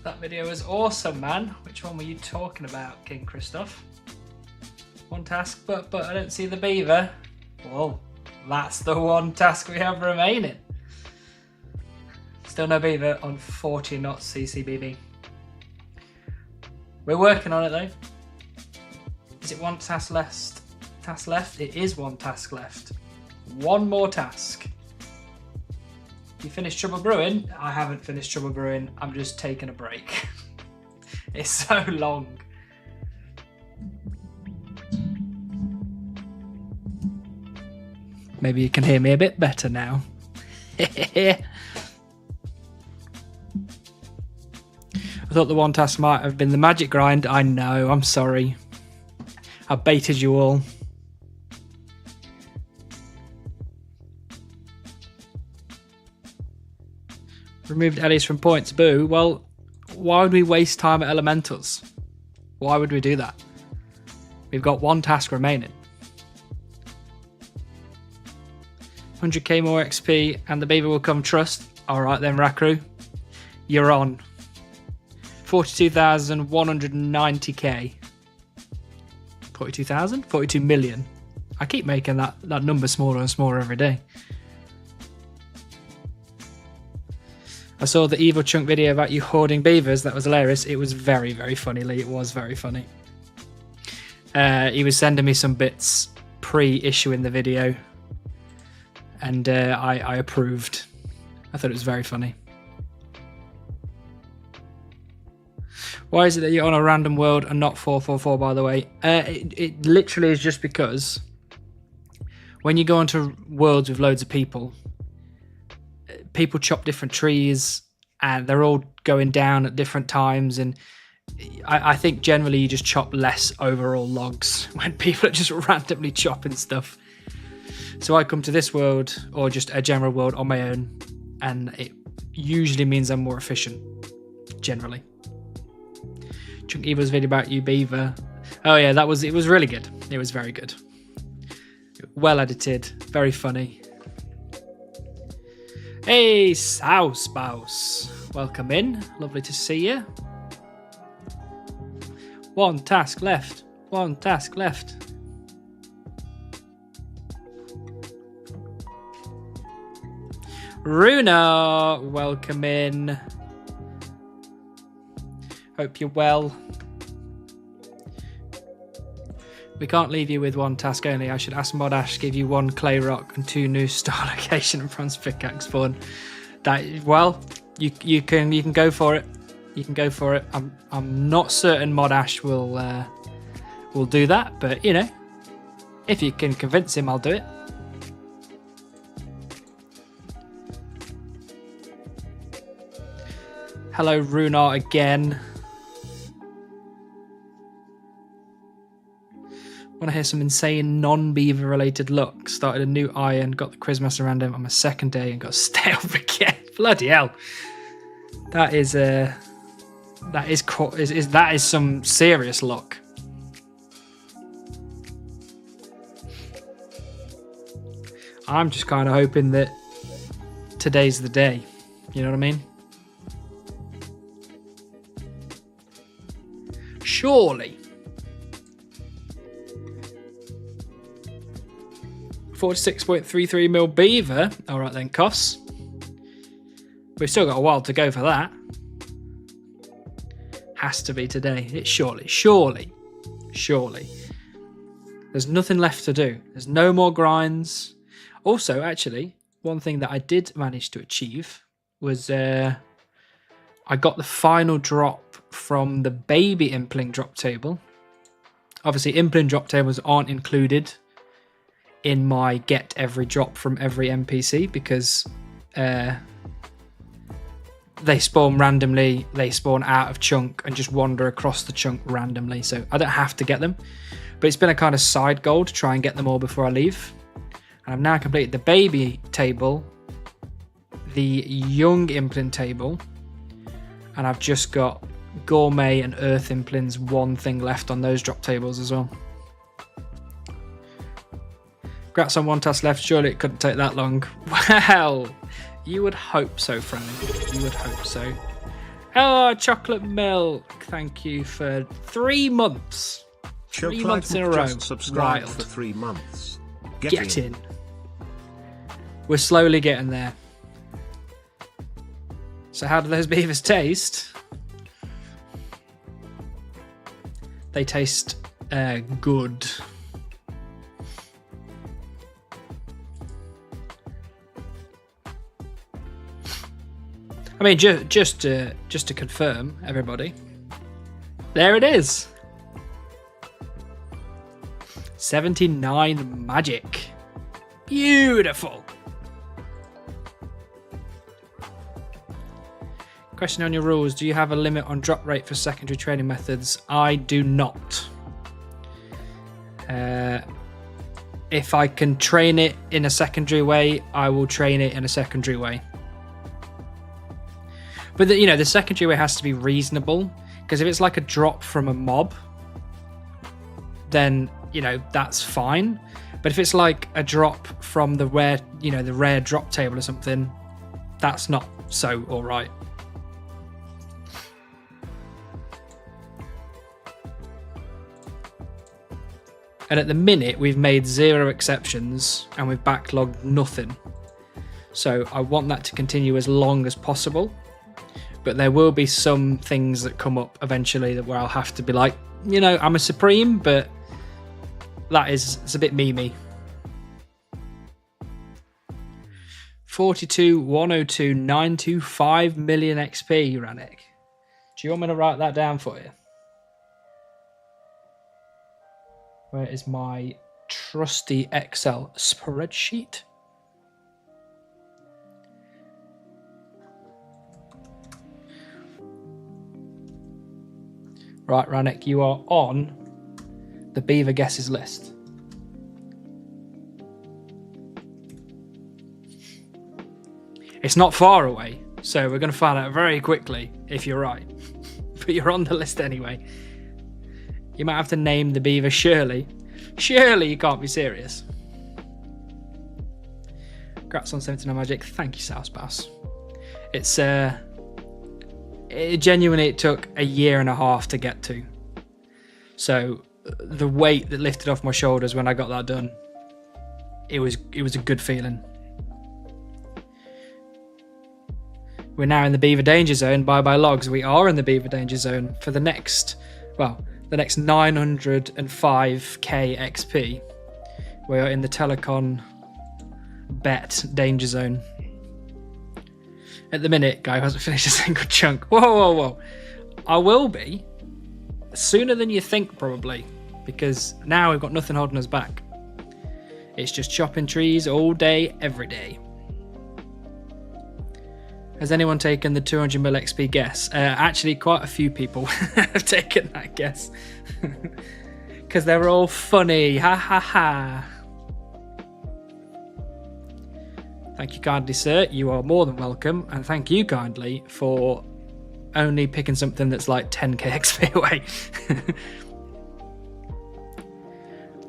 That video was awesome, man. Which one were you talking about, King Christoph? One task, but I don't see the beaver. Well, that's the one task we have remaining. Still no beaver on 40 knots CCBB. We're working on it though. Is it one task left? It is one task left. One more task. You finished Trouble Brewing? I haven't finished Trouble Brewing. I'm just taking a break. It's so long. Maybe you can hear me a bit better now. I thought the one task might have been the magic grind. I know, I'm sorry. I baited you all. Removed Ellis from points, boo. Well, why would we waste time at elementals? Why would we do that? We've got one task remaining. 100k more XP and the beaver will come trust. Alright then, Rakru. You're on. 42,190k. 42,000? 42 million. I keep making that number smaller and smaller every day. I saw the Evil Chunk video about you hoarding beavers. That was hilarious. It was very, very funny, Lee. It was very funny. He was sending me some bits pre-issuing the video. And I approved. I thought it was very funny. Why is it that you're on a random world and not 444, by the way? It literally is just because when you go onto worlds with loads of people, people chop different trees and they're all going down at different times. And I think generally you just chop less overall logs when people are just randomly chopping stuff. So I come to this world or just a general world on my own, and it usually means I'm more efficient, generally. Chunk Evil's video about you, Beaver. Oh yeah, it was really good. It was very good. Well edited, very funny. Hey, Sow Spouse. Welcome in. Lovely to see you. One task left. One task left. Runa, welcome in. Hope you're well. We can't leave you with one task only. I should ask Modash to give you one clay rock and 2 new star location and bronze pickaxe spawn. That, well, you can go for it. You can go for it. I'm not certain Modash will do that, but you know, if you can convince him, I'll do it. Hello, Runar again. Want to hear some insane non-beaver related luck? Started a new iron, got the Quizmaster random on my second day and got stale again. Bloody hell! That is some serious luck. I'm just kind of hoping that today's the day. You know what I mean? Surely. 46.33 mil beaver. Alright then, Koss. We've still got a while to go for that. Has to be today. It's surely. There's nothing left to do. There's no more grinds. Also, actually, one thing that I did manage to achieve was I got the final drop from the baby impling drop table. Obviously, impling drop tables aren't included in my get every drop from every NPC because they spawn randomly, they spawn out of chunk and just wander across the chunk randomly. So I don't have to get them, but it's been a kind of side goal to try and get them all before I leave. And I've now completed the baby table, the young implant table, and I've just got gourmet and earth implants, one thing left on those drop tables as well. Congrats on one task left. Surely it couldn't take that long. Well, you would hope so, friend. You would hope so. Oh, chocolate milk. Thank you for 3 months. 3 months in a row. Subscribe Wild. for 3 months. Get in. We're slowly getting there. So how do those beavers taste? They taste good. I mean, just to confirm, everybody, there it is. 79 magic. Beautiful. Question on your rules. Do you have a limit on drop rate for secondary training methods? I do not. If I can train it in a secondary way, I will train it in a secondary way. But the secondary way has to be reasonable, because if it's like a drop from a mob, then that's fine. But if it's like a drop from the rare drop table or something, that's not so all right. And at the minute, we've made 0 exceptions and we've backlogged nothing. So I want that to continue as long as possible. But there will be some things that come up eventually where I'll have to be like, I'm a supreme, but it's a bit memey. 42, 102, 925 million XP, Rannick. Do you want me to write that down for you? Where is my trusty Excel spreadsheet? Right, Rannick, you are on the Beaver guesses list. It's not far away, so we're going to find out very quickly if you're right. But you're on the list anyway. You might have to name the Beaver Shirley. Surely you can't be serious. Congrats on 79 magic. Thank you, South Bass. It genuinely took a year and a half to get to. So the weight that lifted off my shoulders when I got that done, it was a good feeling. We're now in the Beaver Danger Zone. Bye logs. We are in the Beaver Danger Zone for the next 905k XP. We are in the Telecon Bet Danger Zone. At the minute, guy hasn't finished a single chunk. Whoa. I will be. Sooner than you think, probably. Because now we've got nothing holding us back. It's just chopping trees all day, every day. Has anyone taken the 200 mil XP guess? Actually, quite a few people have taken that guess. Because they're all funny. Ha ha ha. Thank you kindly, sir. You are more than welcome. And thank you kindly for only picking something that's like 10k XP away.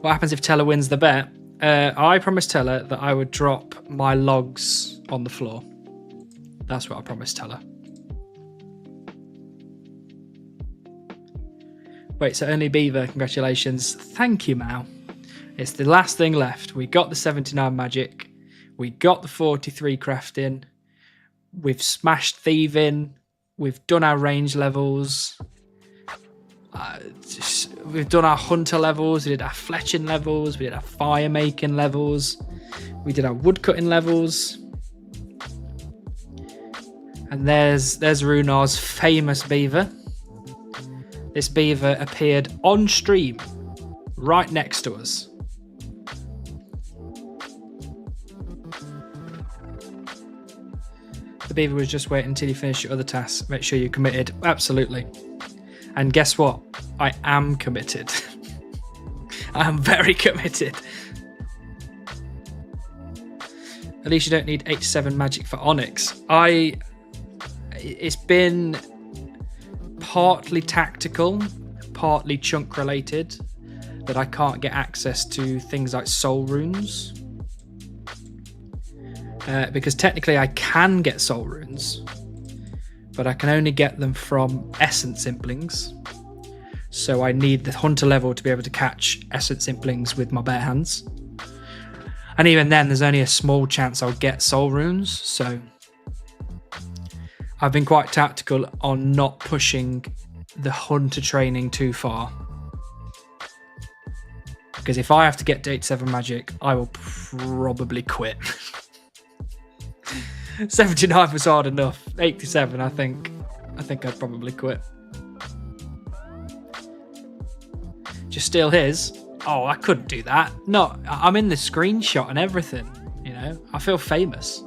What happens if Teller wins the bet? I promised Teller that I would drop my logs on the floor. That's what I promised Teller. Wait, so only Beaver, congratulations. Thank you, Mao. It's the last thing left. We got the 79 magic. We got the 43 crafting. We've smashed thieving. We've done our range levels. We've done our hunter levels. We did our fletching levels. We did our fire making levels. We did our wood cutting levels. And there's Runar's famous beaver. This beaver appeared on stream right next to us. The beaver was just waiting until you finish your other tasks. Make sure you're committed. Absolutely. And guess what? I am committed. I am very committed. At least you don't need 87 magic for Onyx. It's been partly tactical, partly chunk related, that I can't get access to things like soul runes. Because technically I can get soul runes, but I can only get them from essence implings. So I need the hunter level to be able to catch essence implings with my bare hands. And even then, there's only a small chance I'll get soul runes. So I've been quite tactical on not pushing the hunter training too far. Because if I have to get to 87 magic, I will probably quit. 79 was hard enough. 87, I think I'd probably quit. Just steal his. Oh, I couldn't do that. No, I'm in the screenshot and everything. You know, I feel famous.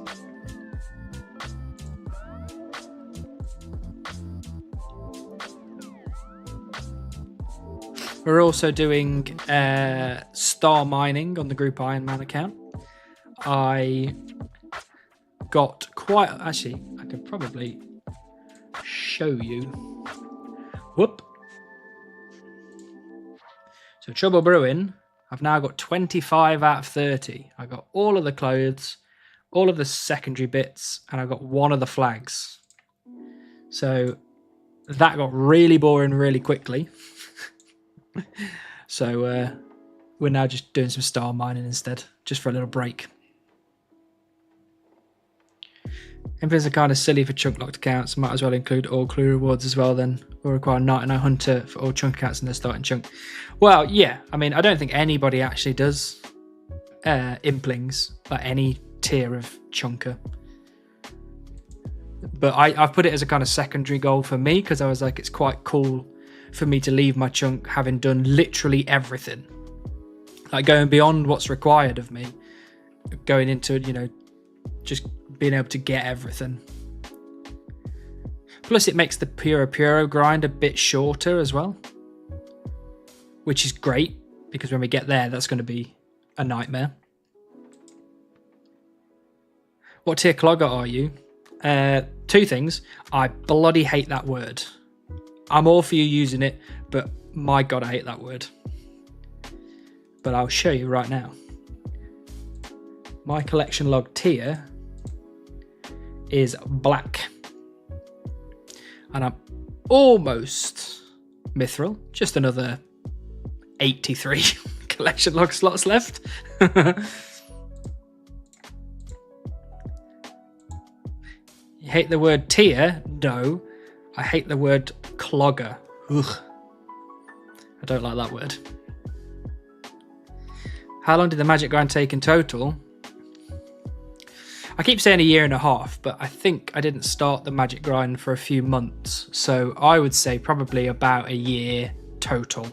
We're also doing star mining on the Group Iron Man account. I got quite... Actually, I could probably show you. Whoop. So Trouble Brewing, I've now got 25 out of 30. I got all of the clothes, all of the secondary bits, and I got one of the flags. So that got really boring really quickly. So we're now just doing some star mining instead, just for a little break. Implings are kind of silly for chunk locked accounts. Might as well include all clue rewards as well then. We'll require 99 hunter for all chunk accounts in their starting chunk. Well, yeah, I mean, I don't think anybody actually does implings, like any tier of chunker. But I've put it as a kind of secondary goal for me, because I was like, it's quite cool for me to leave my chunk having done literally everything. Like going beyond what's required of me. Going into, you know, just being able to get everything. Plus it makes the Puro grind a bit shorter as well. Which is great, because when we get there, that's going to be a nightmare. What tier clogger are you? Two things. I bloody hate that word. I'm all for you using it, but my God, I hate that word. But I'll show you right now. My collection log tier is black. And I'm almost mithril. Just another 83 collection log slots left. You hate the word tier? No. I hate the word clogger. Ugh. I don't like that word. How long did the magic grind take in total? I keep saying a year and a half, but I think I didn't start the magic grind for a few months. So I would say probably about a year total.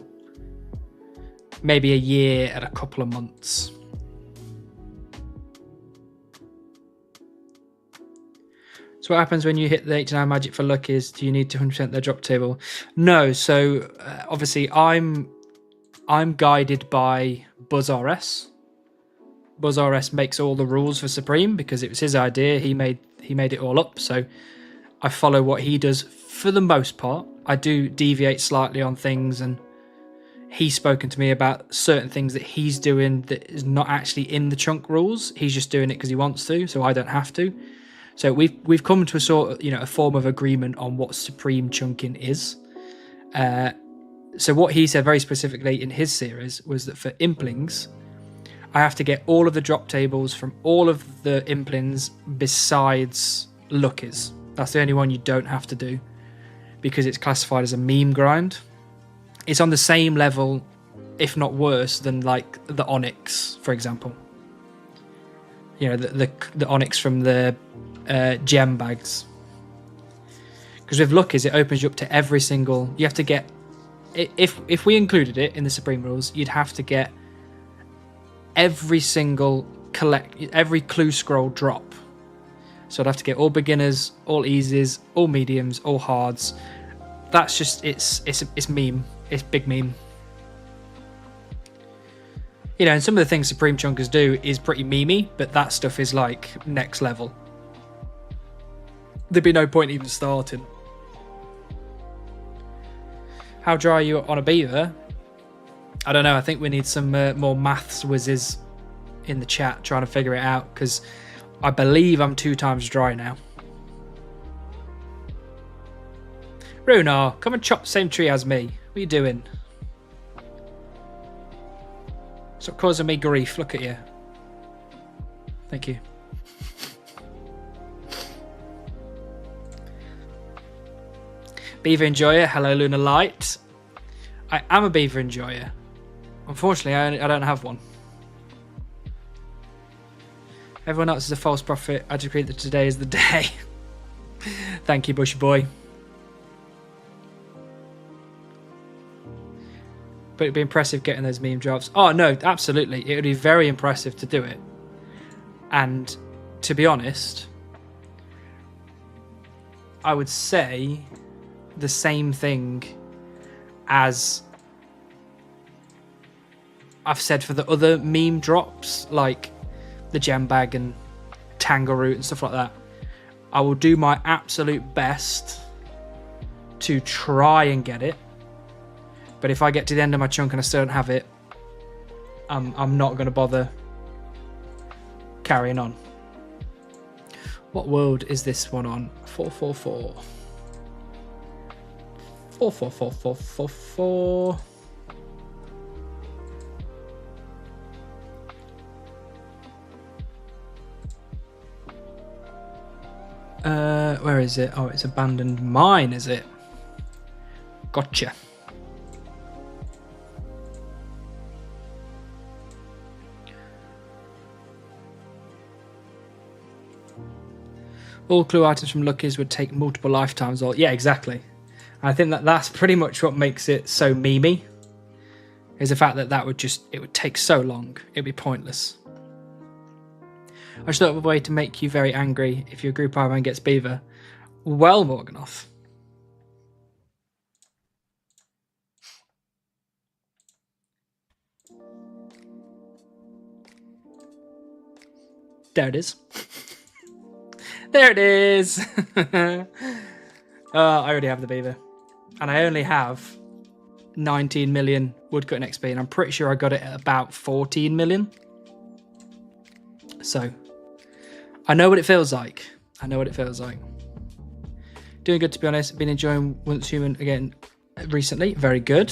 Maybe a year and a couple of months. So what happens when you hit the 89 magic for luck is, do you need to 100% their drop table? No, so obviously I'm guided by Buzz RS. Buzz RS makes all the rules for Supreme because it was his idea. He made it all up, so I follow what he does for the most part. I do deviate slightly on things, and he's spoken to me about certain things that he's doing that is not actually in the chunk rules. He's just doing it because he wants to, so I don't have to. So we've come to a sort of, a form of agreement on what Supreme chunking is. So what he said very specifically in his series was that for implings, I have to get all of the drop tables from all of the implings besides Lucky's. That's the only one you don't have to do because it's classified as a meme grind. It's on the same level, if not worse, than like the Onyx, for example. The Onyx from the gem bags. Because with Lucky's, it opens you up to every single... You have to get... If we included it in the Supreme rules, you'd have to get every single every clue scroll drop. So I'd have to get all beginners, all easies, all mediums, all hards. That's just... It's meme. It's big meme. And some of the things Supreme Chunkers do is pretty memey, but that stuff is like next level. There'd be no point even starting. How dry are you on a beaver? I don't know. I think we need some more maths whizzes in the chat trying to figure it out, because I believe I'm 2 times dry now. Runar, come and chop the same tree as me. What are you doing? Stop causing me grief. Look at you. Thank you. Beaver enjoyer. Hello, Lunar Light. I am a beaver enjoyer. Unfortunately, I don't have one. Everyone else is a false prophet. I decree that today is the day. Thank you, Bushy Boy. But it'd be impressive getting those meme drops. Oh, no, absolutely. It would be very impressive to do it. And to be honest, I would say the same thing as I've said for the other meme drops, like the gem bag and tangle root and stuff like that. I will do my absolute best to try and get it. But if I get to the end of my chunk and I still don't have it, I'm not going to bother carrying on. What world is this one on? 444. 4444444. Where is it? Oh, it's abandoned mine, is it? Gotcha. All clue items from Lucky's would take multiple lifetimes. Or yeah, exactly. I think that's pretty much what makes it so memey. Is the fact that it would take so long. It'd be pointless. I just thought of a way to make you very angry if your group Iron Man gets Beaver. Well, Morganoth. There it is. There it is. I already have the Beaver. And I only have 19 million woodcutting XP. And I'm pretty sure I got it at about 14 million. So, I know what it feels like. I know what it feels like. Doing good, to be honest. Been enjoying Once Human again recently. Very good.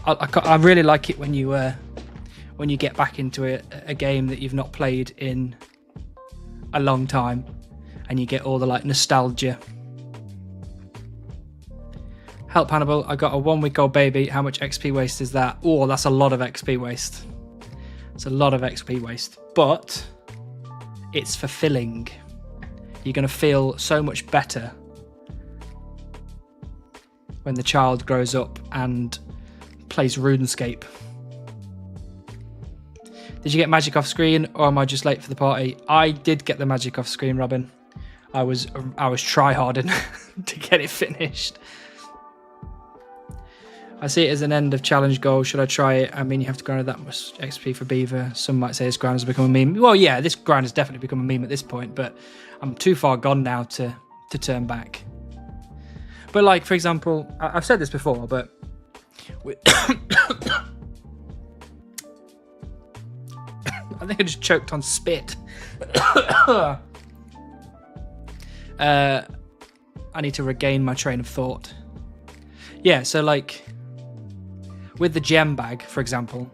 I really like it when you get back into a game that you've not played in a long time, and you get all the like nostalgia. Help Hannibal, I got a 1-week-old baby. How much XP waste is that? Oh, that's a lot of XP waste. It's a lot of XP waste, but it's fulfilling. You're going to feel so much better when the child grows up and plays RuneScape. Did you get magic off screen, or am I just late for the party? I did get the magic off screen, Robin. I was try-harding to get it finished. I see it as an end of challenge goal. Should I try it? I mean, you have to grind that much XP for Beaver. Some might say this grind has become a meme. Well, yeah, this grind has definitely become a meme at this point, but I'm too far gone now to turn back. But like, for example, I've said this before, but I think I just choked on spit. I need to regain my train of thought. Yeah, so like with the gem bag, for example,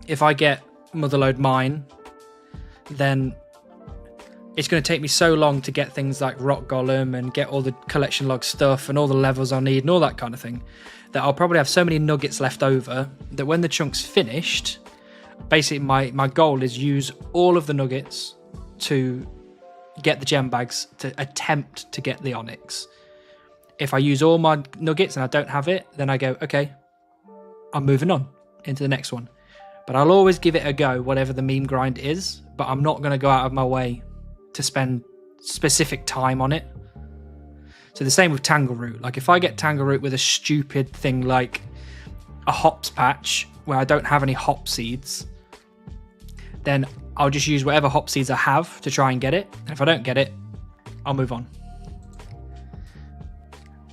if I get Motherlode Mine, then it's going to take me so long to get things like Rock Golem and get all the collection log stuff and all the levels I need and all that kind of thing, that I'll probably have so many nuggets left over that when the chunk's finished, basically my goal is use all of the nuggets to get the gem bags to attempt to get the onyx. If I use all my nuggets and I don't have it, then I go, okay, I'm moving on into the next one. But I'll always give it a go, whatever the meme grind is, but I'm not going to go out of my way to spend specific time on it. So the same with Tangleroot. Like if I get Tangleroot with a stupid thing like a hops patch where I don't have any hop seeds, then I'll just use whatever hop seeds I have to try and get it. And if I don't get it, I'll move on.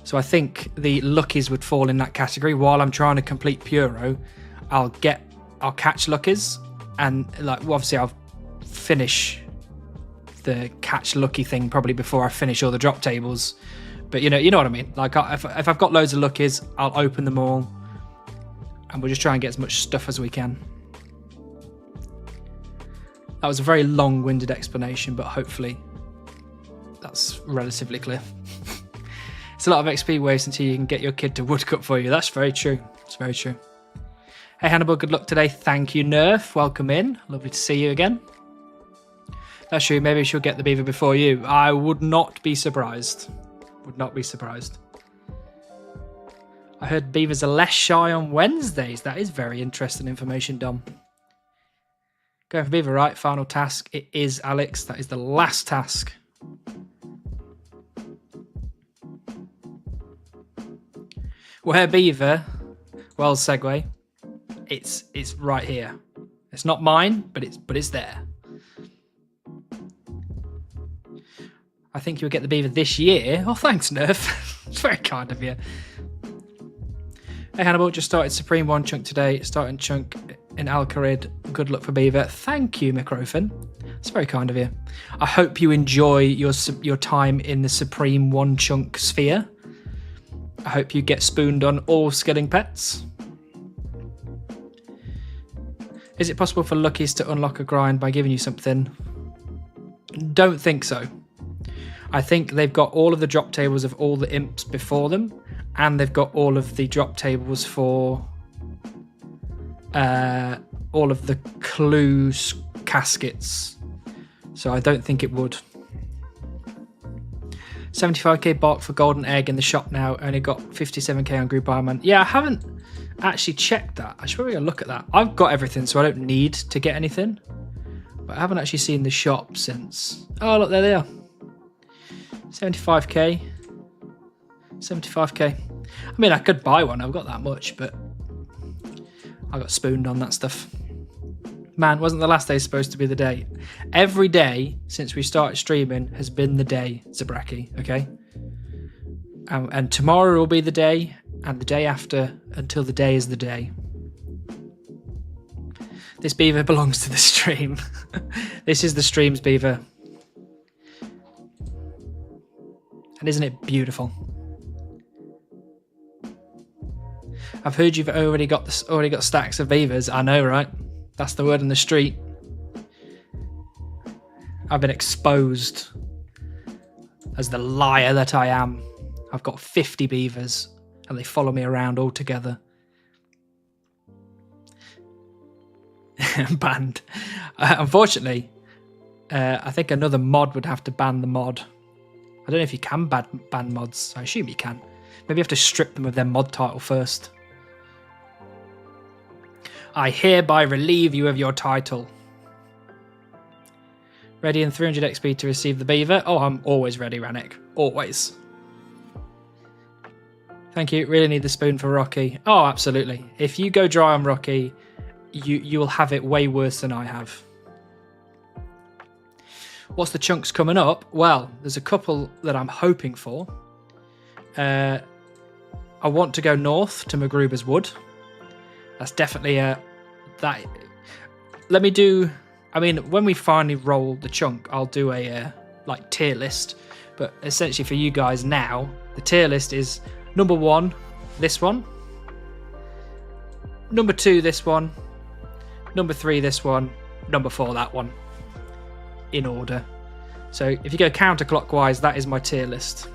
So I think the Luckies would fall in that category. While I'm trying to complete Puro, I'll catch Luckies, and like obviously I'll finish the catch lucky thing probably before I finish all the drop tables. But you know what I mean. Like if I've got loads of luckies, I'll open them all, and we'll just try and get as much stuff as we can. That was a very long-winded explanation, but hopefully that's relatively clear. It's a lot of XP waste until you can get your kid to woodcut for you. That's very true. It's very true. Hey Hannibal, good luck today. Thank you, Nerf. Welcome in. Lovely to see you again. That's true. Maybe she'll get the beaver before you. I would not be surprised. Would not be surprised. I heard beavers are less shy on Wednesdays. That is very interesting information, Dom. Going for beaver, right? Final task. It is, Alex. That is the last task. Where beaver? Well, segue. It's right here. It's not mine, but it's there. I think you'll get the beaver this year. Oh, thanks, Nerf. It's very kind of you. Hey, Hannibal, just started Supreme 1 chunk today. Starting chunk in Alcarid. Good luck for beaver. Thank you, Microfin. It's very kind of you. I hope you enjoy your time in the Supreme 1 chunk sphere. I hope you get spooned on all skidding pets. Is it possible for Luckies to unlock a grind by giving you something? Don't think so. I think they've got all of the drop tables of all the imps before them, and they've got all of the drop tables for all of the clue caskets. So I don't think it would. 75k bark for golden egg in the shop now. Only got 57k on group Ironman. Yeah, I haven't actually checked that. I should probably look at that. I've got everything, so I don't need to get anything. But I haven't actually seen the shop since. Oh, look, there they are. 75k. 75k. I mean, I could buy one. I've got that much, but I got spooned on that stuff. Man, wasn't the last day supposed to be the day? Every day since we started streaming has been the day, Zabraki, okay? And tomorrow will be the day, and the day after, until the day is the day. This beaver belongs to the stream. This is the stream's beaver. And isn't it beautiful? I've heard you've already got stacks of beavers. I know, right? That's the word in the street. I've been exposed as the liar that I am. I've got 50 beavers and they follow me around all together. Banned. Unfortunately, I think another mod would have to ban the mod. I don't know if you can ban mods. I assume you can. Maybe you have to strip them of their mod title first. I hereby relieve you of your title. Ready in 300 XP to receive the beaver? Oh, I'm always ready, Ranik. Always. Thank you. Really need the spoon for Rocky. Oh, absolutely. If you go dry on Rocky, you will have it way worse than I have. What's the chunks coming up? Well, there's a couple that I'm hoping for. I want to go north to Magruber's Wood. That's definitely that. Let me do. I mean, when we finally roll the chunk, I'll do a like tier list. But essentially, for you guys now, the tier list is number 1, this one. Number 2, this one. Number 3, this one. Number 4, that one. In order. So if you go counterclockwise, that is my tier list.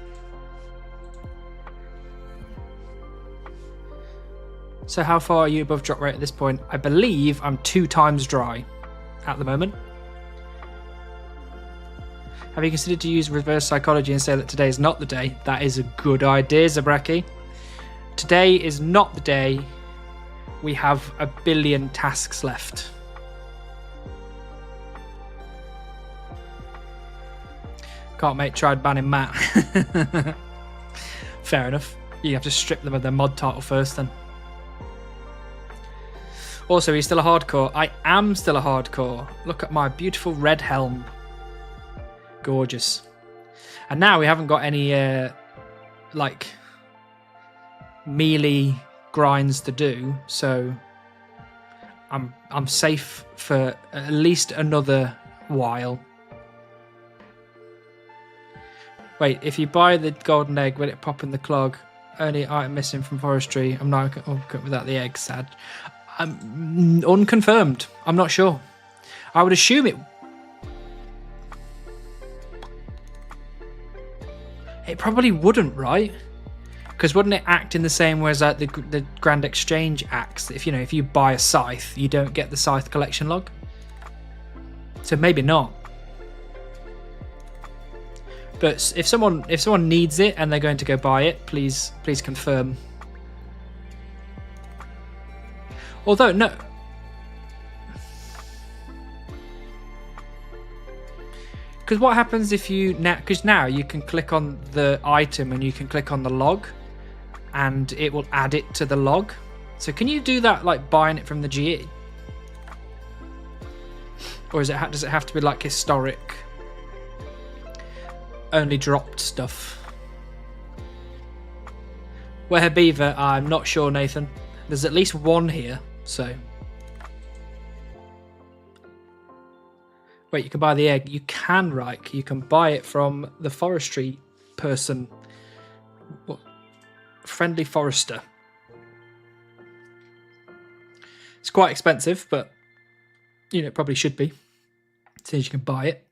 So how far are you above drop rate at this point? I believe I'm 2 times dry at the moment. Have you considered to use reverse psychology and say that today is not the day? That is a good idea, Zabraki. Today is not the day. We have 1 billion tasks left. Can't mate, tried banning Matt. Fair enough. You have to strip them of their mod title first then. Also, are you still a hardcore? I am still a hardcore. Look at my beautiful red helm. Gorgeous. And now we haven't got any like melee grinds to do, so I'm safe for at least another while. Wait, if you buy the golden egg, will it pop in the clog? Only item missing from forestry. I'm not without the egg, sad. I'm unconfirmed. I'm not sure. I would assume it... It probably wouldn't, right? Because wouldn't it act in the same way as like the Grand Exchange acts? If if you buy a scythe, you don't get the scythe collection log. So maybe not. But if someone needs it and they're going to go buy it, please confirm. Although no. Because what happens if you because now you can click on the item and you can click on the log, and it will add it to the log. So can you do that like buying it from the GE? Or does it have to be like historic, only dropped stuff? Where Beaver? I'm not sure, Nathan. There's at least one here, so. Wait, you can buy the egg. You can, right? You can buy it from the forestry person. What? Friendly forester. It's quite expensive, but it probably should be. Since you can buy it.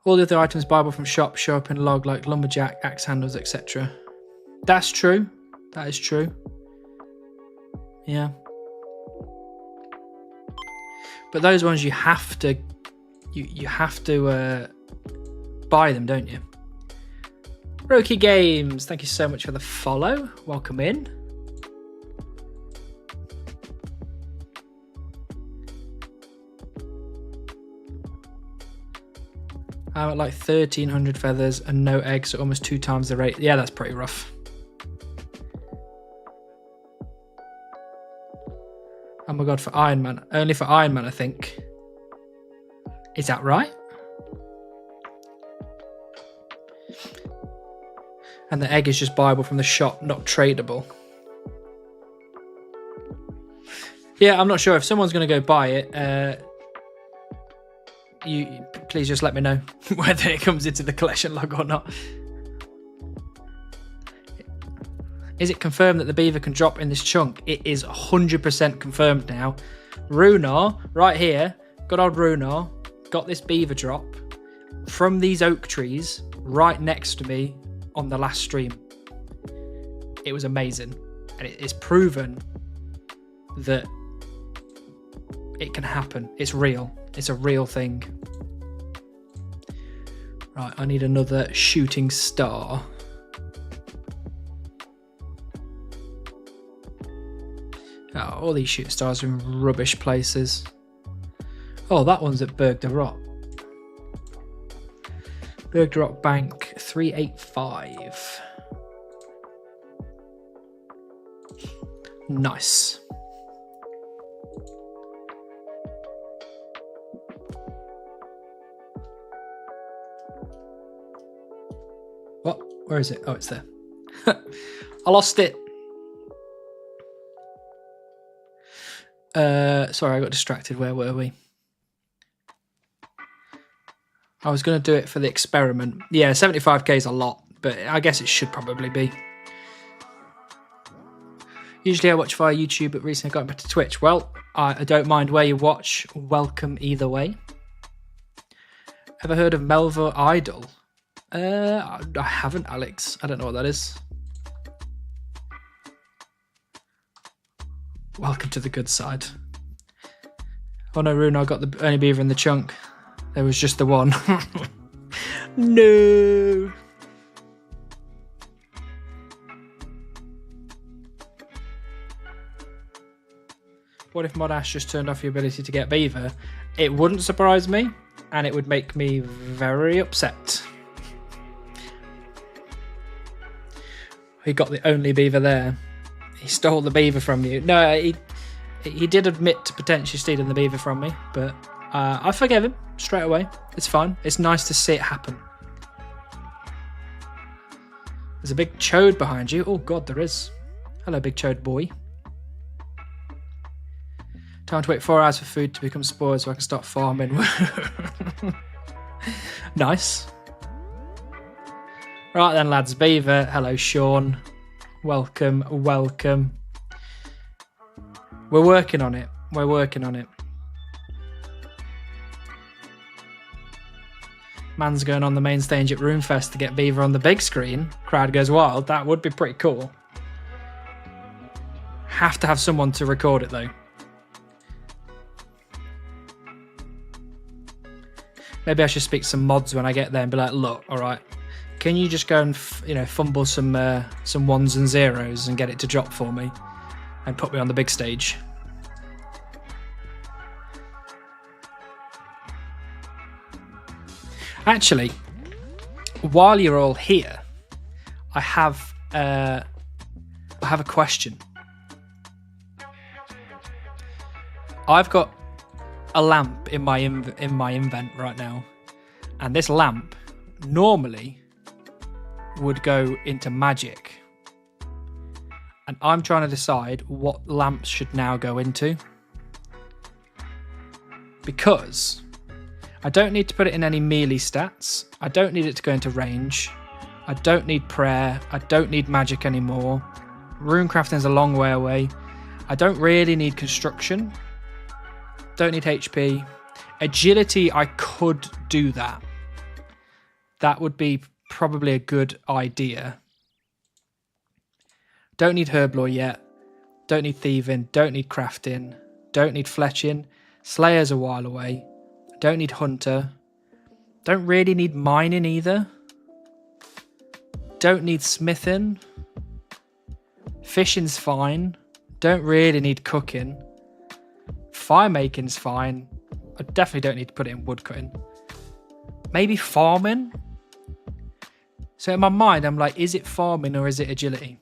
All the other items buyable from shops show up in log, like lumberjack, axe handles, etc. That's true. That is true. Yeah. But those ones you have to buy them, don't you? Roki Games, thank you so much for the follow. Welcome in. I'm at like 1,300 feathers and no eggs, so almost 2 times the rate. Yeah, that's pretty rough. Oh my god, for Iron Man. Only for Iron Man, I think. Is that right? And the egg is just buyable from the shop, not tradable. Yeah, I'm not sure. If someone's going to go buy it, you please just let me know whether it comes into the collection log or not. Is it confirmed that the beaver can drop in this chunk? It is 100% confirmed now. Runar, right here, good old Runar, got this beaver drop from these oak trees right next to me on the last stream. It was amazing. And it's proven that it can happen. It's real. It's a real thing. Right, I need another shooting star. Oh, all these shooting stars are in rubbish places. Oh, that one's at Berg de Rock. Berg de Rock Bank 385. Nice. What? Where is it? Oh, it's there. I lost it. Sorry, I got distracted. Where were we? I was going to do it for the experiment. Yeah, 75k is a lot, but I guess it should probably be. Usually I watch via YouTube, but recently I got back to Twitch. Well, I don't mind where you watch. Welcome either way. Ever heard of Melva Idol? I haven't, Alex. I don't know what that is. Welcome to the good side. Oh no, Rune, I got the only beaver in the chunk. There was just the one. No. What if Modash just turned off your ability to get beaver? It wouldn't surprise me, and it would make me very upset. He got the only beaver there. He stole the beaver from you. No, he did admit to potentially stealing the beaver from me, but I forgave him straight away. It's fine. It's nice to see it happen. There's a big chode behind you. Oh god, there is. Hello, big chode boy. Time to wait 4 hours for food to become spoiled so I can start farming. Nice. Right then, lads. Beaver. Hello, Sean. Welcome, welcome. We're working on it. We're working on it. Man's going on the main stage at Runefest to get Beaver on the big screen. Crowd goes wild. That would be pretty cool. Have to have someone to record it though. Maybe I should speak to some mods when I get there and be like, look, all right, can you just go and fumble some ones and zeros and get it to drop for me and put me on the big stage? Actually, while you're all here, I have a question. I've got a lamp in my invent right now, and this lamp normally would go into magic, and I'm trying to decide what lamps should now go into, because I don't need to put it in any melee stats, I don't need it to go into range, I don't need prayer, I don't need magic anymore, runecrafting's a long way away, I don't really need construction, don't need HP. Agility, I could do that. That would be probably a good idea. Don't need herblore yet. Don't need thieving. Don't need crafting. Don't need fletching. Slayer's a while away. Don't need hunter. Don't really need mining either. Don't need smithing. Fishing's fine. Don't really need cooking. Fire making's fine. I definitely don't need to put it in wood cutting. Maybe farming. So in my mind, I'm like, is it farming or is it agility?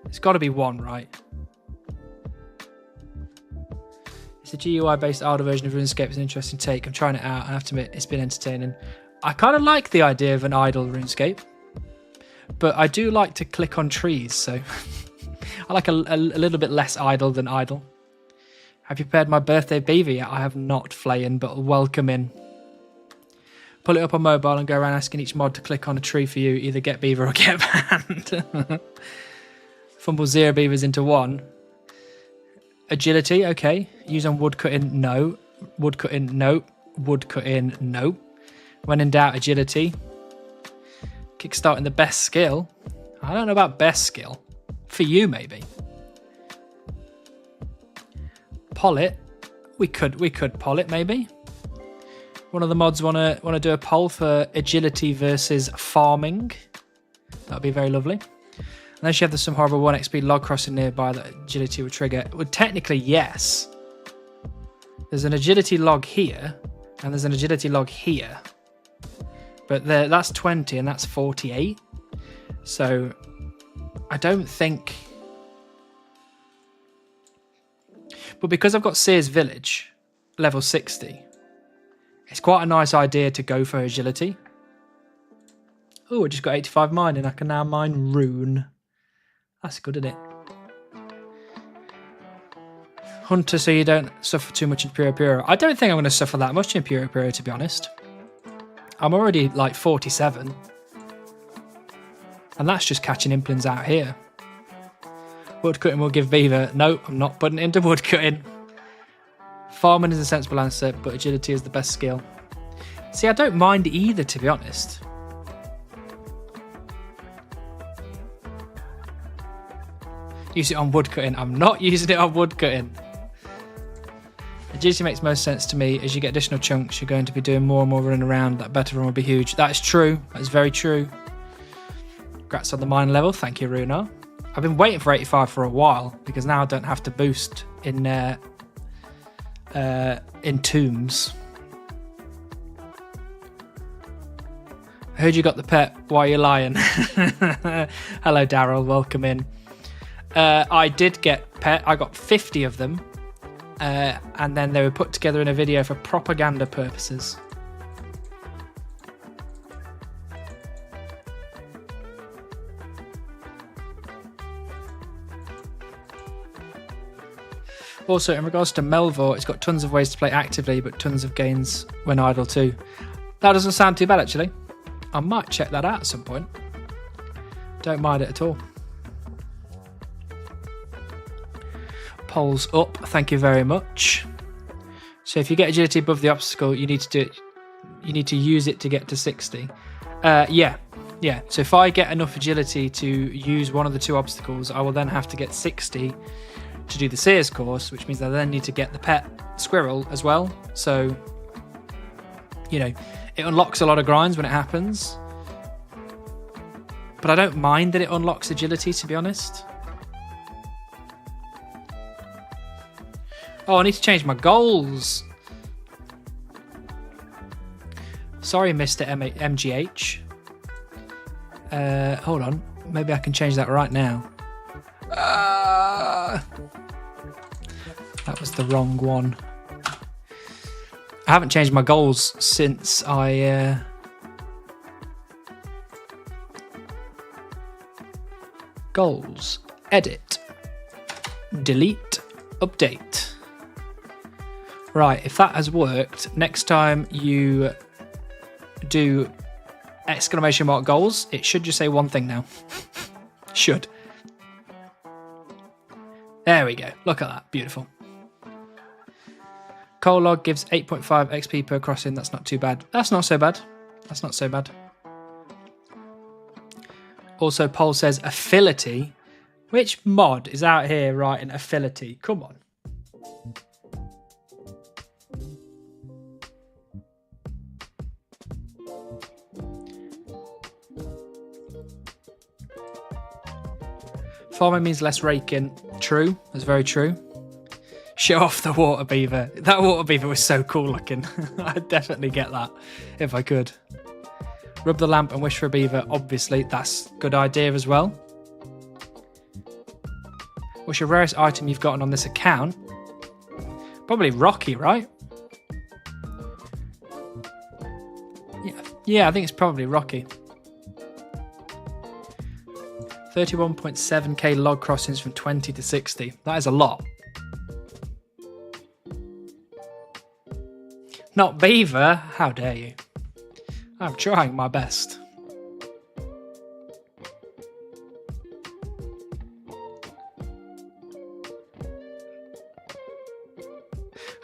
It's got to be one, right? It's a GUI-based idle version of RuneScape. It's an interesting take. I'm trying it out. I have to admit, it's been entertaining. I kind of like the idea of an idle RuneScape, but I do like to click on trees, so I like a little bit less idle than idle. Have you prepared my birthday beaver yet? I have not, Flayin, but welcome in. Pull it up on mobile and go around asking each mod to click on a tree for you. Either get beaver or get banned. Fumble 0 beavers into 1. Agility, okay. Use on woodcutting, no. Woodcutting, no. Woodcutting, no. When in doubt, agility. Kickstarting the best skill. I don't know about best skill. For you, maybe. Poll it. We could poll it, maybe. One of the mods wanna do a poll for agility versus farming. That'd be very lovely. Unless you have some horrible 1 XP log crossing nearby that agility would trigger. Well, technically, yes. There's an agility log here, and there's an agility log here. But that's 20 and that's 48. So I don't think... But because I've got Sears Village, level 60, it's quite a nice idea to go for agility. Oh, I just got 85 mining. I can now mine rune. That's good, isn't it? Hunter, so you don't suffer too much in Puro Puro. I don't think I'm going to suffer that much in Puro Puro, to be honest. I'm already like 47. And that's just catching implants out here. Woodcutting will give beaver. No, I'm not putting it into woodcutting. Farming is a sensible answer, but agility is the best skill. See, I don't mind either, to be honest. Use it on woodcutting. I'm not using it on woodcutting. Agility makes most sense to me. As you get additional chunks, you're going to be doing more and more running around. That better run will be huge. That is true. That is very true. Congrats on the mine level. Thank you, Runar. I've been waiting for 85 for a while because now I don't have to boost in tombs. I heard you got the pet. Why are you lying? Hello, Daryl. Welcome in. I did get pet. I got 50 of them. And then they were put together in a video for propaganda purposes. Also, in regards to Melvor, it's got tons of ways to play actively, but tons of gains when idle too. That doesn't sound too bad, actually. I might check that out at some point. Don't mind it at all. Poles up, thank you very much. So if you get agility above the obstacle, you need to do it. You need to use it to get to 60. Yeah. So if I get enough agility to use one of the 2 obstacles, I will then have to get 60 to do the Sears course, which means I then need to get the pet squirrel as well. So, you know, it unlocks a lot of grinds when it happens. But I don't mind that it unlocks agility, to be honest. Oh, I need to change my goals. Sorry, Mr. MGH. Hold on. Maybe I can change that right now. That was the wrong one. I haven't changed my goals since I... Goals. Edit. Delete. Update. Right, if that has worked, next time you do exclamation mark goals, it should just say one thing now. Should. There we go. Look at that. Beautiful. Coal log gives 8.5 XP per crossing. That's not too bad. That's not so bad. That's not so bad. Also, Pole says affinity. Which mod is out here writing affinity? Come on. Farming means less raking. True. That's very true. Show off the water beaver. That water beaver was so cool looking. I'd definitely get that if I could. Rub the lamp and wish for a beaver. Obviously, that's a good idea as well. What's your rarest item you've gotten on this account? Probably Rocky, right? Yeah, I think it's probably Rocky. 31.7k log crossings from 20 to 60. That is a lot. Not Beaver? How dare you? I'm trying my best.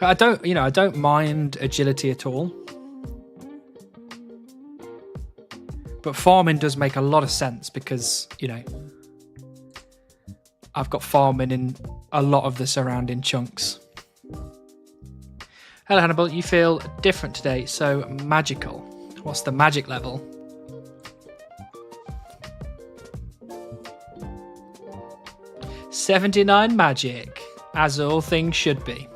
I don't mind agility at all. But farming does make a lot of sense because, you know, I've got farming in a lot of the surrounding chunks. Hello, Hannibal. You feel different today, so magical. What's the magic level? $79 magic, as all things should be.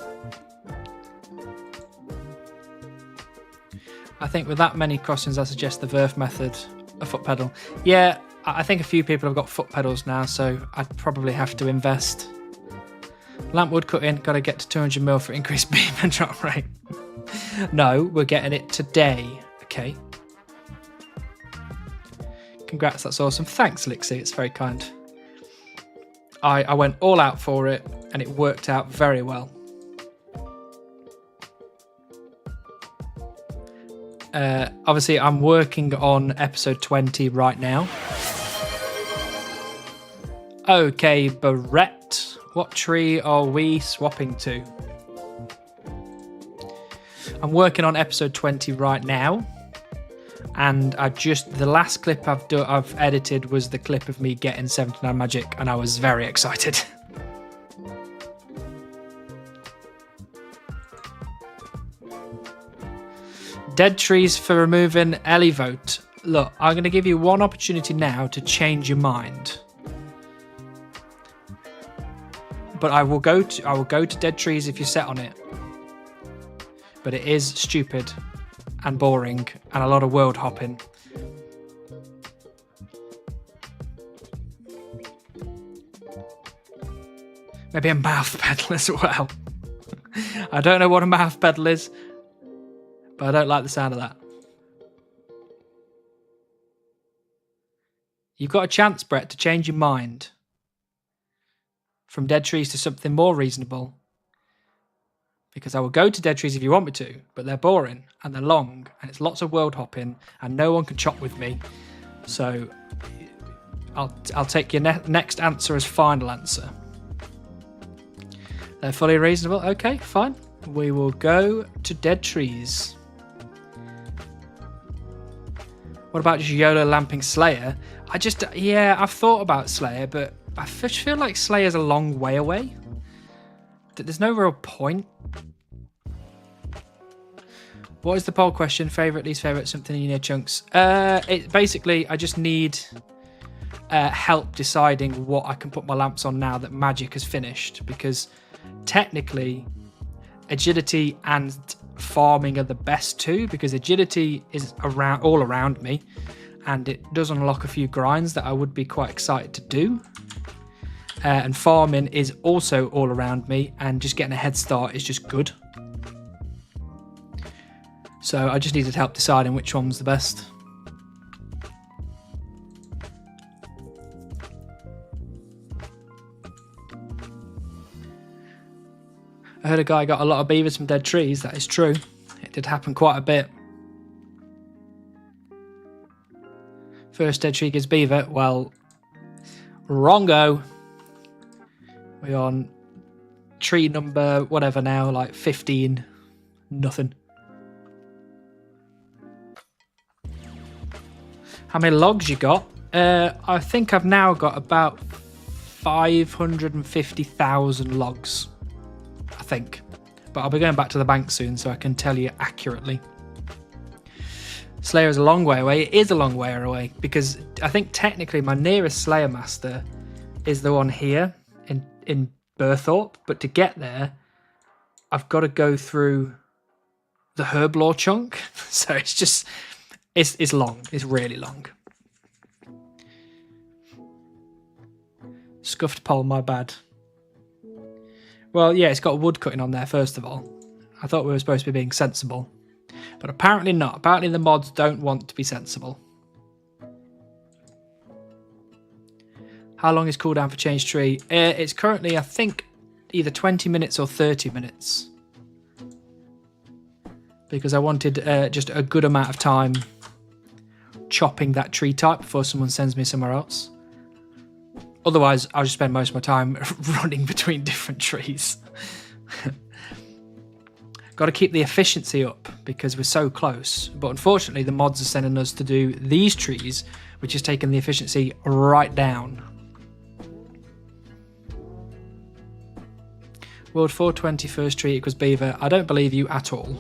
I think with that many crossings, I suggest the Verf method, a foot pedal. Yeah, I think a few people have got foot pedals now, so I'd probably have to invest. Lamp wood cut in, gotta get to 200 mil for increased beam and drop rate. No, we're getting it today, okay? Congrats, that's awesome. Thanks, Lixie, it's very kind. I went all out for it, and it worked out very well. Obviously, I'm working on episode 20 right now. Okay, Barrett, what tree are we swapping to? I'm working on episode 20 right now, and the last clip I've edited was the clip of me getting 79 magic, and I was very excited. Dead trees for removing Ellie vote. Look, I'm going to give you one opportunity now to change your mind. But I will go to dead trees if you're set on it. But it is stupid and boring and a lot of world hopping. Maybe a mouth pedal as well. I don't know what a mouth pedal is, but I don't like the sound of that. You've got a chance, Brett, to change your mind. From dead trees to something more reasonable. because I will go to dead trees if you want me to, but they're boring and they're long and it's lots of world hopping and no one can chop with me. So I'll take your next answer as final answer. They're fully reasonable. Okay, fine. We will go to dead trees. What about just YOLO lamping Slayer? I've thought about Slayer, but I just feel like Slayer's a long way away. There's no real point. What is the poll question? Favourite, least favourite, something in your chunks? Basically, I just need help deciding what I can put my lamps on now that magic has finished, because technically agility and farming are the best two, because agility is all around me and it does unlock a few grinds that I would be quite excited to do, and farming is also all around me and just getting a head start is just good. So I just needed help deciding which one's the best. I heard a guy got a lot of beavers from dead trees. That is true. It did happen quite a bit. First dead tree gives beaver. Well, wrongo. We're on tree number whatever now, like 15. Nothing. How many logs you got? I think I've now got about 550,000 logs. I think. But I'll be going back to the bank soon so I can tell you accurately. Slayer is a long way away. It is a long way away because I think technically my nearest Slayer master is the one here in Burthorpe. But to get there, I've got to go through the Herblore chunk. So it's just, it's long. It's really long. Scuffed pole, my bad. Well, yeah, it's got wood cutting on there, first of all. I thought we were supposed to be being sensible. But apparently not. Apparently the mods don't want to be sensible. How long is cooldown for change tree? It's currently, I think, either 20 minutes or 30 minutes. Because I wanted just a good amount of time chopping that tree type before someone sends me somewhere else. Otherwise, I'll just spend most of my time running between different trees. Got to keep the efficiency up because we're so close. But unfortunately, the mods are sending us to do these trees, which has taken the efficiency right down. World 420 first tree equals beaver. I don't believe you at all.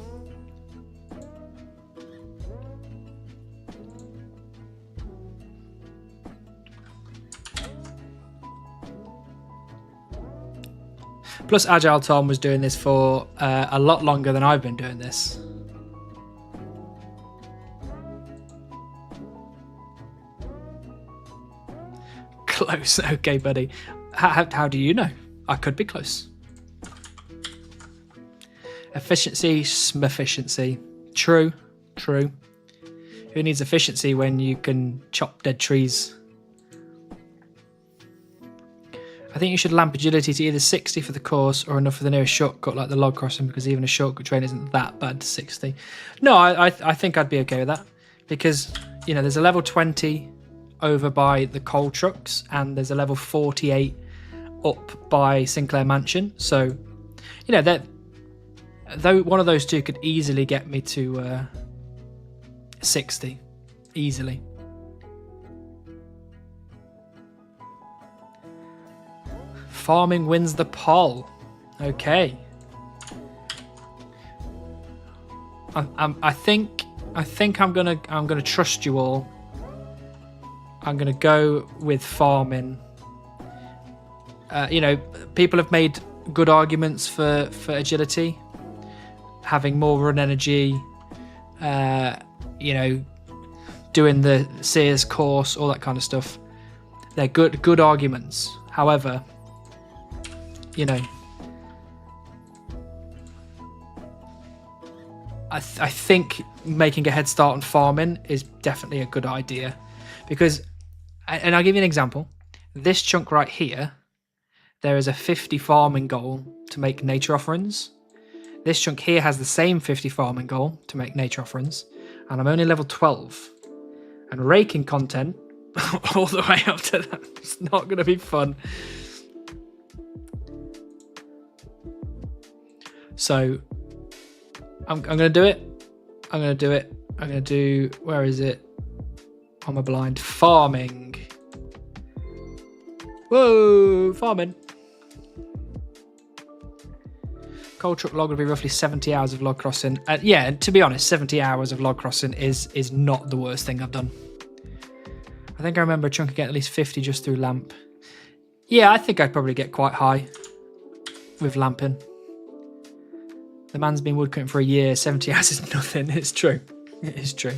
Plus, Agile Tom was doing this for a lot longer than I've been doing this. Close. Okay, buddy. How do you know? I could be close. Efficiency, efficiency. True, true. Who needs efficiency when you can chop dead trees? I think you should lamp agility to either 60 for the course or enough for the nearest shortcut like the log crossing, because even a shortcut train isn't that bad to 60. No, I think I'd be okay with that because, you know, there's a level 20 over by the coal trucks and there's a level 48 up by Sinclair Mansion. So, you know, though one of those two could easily get me to 60. Easily. Farming wins the poll. Okay. I think I'm gonna trust you all. I'm gonna go with farming. You know, people have made good arguments for agility, having more run energy. You know, doing the Sears course, all that kind of stuff. They're good arguments. However, you know, I think making a head start on farming is definitely a good idea because, and I'll give you an example. This chunk right here, there is a 50 farming goal to make nature offerings. This chunk here has the same 50 farming goal to make nature offerings, and I'm only level 12. And raking content all the way up to that. It's not going to be fun. So I'm going to do it. I'm going to do it. I'm going to do, where is it? On my blind. Farming. Whoa, farming. Coal truck log would be roughly 70 hours of log crossing. Yeah, to be honest, 70 hours of log crossing is not the worst thing I've done. I think I remember a chunk of getting at least 50 just through lamp. Yeah, I think I'd probably get quite high with lamping. The man's been woodcutting for a year. 70 hours is nothing. It's true. It is true.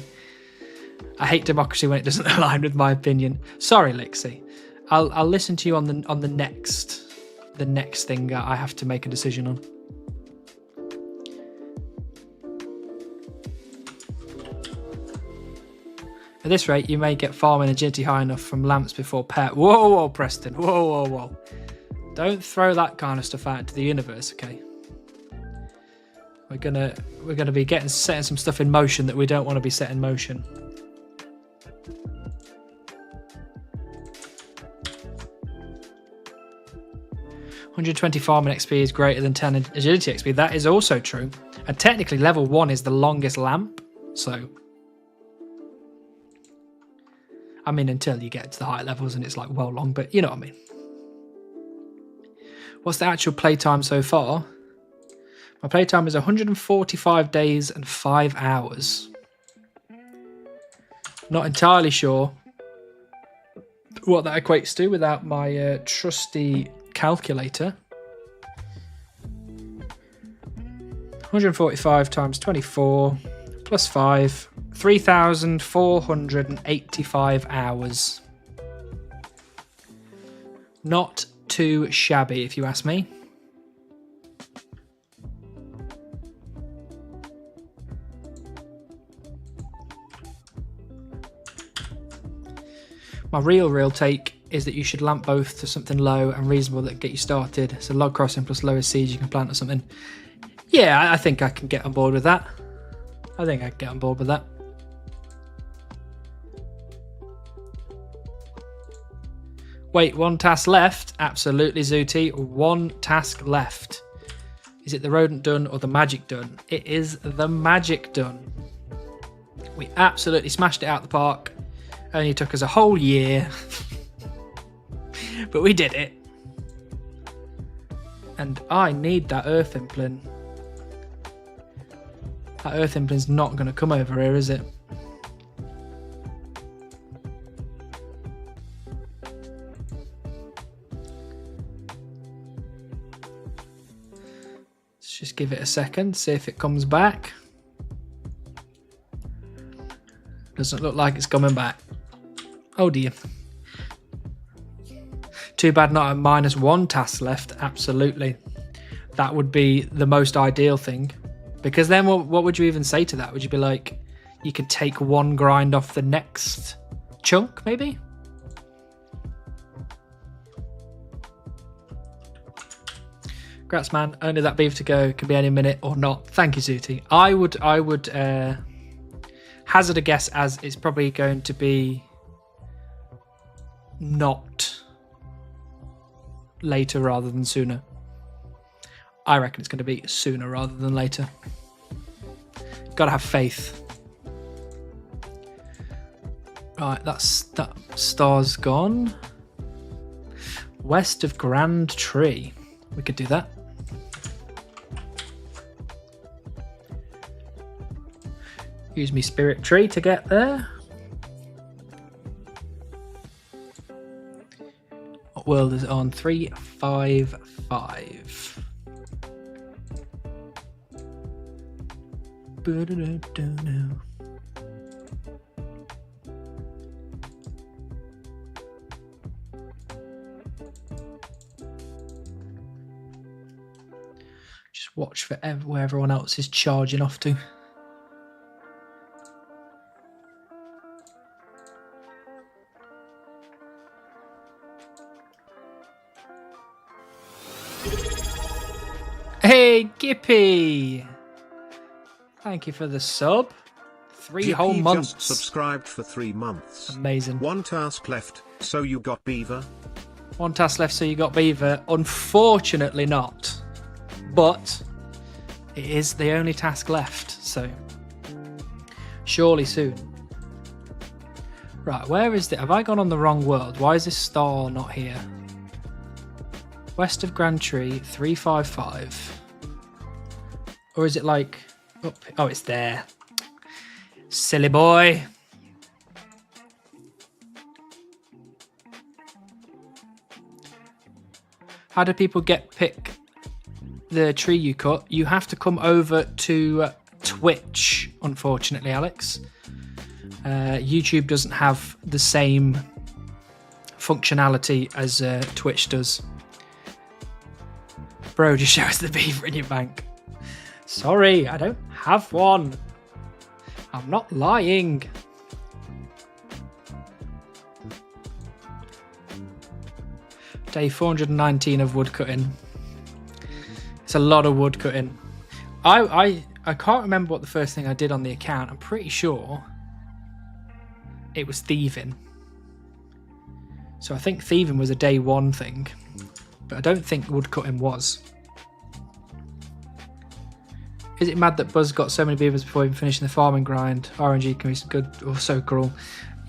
I hate democracy when it doesn't align with my opinion. Sorry, Lixie. I'll listen to you on the next thing I have to make a decision on. At this rate, you may get farming agility high enough from lamps before pet. Whoa, whoa, Preston. Whoa, whoa, whoa. Don't throw that kind of stuff out into the universe, okay? We're gonna be setting some stuff in motion that we don't want to be set in motion. $120 farming XP is greater than 10 agility XP. That is also true. And technically, level 1 is the longest lamp, so. I mean, until you get to the higher levels and it's like well long, but you know what I mean. What's the actual playtime so far? My playtime is 145 days and 5 hours. Not entirely sure what that equates to without my trusty calculator. 145 times 24 plus 5. 3,485 hours. Not too shabby, if you ask me. My real take is that you should lamp both to something low and reasonable that can get you started. So log crossing plus lowest seeds you can plant or something. Yeah, I think I can get on board with that. Wait, one task left? Absolutely, Zooty. One task left. Is it the rodent done or the magic done? It is the magic done. We absolutely smashed it out the park. Only took us a whole year. But we did it. And I need that earth implant. That earth implant's not going to come over here, is it? Let's just give it a second, see if it comes back. Doesn't look like it's coming back. Oh dear. Too bad not a -1 task left. Absolutely. That would be the most ideal thing. Because then what would you even say to that? Would you be like, you could take one grind off the next chunk, maybe? Grats, man. Only that beaver to go. Could be any minute or not. Thank you, Zooty. I would hazard a guess as it's probably going to be not later rather than sooner. I reckon it's going to be sooner rather than later. Gotta have faith. Right, that star's gone. West of Grand Tree. We could do that. Use me spirit tree to get there. What world is it on? 355. Just watch for where everyone else is charging off to. Hey, Gippy! Thank you for the sub. 3 whole months. Just subscribed for 3 months. Amazing. 1 task left, so you got Beaver? 1 task left, so you got Beaver. Unfortunately not. But it is the only task left, so surely soon. Right, where is it? Have I gone on the wrong world? Why is this star not here? West of Grand Tree, 355. Or is it like up? Oh, it's there. Silly boy. How do people pick the tree you cut? You have to come over to Twitch, unfortunately, Alex. YouTube doesn't have the same functionality as Twitch does. Bro, just show us the beaver in your bank. Sorry, I don't have one. I'm not lying. Day 419 of wood cutting. It's a lot of wood cutting. I can't remember what the first thing I did on the account. I'm pretty sure it was thieving. So I think thieving was a day 1 thing, but I don't think wood cutting was. Is it mad that Buzz got so many beavers before even finishing the farming grind? RNG can be good or so cruel.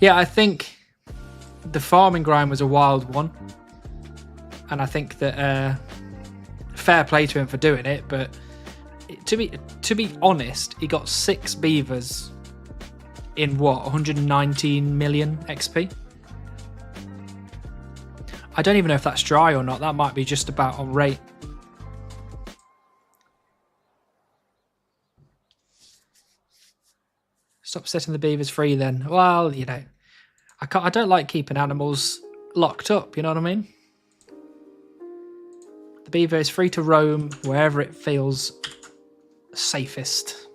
Yeah, I think the farming grind was a wild one. And I think that fair play to him for doing it, but to be honest, he got 6 beavers in what, 119 million XP? I don't even know if that's dry or not. That might be just about on rate. Stop setting the beavers free then. Well, you know, I don't like keeping animals locked up, you know what I mean? The beaver is free to roam wherever it feels safest.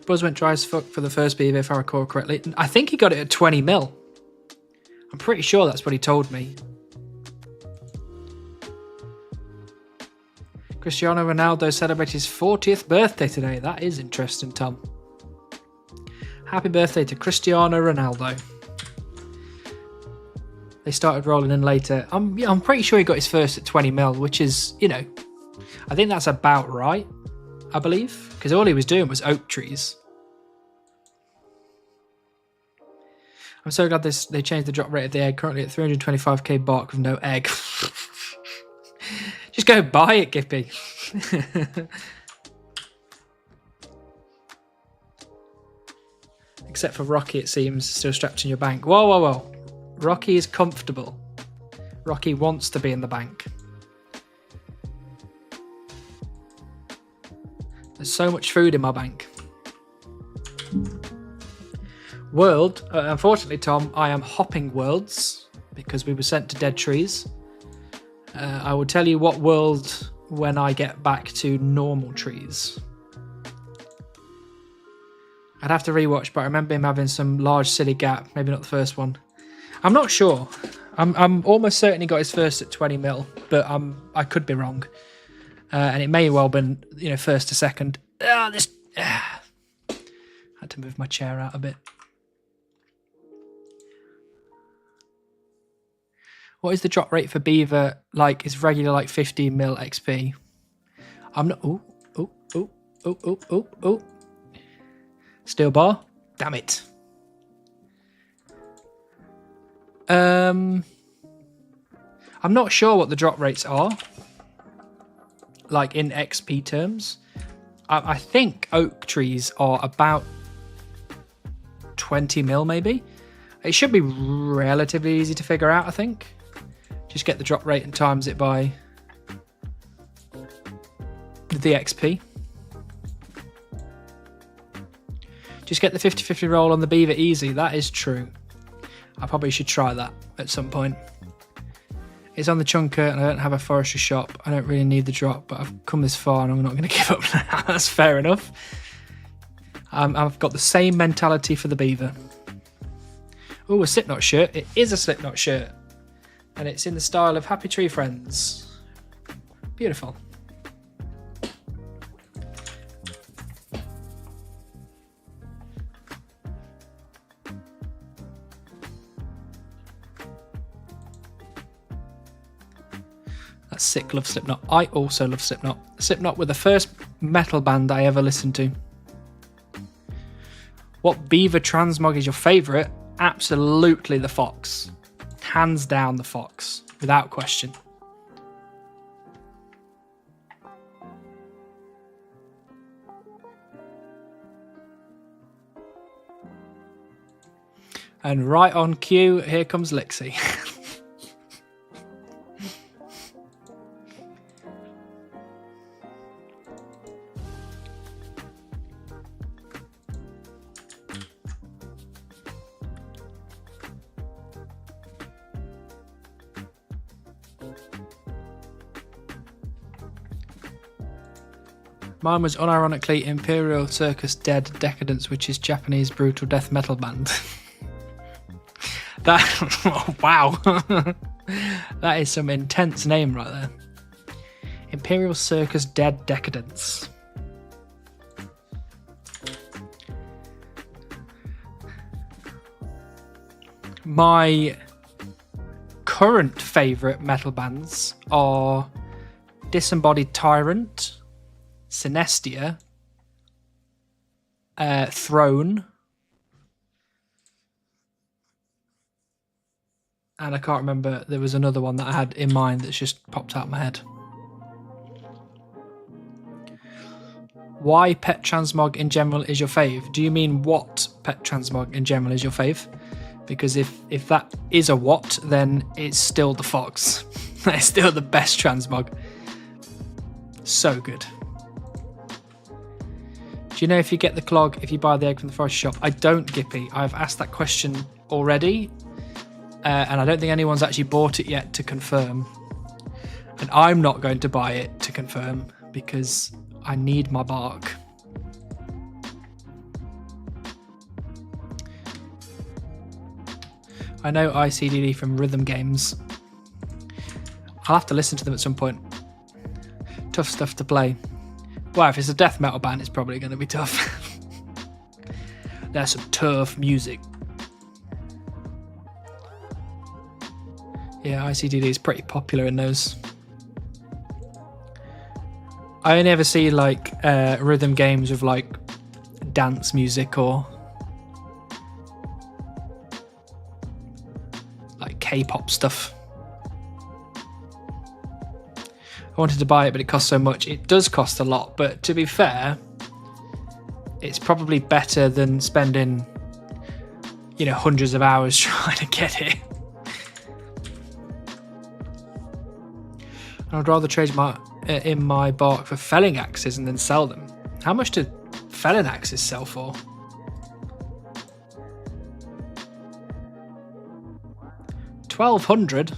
Buzz went dry as fuck for the first beaver, if I recall correctly. I think he got it at 20 mil. I'm pretty sure that's what he told me. Cristiano Ronaldo celebrated his 40th birthday today. That is interesting, Tom. Happy birthday to Cristiano Ronaldo. They started rolling in later. I'm pretty sure he got his first at 20 mil, which is, you know, I think that's about right, I believe, because all he was doing was oak trees. I'm so glad they changed the drop rate of the egg, currently at 325k bark with no egg. Just go buy it, Gippy. Except for Rocky, it seems, still strapped in your bank. Whoa, whoa, whoa. Rocky is comfortable. Rocky wants to be in the bank. There's so much food in my bank. World. Unfortunately, Tom, I am hopping worlds because we were sent to dead trees. I will tell you what world when I get back to normal trees. I'd have to rewatch, but I remember him having some large silly gap. Maybe not the first one. I'm not sure. I'm almost certain he got his first at 20 mil, but I could be wrong. And it may well have been, you know, first to second. Had to move my chair out a bit. What is the drop rate for Beaver like? Is regular like 15 mil XP? I'm not. Oh. Steel bar. Damn it. I'm not sure what the drop rates are. Like in XP terms. I think oak trees are about 20 mil maybe. It should be relatively easy to figure out, I think. Just get the drop rate and times it by the XP. Just get the 50-50 roll on the Beaver easy. That is true. I probably should try that at some point. It's on the chunker and I don't have a forestry shop. I don't really need the drop, but I've come this far and I'm not going to give up now. That's fair enough. I've got the same mentality for the Beaver. Oh, a Slipknot shirt. It is a Slipknot shirt. And it's in the style of Happy Tree Friends. Beautiful. That's sick. Love Slipknot. I also love Slipknot. Slipknot were the first metal band I ever listened to. What Beaver transmog is your favourite? Absolutely the Fox. Hands down the Fox, without question. And right on cue, here comes Lixie. Mine was unironically Imperial Circus Dead Decadence, which is Japanese brutal death metal band. That, oh, wow. That is some intense name right there. Imperial Circus Dead Decadence. My current favourite metal bands are Disembodied Tyrant, Synestia, Throne, and I can't remember, there was another one that I had in mind that's just popped out of my head. Why Pet Transmog in general is your fave? Do you mean what Pet Transmog in general is your fave? Because if that is a what, then it's still the Fox. It's still the best transmog. So good. Do you know if you get the clog if you buy the egg from the forest shop? I don't, Gippy. I've asked that question already, and I don't think anyone's actually bought it yet to confirm. And I'm not going to buy it to confirm because I need my bark. I know ICDD from Rhythm Games. I'll have to listen to them at some point. Tough stuff to play. Well, if it's a death metal band, it's probably going to be tough. There's some tough music. Yeah, ICDD is pretty popular in those. I only ever see like rhythm games with like dance music or like K-pop stuff. I wanted to buy it, but it costs so much. It does cost a lot, but to be fair, it's probably better than spending, you know, hundreds of hours trying to get it. I'd rather trade in my bark for felling axes and then sell them. How much do felling axes sell for? $1,200.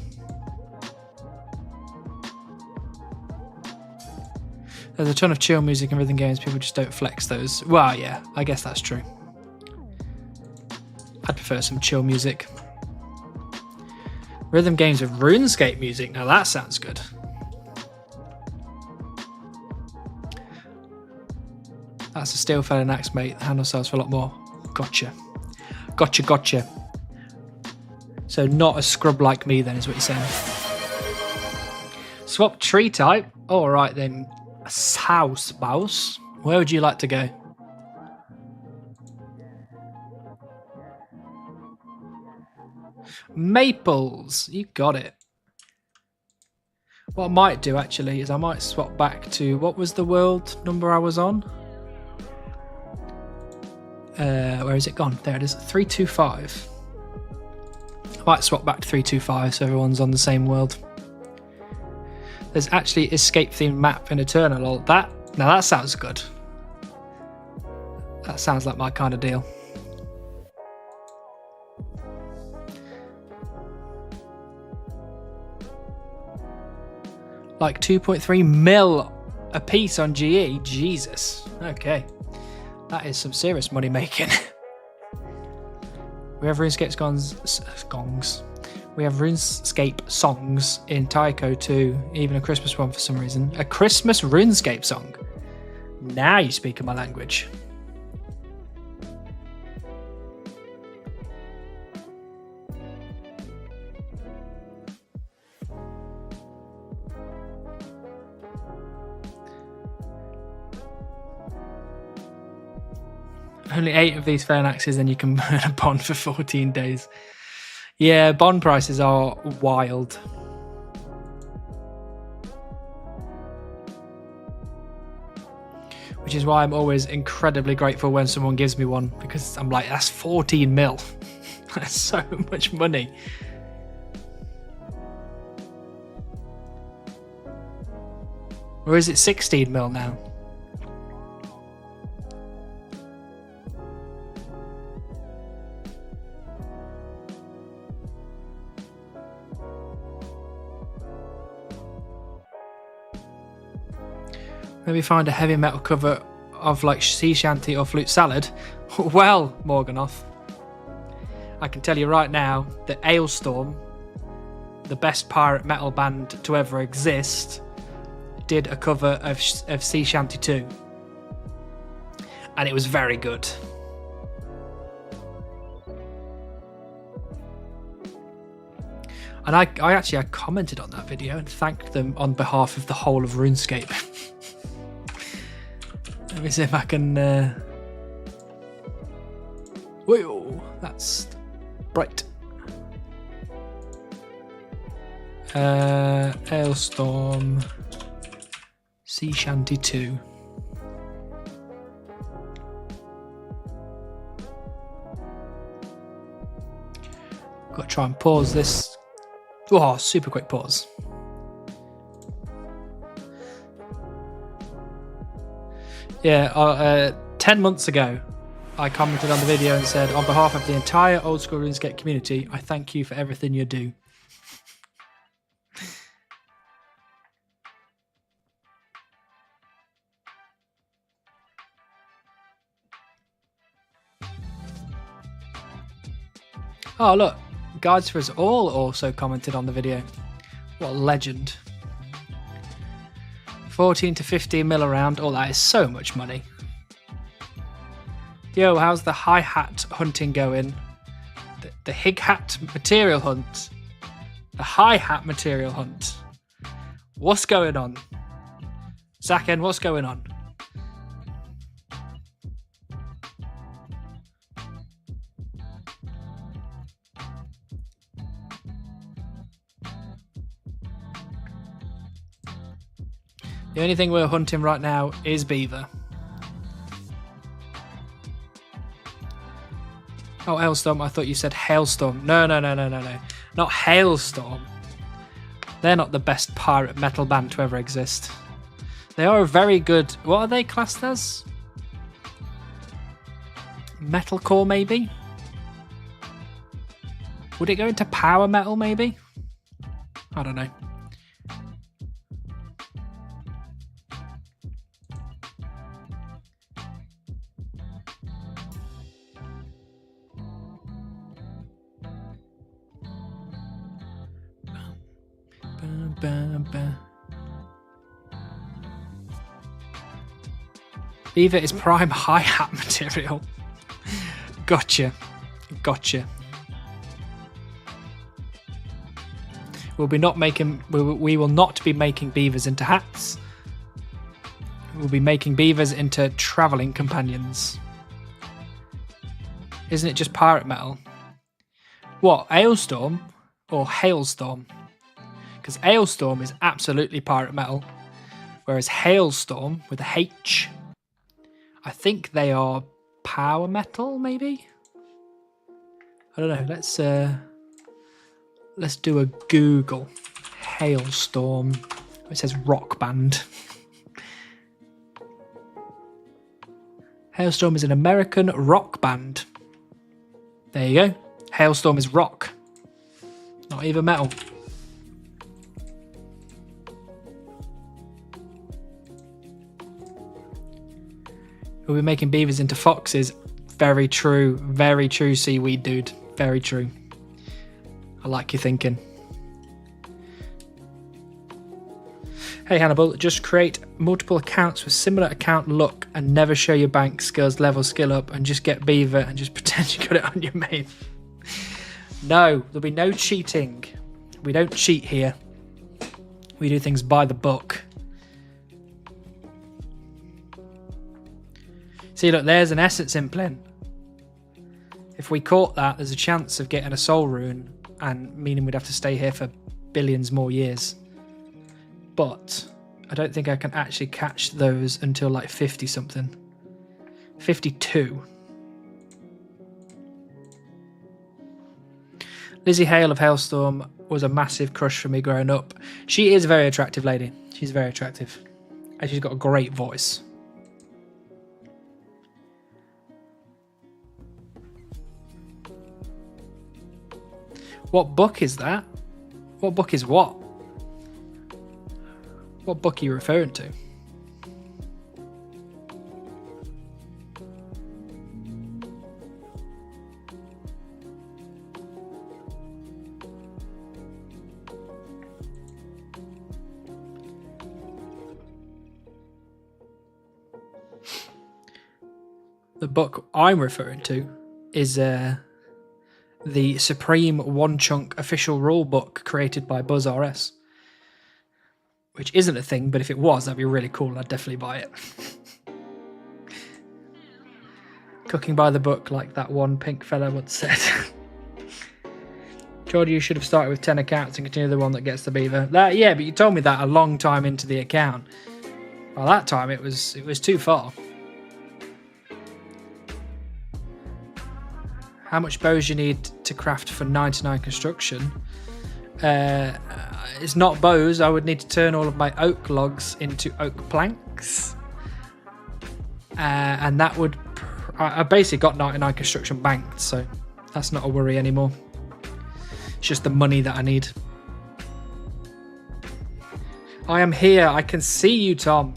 There's a ton of chill music in rhythm games. People just don't flex those. Well, yeah, I guess that's true. I'd prefer some chill music. Rhythm games with RuneScape music. Now that sounds good. That's a steel felling axe, mate. The handle sells for a lot more. Gotcha. Gotcha, gotcha. So not a scrub like me then is what you're saying. Swap tree type? Alright then. House bouse. Where would you like to go? Maples. You got it. What I might do actually is I might swap back to, what was the world number I was on? Where is it gone? There it is. 325. I might swap back to 325 so everyone's on the same world. There's actually escape themed map in Eternal. Now that sounds good. That sounds like my kind of deal. Like 2.3 mil a piece on GE. Jesus. Okay. That is some serious money making. Wherever RuneScape's gongs. We have RuneScape songs in Taiko too, even a Christmas one for some reason. A Christmas RuneScape song. Now you speak in my language. Only 8 of these phalanxes, and you can burn a bond for 14 days. Yeah, bond prices are wild. Which is why I'm always incredibly grateful when someone gives me one, because I'm like, that's 14 mil. That's so much money. Or is it 16 mil now? Maybe find a heavy metal cover of like sea shanty or flute salad. Well, Morganoth, I can tell you right now that Ailstorm, the best pirate metal band to ever exist, did a cover of Sea Shanty 2. And it was very good. And I commented on that video and thanked them on behalf of the whole of RuneScape. Let me see if I can... Whoa, that's bright. Ailstorm, Sea Shanty 2. Got to try and pause this. Oh, super quick pause. Yeah, 10 months ago, I commented on the video and said, on behalf of the entire Old School RuneScape community, I thank you for everything you do. Oh, look, Guides for Us All also commented on the video. What a legend. 14 to 15 mil around. Oh, that is so much money. Yo, how's the hi-hat hunting going? The hig-hat material hunt. The hi-hat material hunt. What's going on? Zaken, what's going on? The only thing we're hunting right now is beaver. Oh, Hailstorm. I thought you said Hailstorm. No. Not Hailstorm. They're not the best pirate metal band to ever exist. They are a very good... What are they classed as? Metalcore, maybe? Would it go into power metal, maybe? I don't know. Beaver is prime hi-hat material. Gotcha. We will not be making beavers into hats. We'll be making beavers into travelling companions. Isn't it just pirate metal? What, Ailstorm or Hailstorm? Because Ailstorm is absolutely pirate metal, whereas Hailstorm with a H, I think they are power metal, maybe? I don't know. Let's do a Google. Hailstorm. It says rock band. Hailstorm is an American rock band. There you go. Hailstorm is rock. Not even metal. We'll be making beavers into foxes. Very true, seaweed dude. Very true. I like your thinking. Hey Hannibal, just create multiple accounts with similar account look and never show your bank skills level skill up and just get Beaver and just pretend you got it on your main. No, there'll be no cheating. We don't cheat here. We do things by the book. See, look, there's an essence implin. If we caught that, there's a chance of getting a soul rune, and meaning we'd have to stay here for billions more years. But I don't think I can actually catch those until like 50 something. 52. Lizzie Hale of Hailstorm was a massive crush for me growing up. She is a very attractive lady. She's very attractive. And she's got a great voice. What book is that? What book is what? What book are you referring to? The book I'm referring to is the Supreme One Chunk official rule book created by Buzz RS. Which isn't a thing, but if it was, that'd be really cool. I'd definitely buy it. Cooking by the book, like that one pink fella once said. Jordy, you should have started with 10 accounts and continue the one that gets the Beaver. Yeah, but you told me that a long time into the account. By that time, it was too far. How much bows you need to craft for 99 construction? It's not bows. I would need to turn all of my oak logs into oak planks. And that would... I basically got 99 construction banked, so that's not a worry anymore. It's just the money that I need. I am here. I can see you, Tom.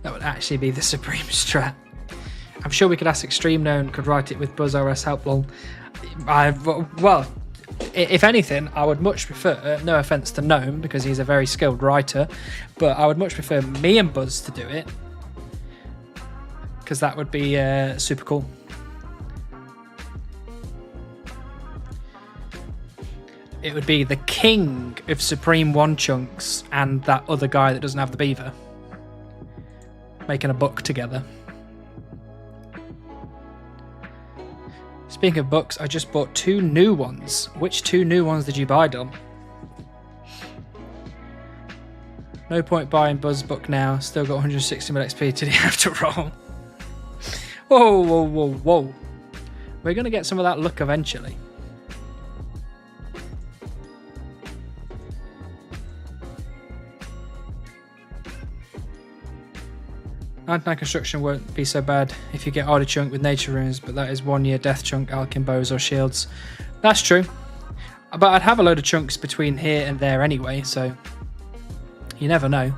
That would actually be the supreme strat. I'm sure we could ask Extreme Known could write it with Buzz RS help. Well, if anything, I would much prefer, no offense to Gnome because he's a very skilled writer, but I would much prefer me and Buzz to do it because that would be super cool. It would be the king of Supreme One Chunks and that other guy that doesn't have the Beaver making a book together. Speaking of books, I just bought 2 new ones. Which 2 new ones did you buy, Dom? No point buying Buzz's book now. Still got 160 mil XP till you have to roll. Whoa, whoa, whoa, whoa. We're going to get some of that luck eventually. Night construction won't be so bad if you get Artichunk with nature runes, but that is 1 year death chunk, alchem bows or shields. That's true. But I'd have a load of chunks between here and there anyway, so you never know.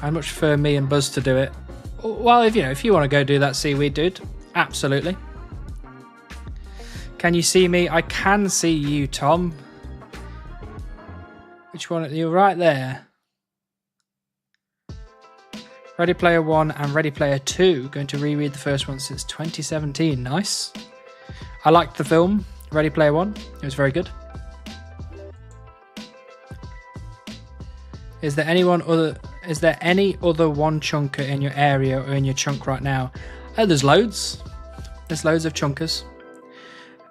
I'd much prefer me and Buzz to do it. Well, if you want to go do that seaweed, dude, absolutely. Can you see me? I can see you, Tom. Which one? You're right there. Ready Player 1 and Ready Player 2. Going to reread the first one since 2017. Nice. I liked the film, Ready Player 1. It was very good. Is there any other one chunker in your area or in your chunk right now? Oh, there's loads. There's loads of chunkers.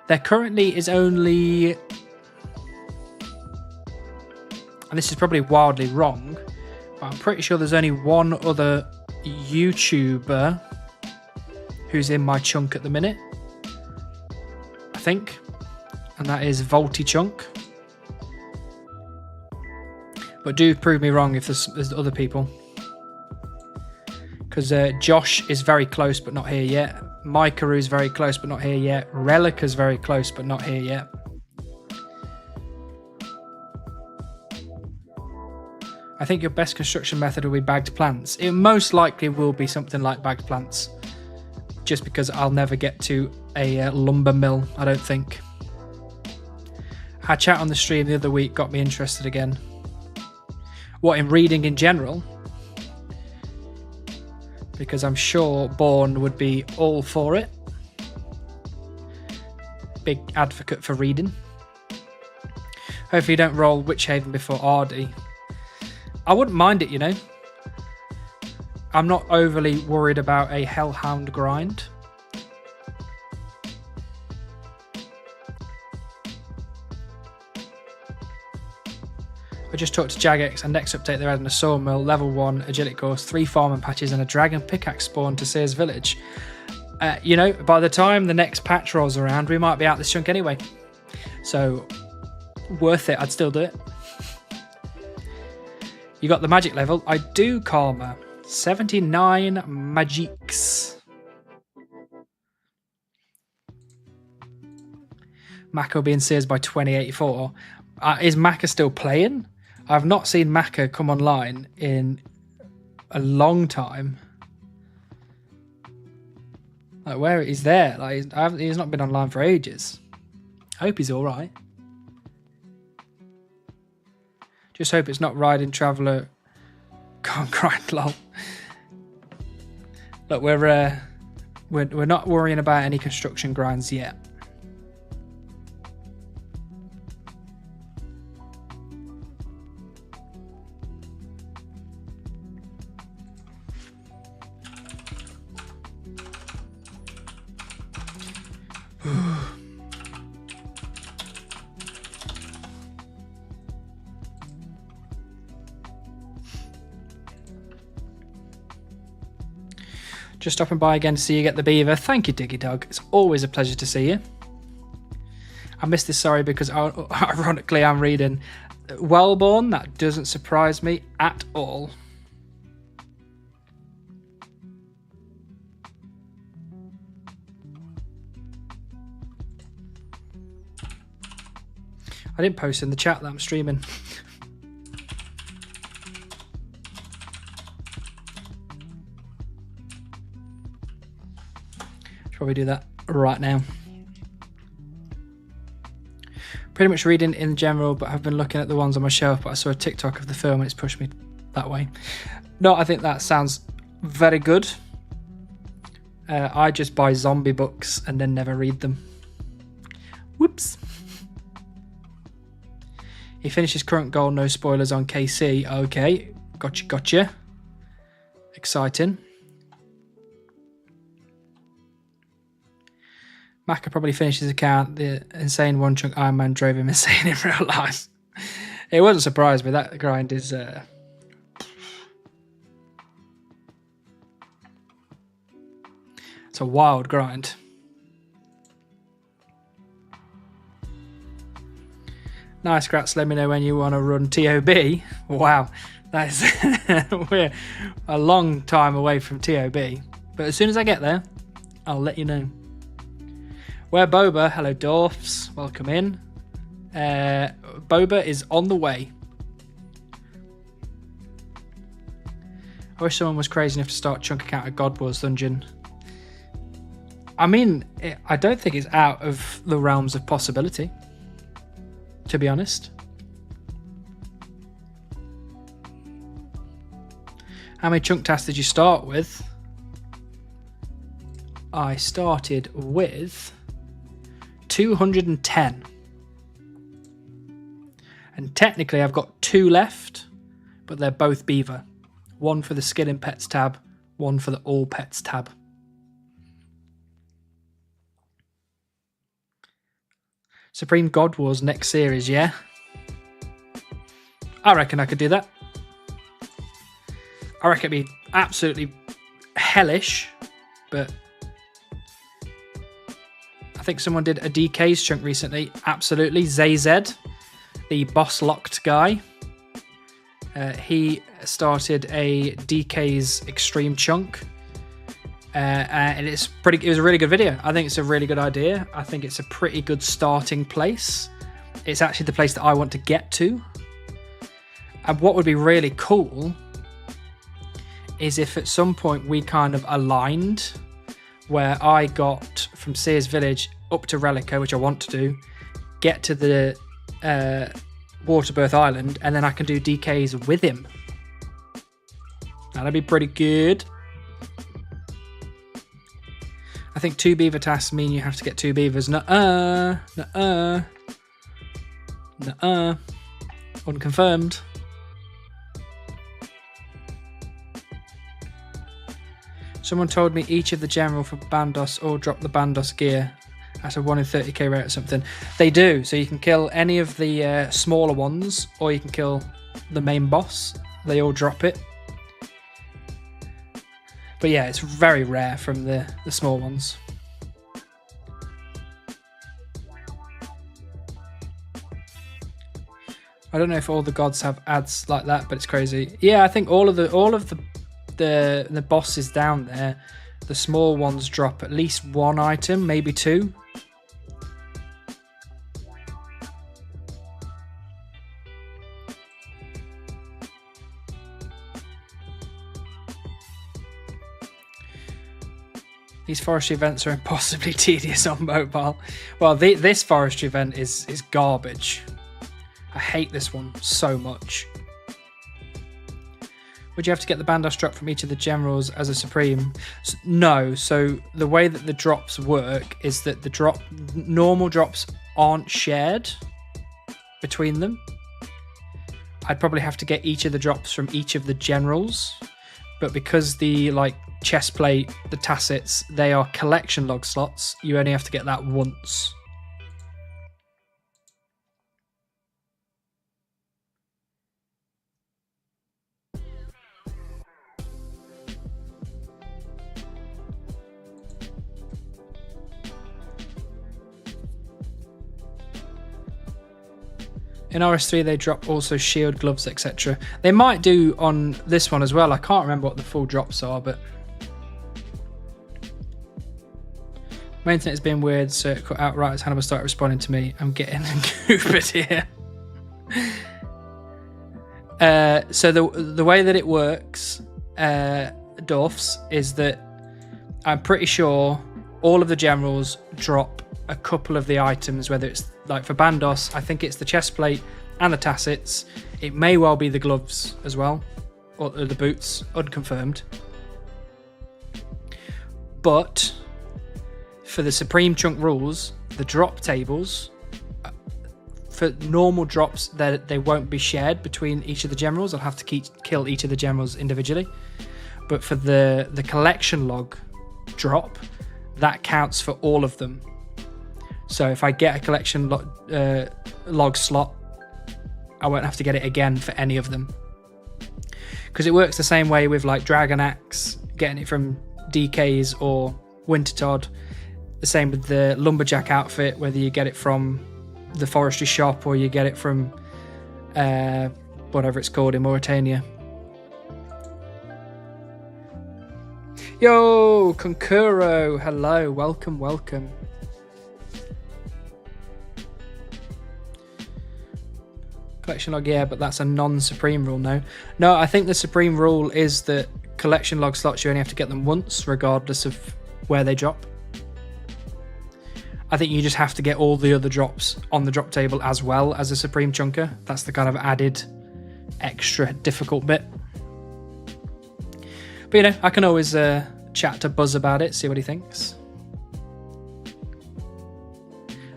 There currently is only... And this is probably wildly wrong, but I'm pretty sure there's only one other YouTuber who's in my chunk at the minute, I think, and that is Volty Chunk. But do prove me wrong if there's other people, because Josh is very close but not here yet. Mikaru's very close but not here yet. Relica's very close but not here yet. I think your best construction method will be bagged plants. It most likely will be something like bagged plants, just because I'll never get to a lumber mill, I don't think. Our chat on the stream the other week got me interested again. What, in reading in general? Because I'm sure Bourne would be all for it. Big advocate for reading. Hopefully you don't roll Witch Haven before Ardy. I wouldn't mind it, you know. I'm not overly worried about a Hellhound grind. I just talked to Jagex, and next update they're adding a sawmill, level 1, agility course, 3 farming patches and a dragon pickaxe spawn to Sears Village. You know, by the time the next patch rolls around, we might be out this chunk anyway. So, worth it, I'd still do it. You got the magic level. I do, Karma. 79 magics. Maka being Sears by 2084. Is Maka still playing? I've not seen Maka come online in a long time. Like, where he's there? Like, he's not been online for ages. I hope he's all right. Just hope it's not Riding Traveller. Can't grind, lol. Look, we're not worrying about any construction grinds yet. Just stopping by again to see you get the Beaver. Thank you, Diggy Dog. It's always a pleasure to see you. I missed this, sorry, because ironically I'm reading Wellborn. That doesn't surprise me at all. I didn't post in the chat that I'm streaming. Probably do that right now. Pretty much reading in general, but I've been looking at the ones on my shelf, but I saw a TikTok of the film and it's pushed me that way. No, I think that sounds very good. I just buy zombie books and then never read them. Whoops. He finishes current goal, no spoilers on KC. Okay, gotcha. Exciting. Maka probably finished his account. The insane one chunk Iron Man drove him insane in real life. It wouldn't surprise me. That grind is... It's a wild grind. Nice, Grats. Let me know when you want to run TOB. Wow. That is... We're a long time away from TOB. But as soon as I get there, I'll let you know. Where Boba, hello dwarfs, welcome in. Boba is on the way. I wish someone was crazy enough to start chunk account at God Wars Dungeon. I mean, I don't think it's out of the realms of possibility, to be honest. How many chunk tasks did you start with? I started with 210. And technically I've got 2 left, but they're both Beaver. One for the Skin and Pets tab, one for the All Pets tab. Supreme God Wars next series, yeah? I reckon I could do that. I reckon it'd be absolutely hellish, but I think someone did a DK's chunk recently. Absolutely. ZZ, the boss locked guy. He started a DK's extreme chunk. And it was a really good video. I think it's a really good idea. I think it's a pretty good starting place. It's actually the place that I want to get to. And what would be really cool is if at some point we kind of aligned, where I got from Sears Village up to Relico, which I want to do, get to the Waterbirth Island, and then I can do DKs with him. That'd be pretty good. I think 2 beaver tasks mean you have to get 2 beavers. Nuh-uh. Nuh-uh. Nuh-uh. Unconfirmed. Someone told me each of the general for Bandos all drop the Bandos gear at a 1 in 30k rate or something. They do, so you can kill any of the smaller ones, or you can kill the main boss. They all drop it. But yeah, it's very rare from the small ones. I don't know if all the gods have ads like that, but it's crazy. Yeah, I think all of the bosses down there, the small ones drop at least 1 item, maybe 2. These forestry events are impossibly tedious on mobile. Well, this forestry event is garbage. I hate this one so much. Would you have to get the Bandos drop from each of the generals as a supreme? No. So the way that the drops work is that the normal drops aren't shared between them. I'd probably have to get each of the drops from each of the generals, but because the chest plate, the tassets, they are collection log slots, you only have to get that once. In RS3 they drop also shield, gloves, etc. They might do on this one as well. I can't remember what the full drops are, but my internet's been weird, so it cut out right as Hannibal started responding to me. I'm getting goobered here. So the way that it works, Dwarfs, is that I'm pretty sure all of the generals drop a couple of the items, whether it's for Bandos, I think it's the chest plate and the tassets. It may well be the gloves as well, or the boots, unconfirmed. But for the Supreme Chunk rules, the drop tables, for normal drops, they won't be shared between each of the generals. I'll have to kill each of the generals individually. But for the collection log drop, that counts for all of them. So if I get a collection log slot, I won't have to get it again for any of them. Because it works the same way with Dragon Axe, getting it from DKs or Wintertodd. The same with the Lumberjack outfit, whether you get it from the forestry shop or you get it from whatever it's called in Mauritania. Yo, Concuro, hello, welcome, welcome. Collection log, yeah, but that's a non-supreme rule. No, I think the supreme rule is that collection log slots, you only have to get them once, regardless of where they drop. I think you just have to get all the other drops on the drop table as well as a supreme chunker. That's the kind of added extra difficult bit. But I can always chat to Buzz about it, see what he thinks.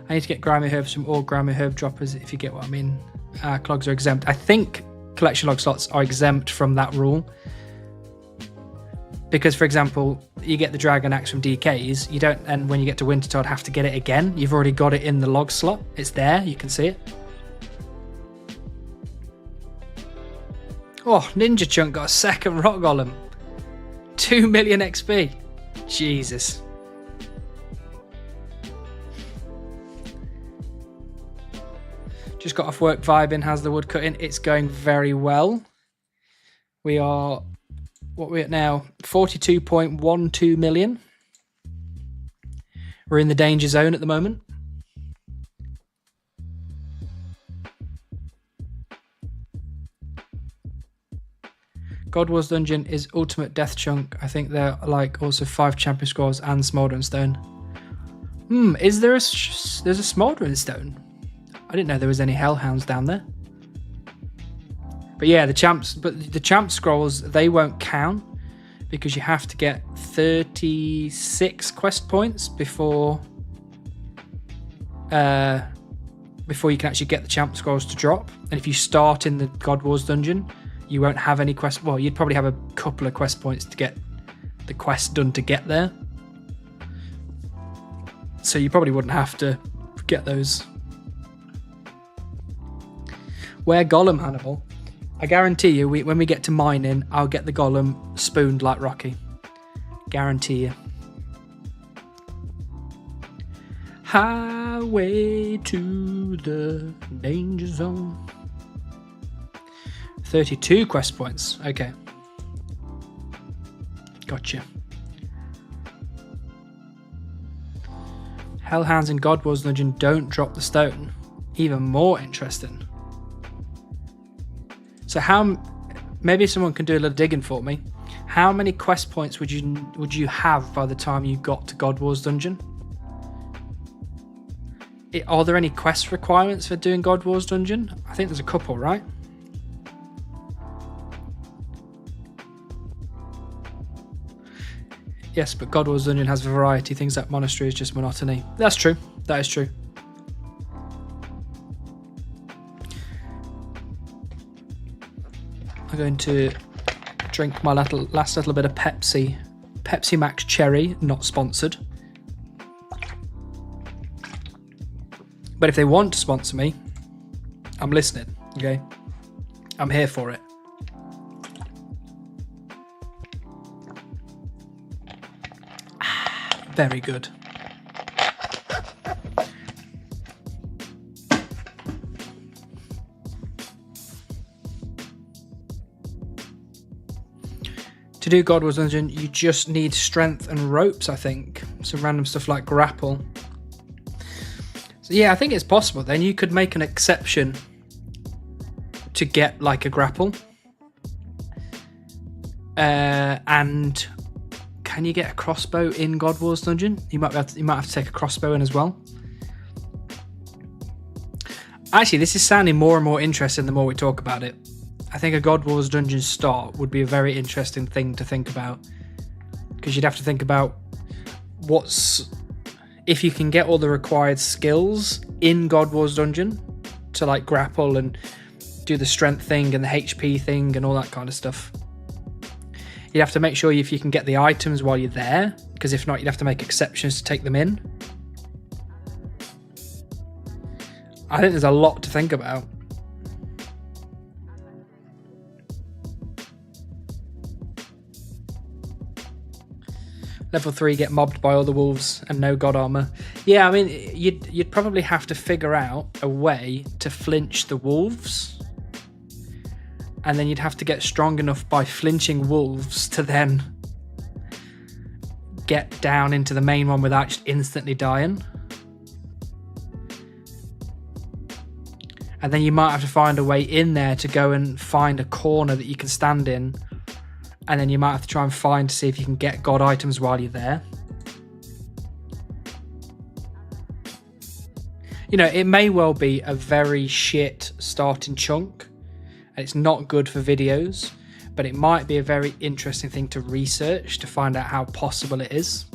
I need to get grimy herbs from all grimy herb droppers, if you get what I mean. Clogs are exempt. I think collection log slots are exempt from that rule. Because, for example, you get the Dragon Axe from DKs, you don't, and when you get to Wintertodd, have to get it again. You've already got it in the log slot. It's there, you can see it. Oh, Ninja Chunk got a second rock golem. 2 million XP. Jesus. Just got off work vibing. How's the wood cutting? It's going very well. We are, what are we at now? 42.12 million. We're in the danger zone at the moment. God Wars Dungeon is Ultimate Death Chunk. I think they're like also 5 Champion Scrolls and Smouldering Stone. Is there there's a Smouldering Stone? I didn't know there was any Hellhounds down there. But yeah, the Champ Scrolls, they won't count because you have to get 36 quest points before you can actually get the Champ Scrolls to drop. And if you start in the God Wars dungeon, you won't have any quest. Well, you'd probably have a couple of quest points to get the quest done to get there. So you probably wouldn't have to get those. Where Golem, Hannibal? I guarantee you, when we get to mining, I'll get the Golem spooned like Rocky. Guarantee you. Highway to the danger zone. 32 quest points. Okay. Gotcha. Hellhounds in God Wars Dungeon don't drop the stone. Even more interesting. So maybe someone can do a little digging for me. How many quest points would you have by the time you got to God Wars Dungeon? Are there any quest requirements for doing God Wars Dungeon? I think there's a couple, right? Yes, but God Wars Dungeon has a variety. Things like Monastery is just monotony. That's true. That is true. I'm going to drink my last little bit of Pepsi. Pepsi Max Cherry, not sponsored. But if they want to sponsor me, I'm listening, okay? I'm here for it. Very good. To do God Wars Dungeon, you just need strength and ropes, I think. Some random stuff like grapple. So yeah, I think it's possible. Then you could make an exception to get like a grapple. And can you get a crossbow in God Wars Dungeon? You might have to take a crossbow in as well. Actually, this is sounding more and more interesting the more we talk about it. I think a God Wars Dungeon start would be a very interesting thing to think about. Because you'd have to think about if you can get all the required skills in God Wars Dungeon to like grapple and do the strength thing and the HP thing and all that kind of stuff. You'd have to make sure if you can get the items while you're there, because if not, you'd have to make exceptions to take them in. I think there's a lot to think about. Level 3, get mobbed by all the wolves and no god armor. Yeah, I mean, you'd probably have to figure out a way to flinch the wolves. And then you'd have to get strong enough by flinching wolves to then get down into the main one without just instantly dying. And then you might have to find a way in there to go and find a corner that you can stand in. And then you might have to try and find to see if you can get god items while you're there. You know, it may well be a very shit starting chunk. And it's not good for videos. But it might be a very interesting thing to research to find out how possible it is.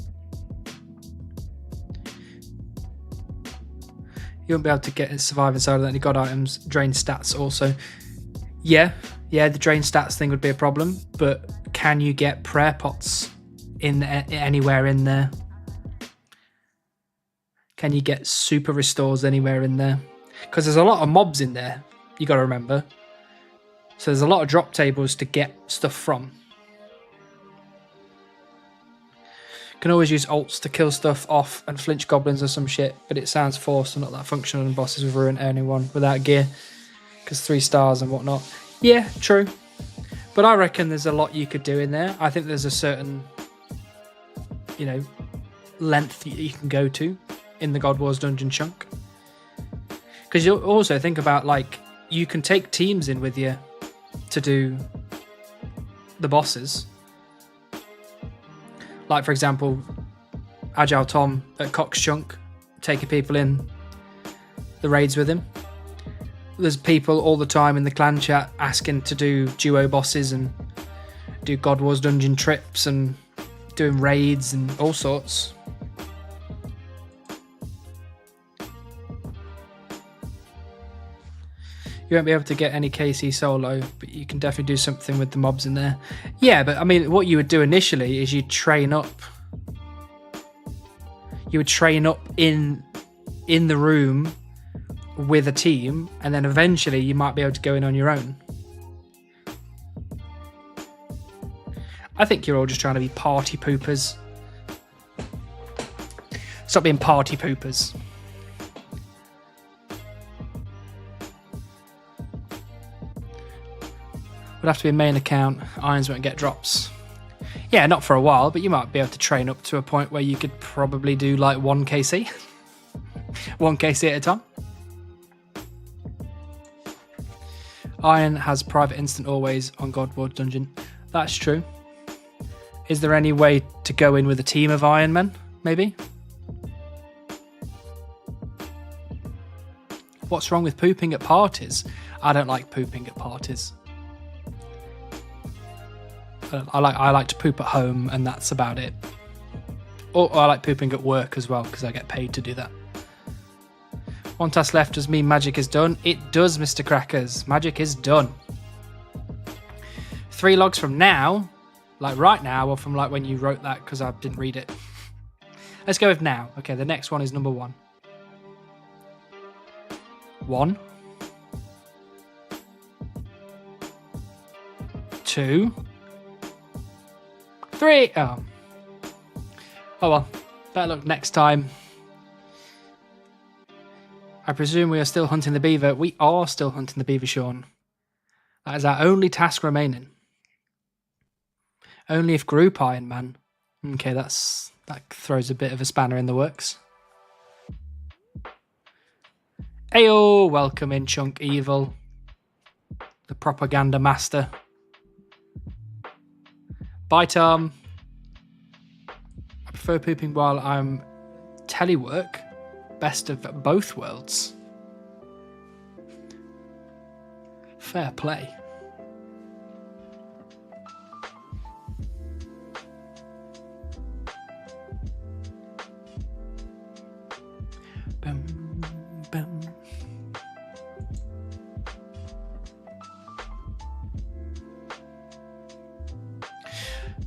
You won't be able to get a survive inside without any god items. Drain stats also. Yeah, the drain stats thing would be a problem. But can you get prayer pots in anywhere in there? Can you get super restores anywhere in there? Because there's a lot of mobs in there, you got to remember. So there's a lot of drop tables to get stuff from. Can always use ults to kill stuff off and flinch goblins or some shit, but it sounds forced and not that functional, and bosses will ruin anyone without gear. Because 3 stars and whatnot. Yeah, true. But I reckon there's a lot you could do in there. I think there's a certain, length that you can go to in the God Wars Dungeon chunk. Because you'll also think about, you can take teams in with you to do the bosses. Like, for example, Agile Tom at Cox Chunk, taking people in the raids with him. There's people all the time in the clan chat asking to do duo bosses and do God Wars dungeon trips and doing raids and all sorts. You won't be able to get any KC solo, but you can definitely do something with the mobs in there. Yeah, but I mean, what you would do initially is you'd train up. You would train up in the room with a team, and then eventually you might be able to go in on your own. I think you're all just trying to be party poopers. Stop being party poopers. Would have to be a main account. Irons won't get drops. Yeah, not for a while, but you might be able to train up to a point where you could probably do like 1 KC. 1 KC at a time. Iron has private instant always on God Wars Dungeon. That's true. Is there any way to go in with a team of Iron Men, maybe? What's wrong with pooping at parties? I don't like pooping at parties. I like to poop at home, and that's about it. Or I like pooping at work as well, because I get paid to do that. 1 task left does mean magic is done. It does, Mr. Crackers. Magic is done. 3 logs from now, like right now, or from like when you wrote that, because I didn't read it. Let's go with now. Okay, the next one is number 1. 1. 2. 3. Oh well, better luck next time. I presume we are still hunting the beaver. We are still hunting the beaver, Sean. That is our only task remaining. Only if group Iron Man. Okay, that throws a bit of a spanner in the works. Ayo, welcome in, Chunk Evil, the propaganda master. Bye, Tom. I prefer pooping while I'm telework. Best of both worlds. Fair play. Bum, bum.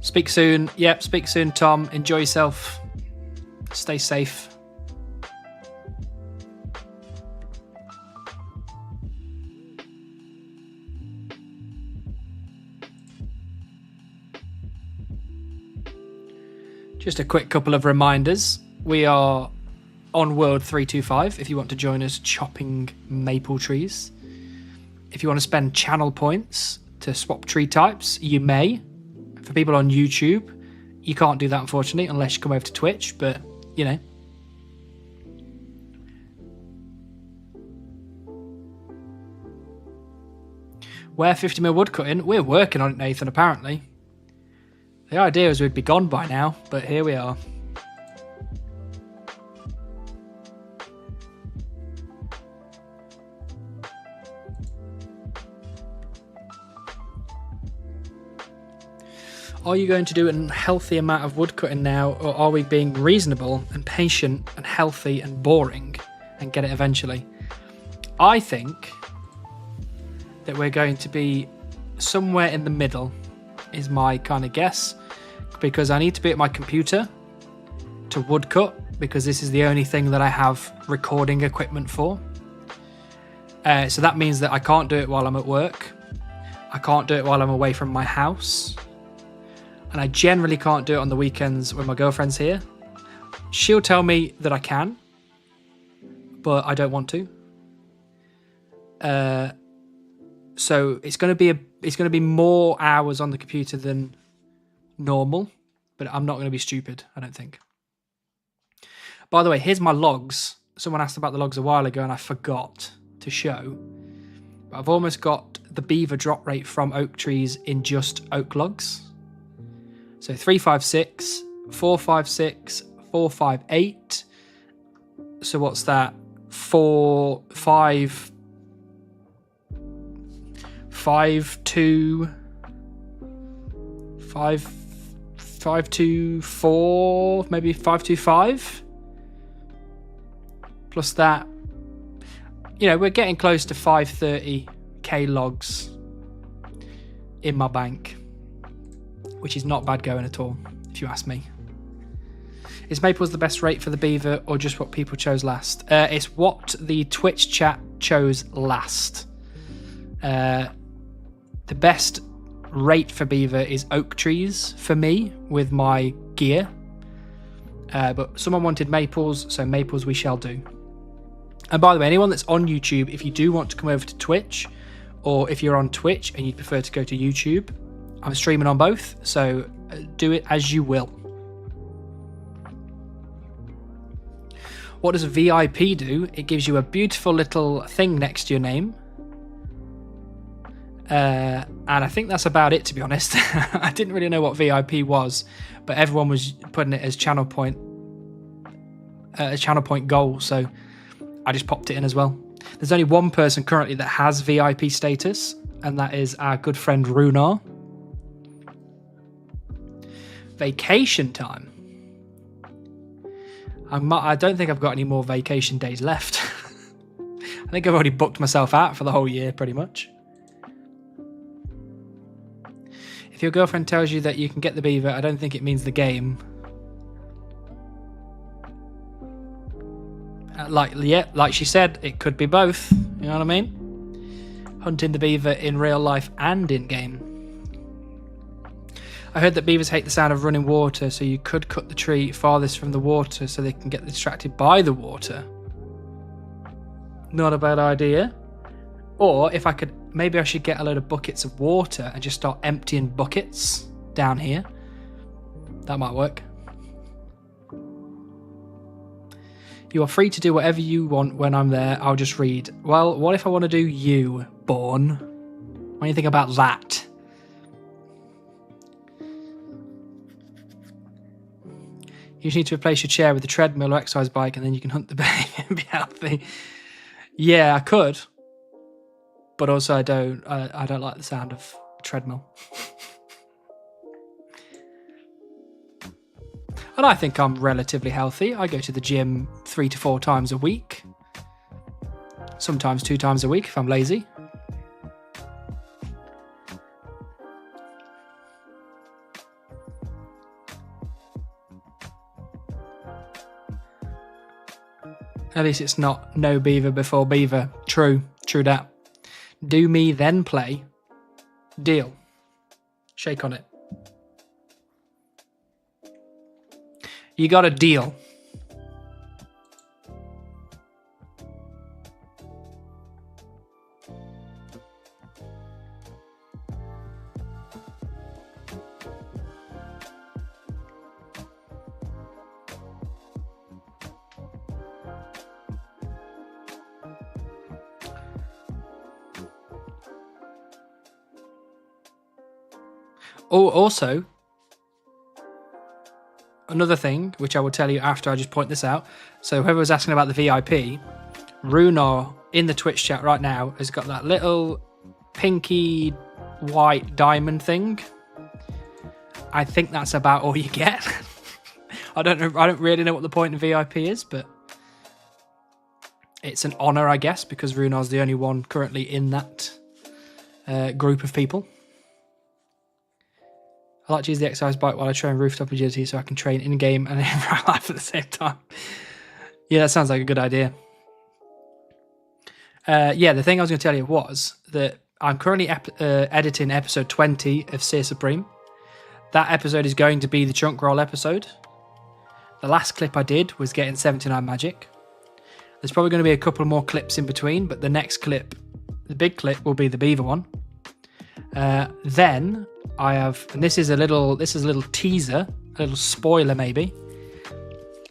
Speak soon. Yep, speak soon, Tom. Enjoy yourself. Stay safe. Just a quick couple of reminders. We are on World 325 if you want to join us chopping maple trees. If you want to spend channel points to swap tree types, you may. For people on YouTube, you can't do that, unfortunately, unless you come over to Twitch, but, you know. Where 50mm woodcutting? We're working on it, Nathan, apparently. The idea is we'd be gone by now, but here we are. Are you going to do a healthy amount of woodcutting now, or are we being reasonable and patient and healthy and boring and get it eventually? I think that we're going to be somewhere in the middle, is my kind of guess, because I need to be at my computer to woodcut, because this is the only thing that I have recording equipment for. So that means that I can't do it while I'm at work. I can't do it while I'm away from my house. And I generally can't do it on the weekends when my girlfriend's here. She'll tell me that I can, but I don't want to. So it's going to be more hours on the computer than normal, but I'm not going to be stupid, I don't think. By the way, here's my logs. Someone asked about the logs a while ago and I forgot to show. I've almost got the beaver drop rate from oak trees in just oak logs. So 356, 456, 458. So what's that? 4, 5, 5, 2, 5, 5, 2, 4, maybe 5, 2, 5. Plus that, we're getting close to 530k logs in my bank, which is not bad going at all, if you ask me. Is Maples the best rate for the beaver, or just what people chose last? It's what the Twitch chat chose last. The best rate for beaver is oak trees for me with my gear. But someone wanted maples, so maples we shall do. And by the way, anyone that's on YouTube, if you do want to come over to Twitch, or if you're on Twitch and you'd prefer to go to YouTube, I'm streaming on both, so do it as you will. What does VIP do? It gives you a beautiful little thing next to your name. And I think that's about it, to be honest. I didn't really know what VIP was, but everyone was putting it as channel point goal, so I just popped it in as well. There's only one person currently that has VIP status, and that is our good friend Runar. Vacation time. I don't think I've got any more vacation days left. I think I've already booked myself out for the whole year, pretty much. If your girlfriend tells you that you can get the beaver, I don't think it means the game. Like she said, it could be both. You know what I mean? Hunting the beaver in real life and in game. I heard that beavers hate the sound of running water, so you could cut the tree farthest from the water so they can get distracted by the water. Not a bad idea. Or if I could, maybe I should get a load of buckets of water and just start emptying buckets down here. That might work. You are free to do whatever you want when I'm there. I'll just read. Well, what if I want to do you, Born? What do you think about that? You just need to replace your chair with a treadmill or exercise bike, and then you can hunt the baby and be healthy. Yeah, I could, but also I don't like the sound of treadmill. And I think I'm relatively healthy. I go to the gym 3 to 4 times a week. Sometimes 2 times a week if I'm lazy. At least it's not no beaver before beaver. True that. Do me then play. Deal. Shake on it. You got a deal. Oh, also, another thing, which I will tell you after I just point this out. So whoever was asking about the VIP, Runar in the Twitch chat right now has got that little pinky white diamond thing. I think that's about all you get. I don't really know what the point of VIP is, but it's an honor, I guess, because Runar's the only one currently in that group of people. I like to use the exercise bike while I train rooftop agility so I can train in-game and in real life at the same time. Yeah, that sounds like a good idea. Yeah, the thing I was going to tell you was that I'm currently editing episode 20 of Seer Supreme. That episode is going to be the chunk roll episode. The last clip I did was getting 79 magic. There's probably going to be a couple more clips in between, but the next clip, the big clip, will be the beaver one. Then I have, and this is a little teaser, a little spoiler maybe.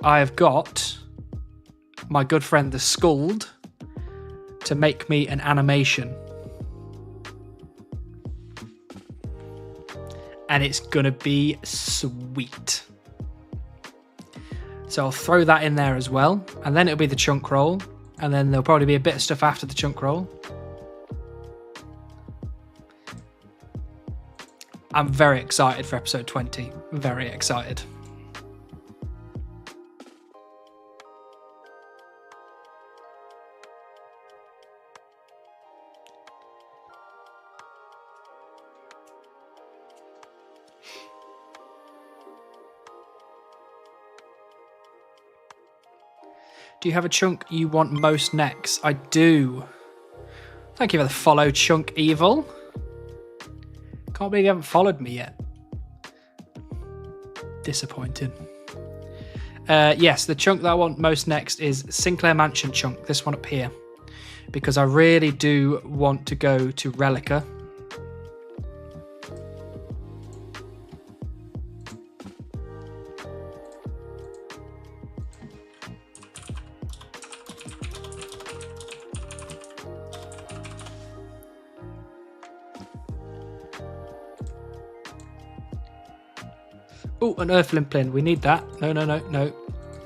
I have got my good friend the Skuld to make me an animation. and it's gonna be sweet. So I'll throw that in there as well, and then it'll be the chunk roll, and then there'll probably be a bit of stuff after the chunk roll. I'm very excited for episode 20. Very excited. Do you have a chunk you want most next? I do. Thank you for the follow, Chunk Evil. Can't believe you haven't followed me yet. Disappointed. Yes, the chunk that I want most next is Sinclair Mansion chunk. This one up here. Because I really do want to go to Relica. Oh, an Earth Limplin. We need that. No, no, no, no.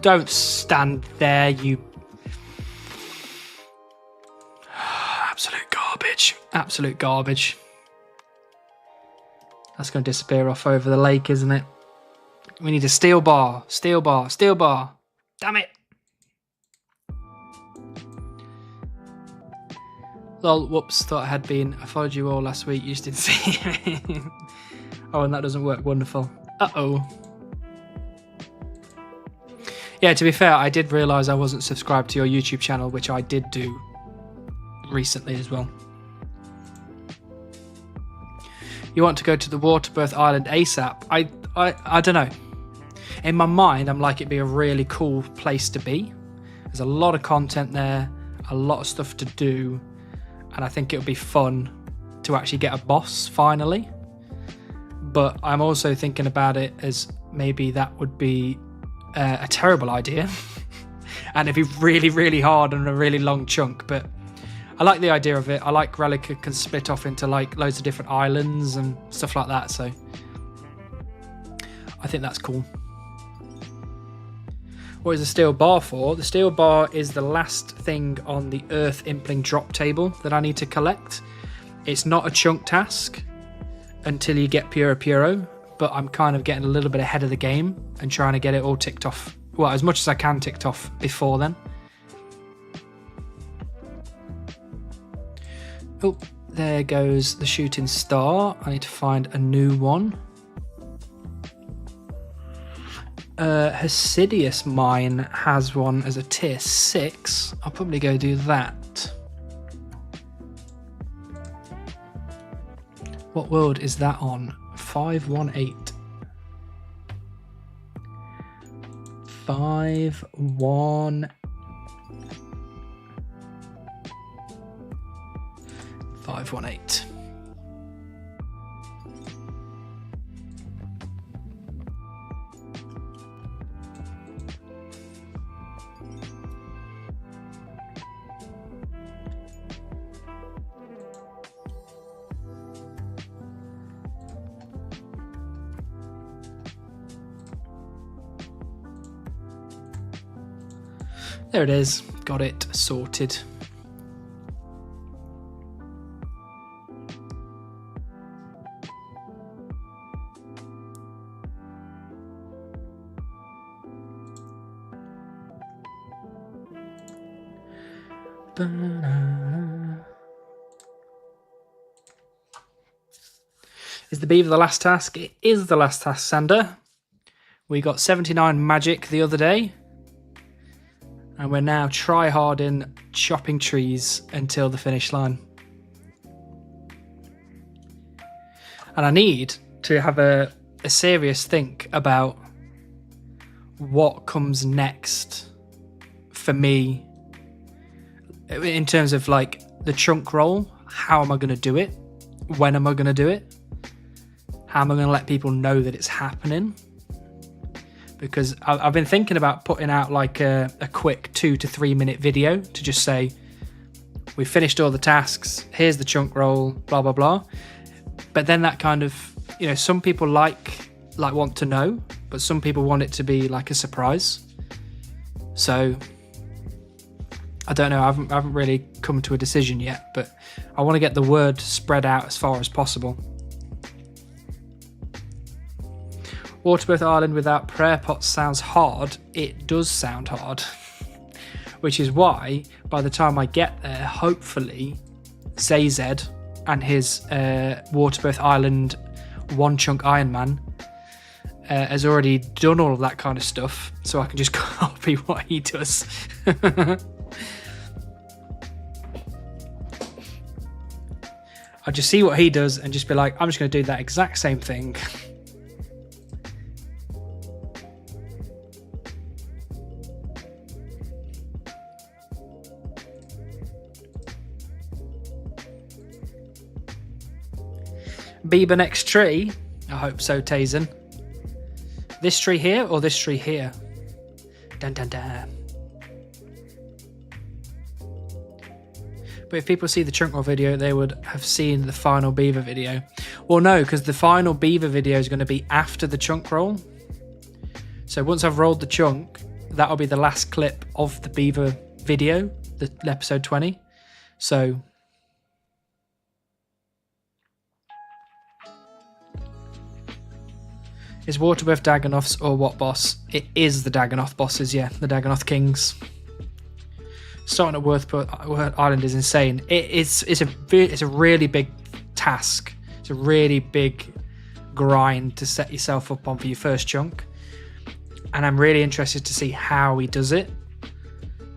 Don't stand there, you... Absolute garbage. Absolute garbage. That's going to disappear off over the lake, isn't it? We need a steel bar. Steel bar. Steel bar. Damn it. Lol, whoops. Thought I had been. I followed you all last week. You just didn't see me. Oh, and that doesn't work. Wonderful. Uh-oh. Yeah, to be fair, I did realise I wasn't subscribed to your YouTube channel, which I did do recently as well. You want to go to the Waterbirth Island ASAP? I don't know. In my mind, I'm like, it'd be a really cool place to be. There's a lot of content there, a lot of stuff to do, and I think it would be fun to actually get a boss finally. But I'm also thinking about it as maybe that would be a terrible idea. And it'd be really, really hard and a really long chunk. But I like the idea of it. I like Relica can split off into like loads of different islands and stuff like that. So I think that's cool. What is the steel bar for? The steel bar is the last thing on the Earth Impling drop table that I need to collect. It's not a chunk task until you get Puro, but I'm kind of getting a little bit ahead of the game and trying to get it all ticked off. Well, as much as I can ticked off before then. Oh, there goes the shooting star. I need to find a new one. Hesidious Mine has one as a tier 6. I'll probably go do that. What world is that on? 518. 518. There it is. Got it sorted. Is the Beaver the last task? It is the last task, Sander. We got 79 magic the other day. And we're now try-harding chopping trees until the finish line. And I need to have a serious think about what comes next for me in terms of like the chunk roll. How am I going to do it? When am I going to do it? How am I going to let people know that it's happening? Because I've been thinking about putting out like a quick 2 to 3 minute video to just say, we finished all the tasks, here's the chunk roll, blah, blah, blah. But then that kind of you know, some people like want to know, but some people want it to be like a surprise. So I don't know. I haven't really come to a decision yet, but I want to get the word spread out as far as possible. Waterbirth Island without prayer pots sounds hard. It does sound hard, which is why by the time I get there, hopefully ZZ and his Waterbirth Island one chunk Ironman has already done all of that kind of stuff, so I can just copy what he does. I'll just see what he does and just be like, I'm just going to do that exact same thing. Beaver next tree? I hope so, Tazen. This tree here or this tree here? Dun dun dun. But if people see the chunk roll video, they would have seen the final Beaver video. Well, no, because the final Beaver video is going to be after the chunk roll. So once I've rolled the chunk, that'll be the last clip of the Beaver video, the episode 20. So is Waterbirth Dagonoths or what boss? It is the Dagonoth bosses, yeah, the Dagonoth Kings. Starting at Waterbirth Island is insane. It's a really big task. It's a really big grind to set yourself up on for your first chunk. And I'm really interested to see how he does it.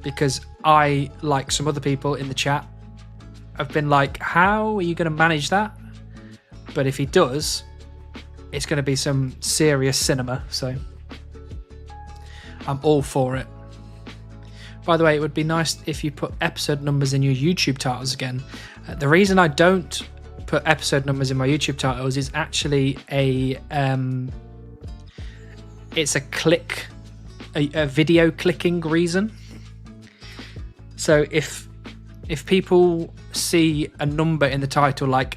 Because I, like some other people in the chat, have been like, how are you going to manage that? But if he does, it's going to be some serious cinema. So I'm all for it. By the way, it would be nice if you put episode numbers in your YouTube titles again. The reason I don't put episode numbers in my YouTube titles is actually it's a video clicking reason. So if people see a number in the title like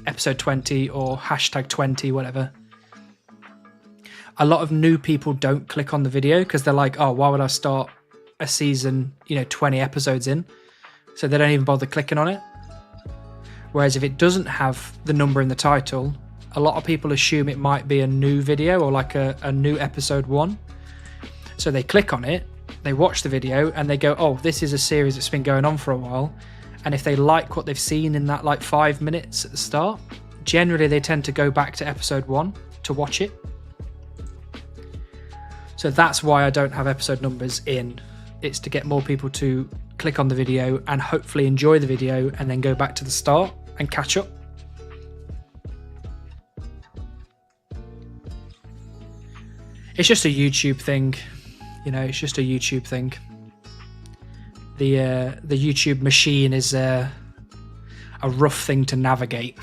episode 20 or hashtag 20, whatever, a lot of new people don't click on the video because they're like, oh, why would I start a season, 20 episodes in? So they don't even bother clicking on it. Whereas if it doesn't have the number in the title, a lot of people assume it might be a new video or like a new episode 1. So they click on it, they watch the video and they go, oh, this is a series that's been going on for a while. And if they like what they've seen in that like 5 minutes at the start, generally they tend to go back to episode 1 to watch it. So that's why I don't have episode numbers in. It's to get more people to click on the video and hopefully enjoy the video and then go back to the start and catch up. It's just a YouTube thing. It's just a YouTube thing. The YouTube machine is a rough thing to navigate.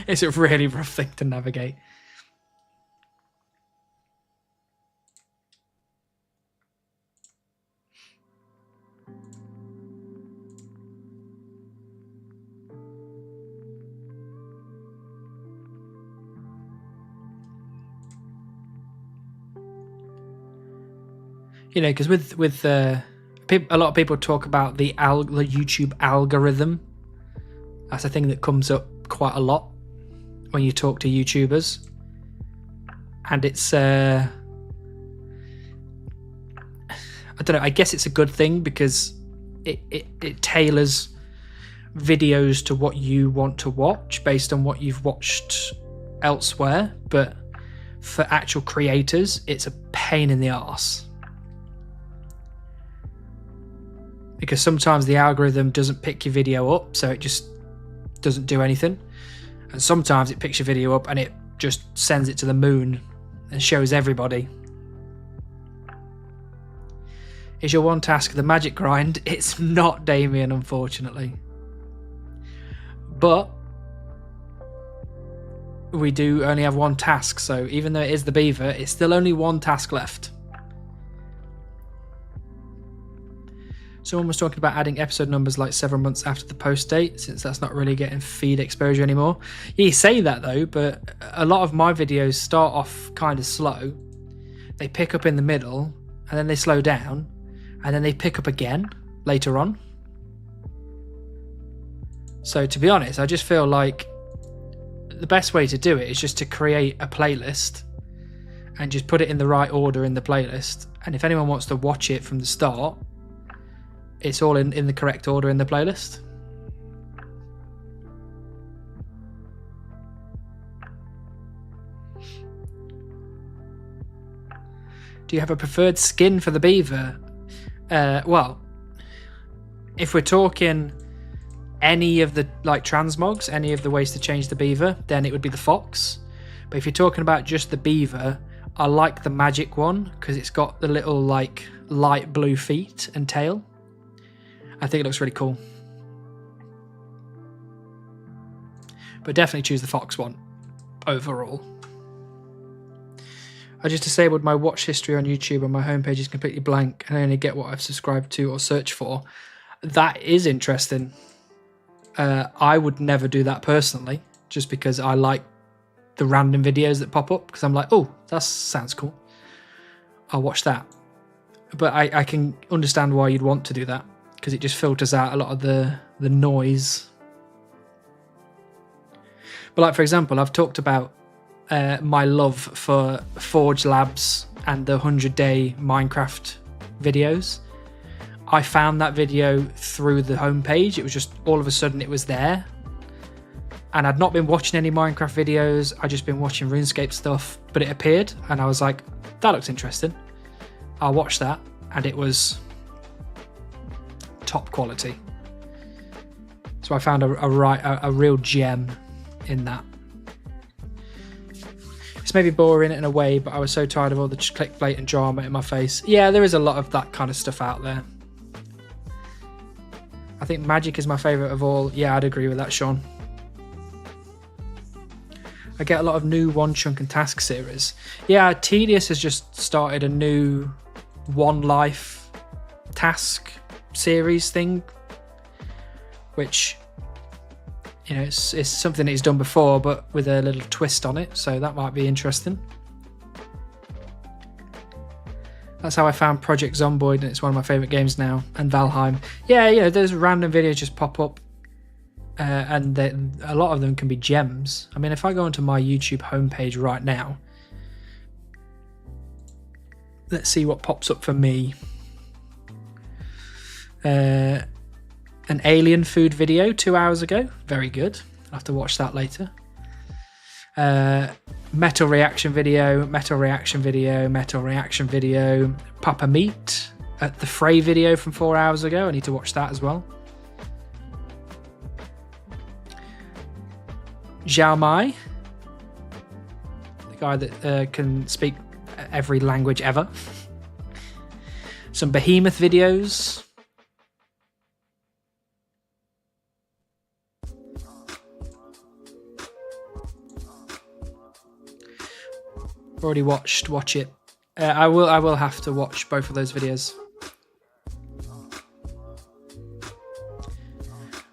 It's a really rough thing to navigate. Because with a lot of people talk about the YouTube algorithm. That's a thing that comes up quite a lot when you talk to YouTubers, and it's I don't know. I guess it's a good thing because it tailors videos to what you want to watch based on what you've watched elsewhere. But for actual creators, it's a pain in the arse. Because sometimes the algorithm doesn't pick your video up, so it just doesn't do anything. And sometimes it picks your video up and it just sends it to the moon and shows everybody. Is your one task the magic grind? It's not, Damien, unfortunately. But we do only have one task, so even though it is the Beaver, it's still only one task left. Someone was talking about adding episode numbers like several months after the post date, since that's not really getting feed exposure anymore. Yeah, you say that though, but a lot of my videos start off kind of slow. They pick up in the middle, and then they slow down, and then they pick up again later on. So to be honest, I just feel like the best way to do it is just to create a playlist and just put it in the right order in the playlist. And if anyone wants to watch it from the start, it's all in the correct order in the playlist. Do you have a preferred skin for the Beaver? Well, if we're talking any of the like transmogs, any of the ways to change the Beaver, then it would be the fox. But if you're talking about just the Beaver, I like the magic one because it's got the little like light blue feet and tail. I think it looks really cool. But definitely choose the fox one overall. I just disabled my watch history on YouTube and my homepage is completely blank and I only get what I've subscribed to or searched for. That is interesting. I would never do that personally, just because I like the random videos that pop up because I'm like, oh, that sounds cool. I'll watch that. But I can understand why you'd want to do that because it just filters out a lot of the noise. But like, for example, I've talked about my love for Forge Labs and the 100-day Minecraft videos. I found that video through the homepage. It was just all of a sudden it was there. And I'd not been watching any Minecraft videos. I'd just been watching RuneScape stuff, but it appeared and I was like, that looks interesting. I'll watch that. And it was top quality. So I found a real gem in that. It's maybe boring in a way, but I was so tired of all the clickbait and drama in my face. Yeah, there is a lot of that kind of stuff out there. I think magic is my favourite of all. Yeah, I'd agree with that, Sean. I get a lot of new One Chunk and Task series. Yeah, Tedious has just started a new One Life task series thing, which, you know, it's something that he's done before, but with a little twist on it. So that might be interesting. That's how I found Project Zomboid, and it's one of my favourite games now. And Valheim. Yeah, you know, those random videos just pop up. And a lot of them can be gems. I mean, if I go onto my YouTube homepage right now, let's see what pops up for me. An alien food video 2 hours ago. Very good. I'll have to watch that later. Metal reaction video, metal reaction video, metal reaction video. Papa Meat at the Frey video from 4 hours ago. I need to watch that as well. Zhao Mai, the guy that can speak every language ever. Some Behemoth videos. Already watched. Watch it. I will have to watch both of those videos.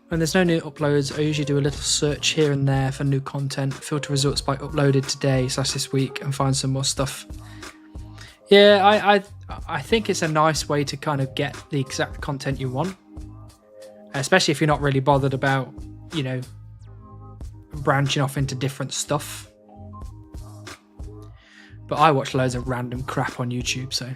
When there's no new uploads, I usually do a little search here and there for new content, filter results by uploaded today / this week, and find some more stuff. Yeah, I think it's a nice way to kind of get the exact content you want, especially if you're not really bothered about, you know, branching off into different stuff. But I watch loads of random crap on YouTube, so.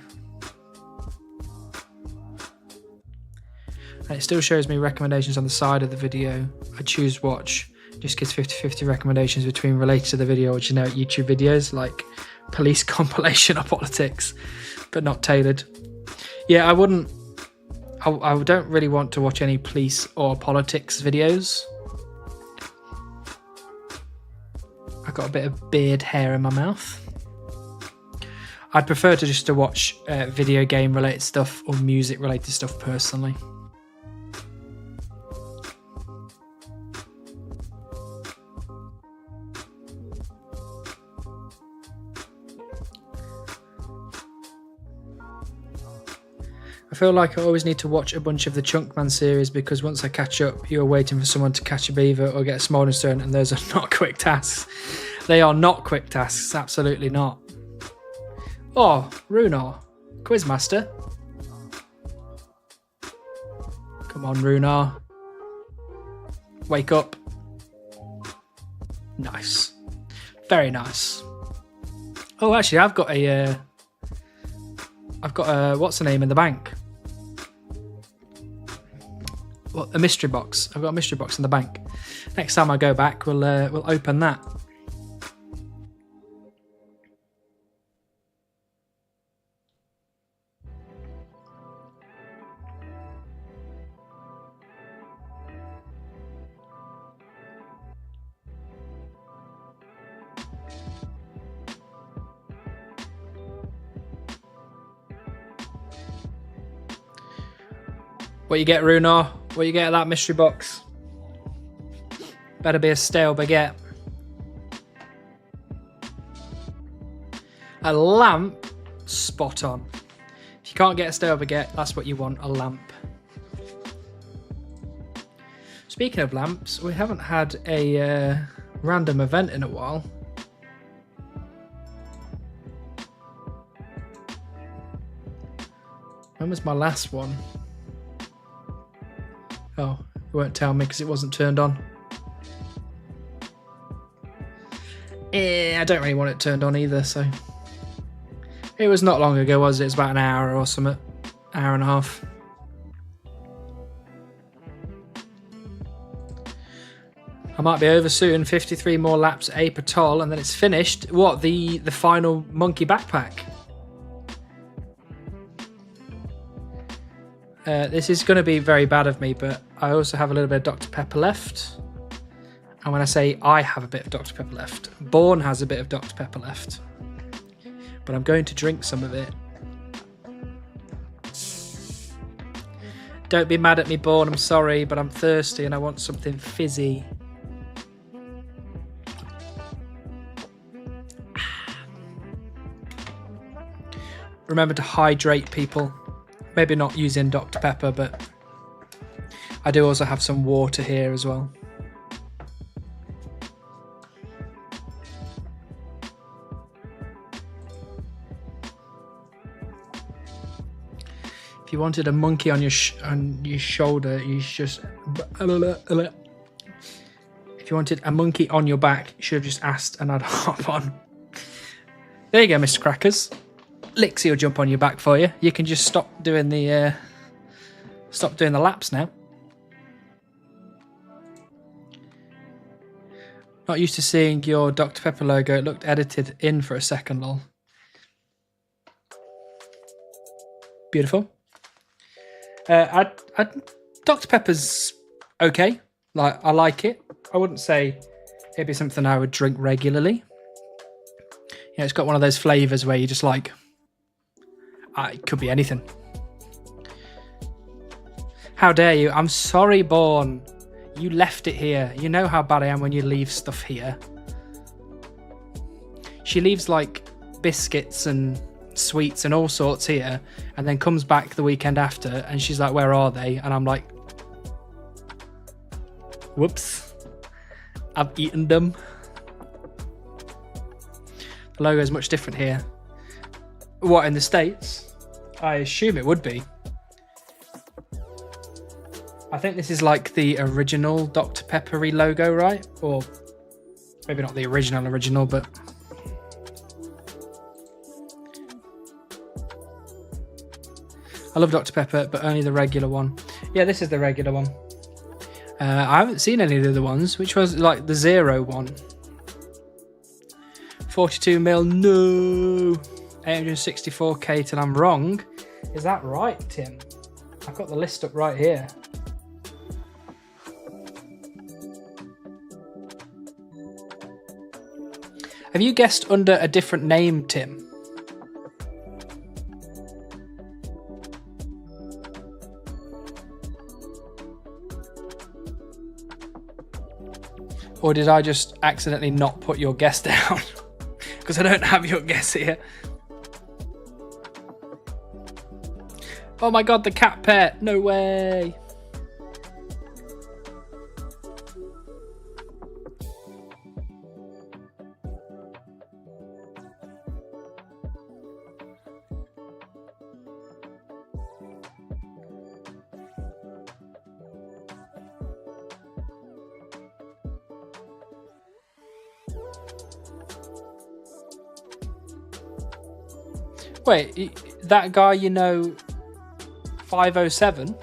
And it still shows me recommendations on the side of the video. I choose watch, just gives 50-50 recommendations between related to the video or generic YouTube videos like police compilation or politics, but not tailored. Yeah, I don't really want to watch any police or politics videos. I've got a bit of beard hair in my mouth. I'd prefer to watch video game related stuff or music related stuff personally. I feel like I always need to watch a bunch of the Chunkman series because once I catch up, you're waiting for someone to catch a beaver or get a smolder stone, and those are not quick tasks. They are not quick tasks, absolutely not. Oh, Runar, Quizmaster. Come on, Runar. Wake up. Nice. Very nice. Oh, actually, I've got a what's the name in the bank? Well, a mystery box. I've got a mystery box in the bank. Next time I go back, we'll open that. What you get, Runar? What you get at that mystery box? Better be a stale baguette. A lamp? Spot on. If you can't get a stale baguette, that's what you want, a lamp. Speaking of lamps, we haven't had a random event in a while. When was my last one? Oh, it won't tell me because it wasn't turned on. I don't really want it turned on either, so. It was not long ago, was it? It's about an hour or something. Hour and a half. I might be over soon. 53 more laps at Ape Atoll, and then it's finished. What, the final monkey backpack? This is going to be very bad of me, but I also have a little bit of Dr. Pepper left. And when I say I have a bit of Dr. Pepper left, Bourne has a bit of Dr. Pepper left. But I'm going to drink some of it. Don't be mad at me, Bourne, I'm sorry, but I'm thirsty and I want something fizzy. Remember to hydrate, people. Maybe not using Dr. Pepper, but I do also have some water here as well. If you wanted a monkey on your shoulder, you just... If you wanted a monkey on your back, you should have just asked and I'd hop on. There you go, Mr. Crackers. Lixie will jump on your back for you. You can just stop doing the laps now. Not used to seeing your Dr. Pepper logo. It looked edited in for a second, lol. Beautiful. Dr. Pepper's okay. Like, I like it. I wouldn't say it'd be something I would drink regularly. Yeah, it's got one of those flavours where you just like... it could be anything. How dare you? I'm sorry, Bourne. You left it here. You know how bad I am when you leave stuff here. She leaves like biscuits and sweets and all sorts here, and then comes back the weekend after and she's like, where are they? And I'm like, whoops, I've eaten them. The logo is much different here. What, in the States? I assume it would be. I think this is like the original Dr. Peppery logo, right? Or maybe not the original, but... I love Dr. Pepper, but only the regular one. Yeah, this is the regular one. I haven't seen any of the other ones, which was like the zero one. 42 mil, no. 864k till I'm wrong. Is that right, Tim? I've got the list up right here. Have you guessed under a different name, Tim? Or did I just accidentally not put your guess down? Because I don't have your guess here. Oh my god, the cat pet. No way. Wait, that guy, 507?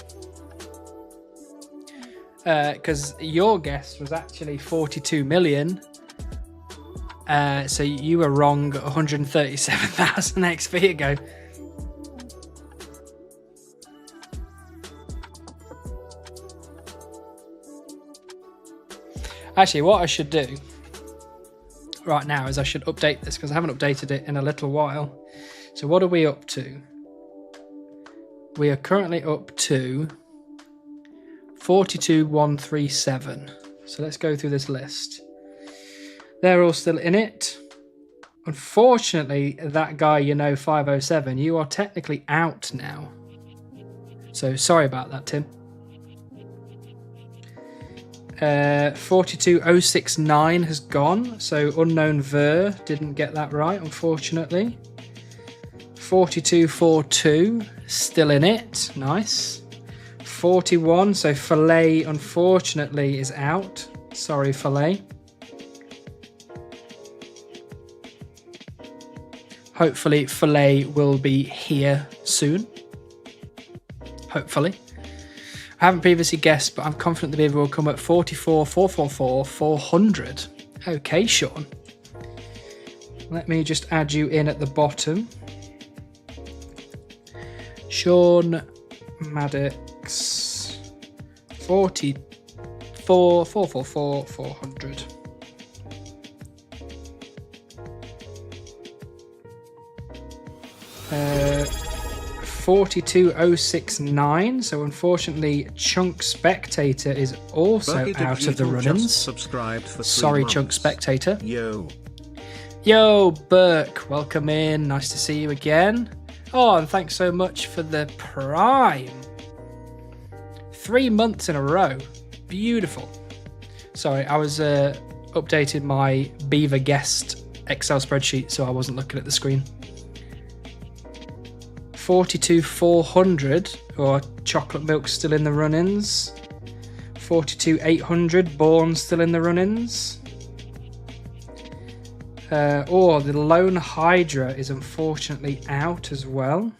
Because your guess was actually 42 million. So you were wrong 137,000 XP ago. Actually, what I should do right now is I should update this because I haven't updated it in a little while. So what are we up to? We are currently up to 42,137. So let's go through this list. They're all still in it. Unfortunately, that guy, 507, you are technically out now. So sorry about that, Tim. 42069 has gone. So unknown Ver didn't get that right, unfortunately. 4242 still in it. Nice. 41. So Filet, unfortunately, is out. Sorry, Filet. Hopefully, Filet will be here soon. Hopefully. I haven't previously guessed, but I'm confident the Beaver will come at 44, 444, 400. Okay, Sean. Let me just add you in at the bottom. Sean Maddox, 44, 444, 400. Uh, 42069. So unfortunately, Chunk Spectator is also out of the run-ins. Sorry, Chunk Spectator. Yo, Burke, welcome in. Nice to see you again. Oh, and thanks so much for the Prime. 3 months in a row. Beautiful. Sorry, I was updating my Beaver guest Excel spreadsheet, so I wasn't looking at the screen. 42,400, or Chocolate Milk still in the run-ins. 42,800, Born still in the run-ins. The Lone Hydra is unfortunately out as well.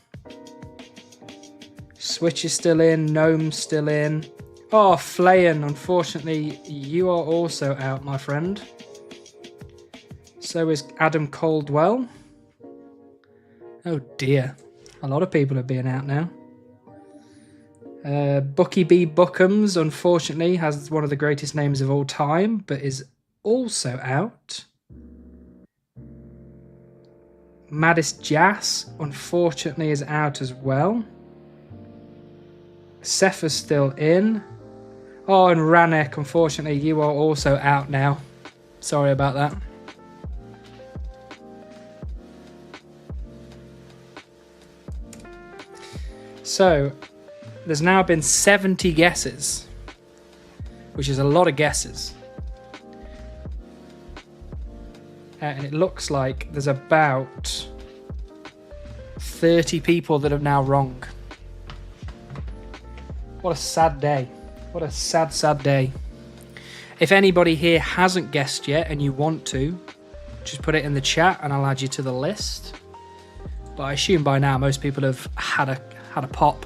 Switch is still in, Gnome's still in. Oh, Flayan, unfortunately, you are also out, my friend. So is Adam Caldwell. Oh dear. A lot of people are being out now. Bucky B. Bookums, unfortunately, has one of the greatest names of all time, but is also out. Maddest Jas, unfortunately, is out as well. Cepha's still in. Oh, and Ranek, unfortunately, you are also out now. Sorry about that. So, there's now been 70 guesses, which is a lot of guesses. And it looks like there's about 30 people that are now wrong. What a sad day. What a sad, sad day. If anybody here hasn't guessed yet and you want to, just put it in the chat and I'll add you to the list. But I assume by now most people have had a pop.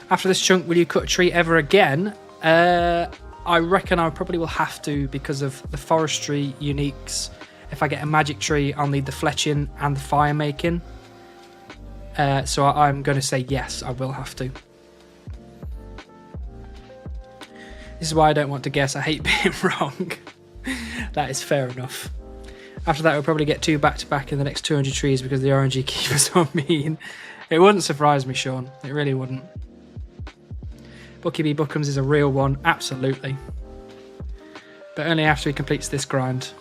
After this chunk, will you cut a tree ever again? I reckon I probably will have to because of the forestry uniques. If I get a magic tree, I'll need the fletching and the fire making. So I'm going to say yes, I will have to. This is why I don't want to guess. I hate being wrong. That is fair enough. After that, we'll probably get 2 back-to-back in the next 200 trees because the RNG keepers are mean. It wouldn't surprise me, Sean. It really wouldn't. Bucky B. Bookums is a real one, absolutely. But only after he completes this grind.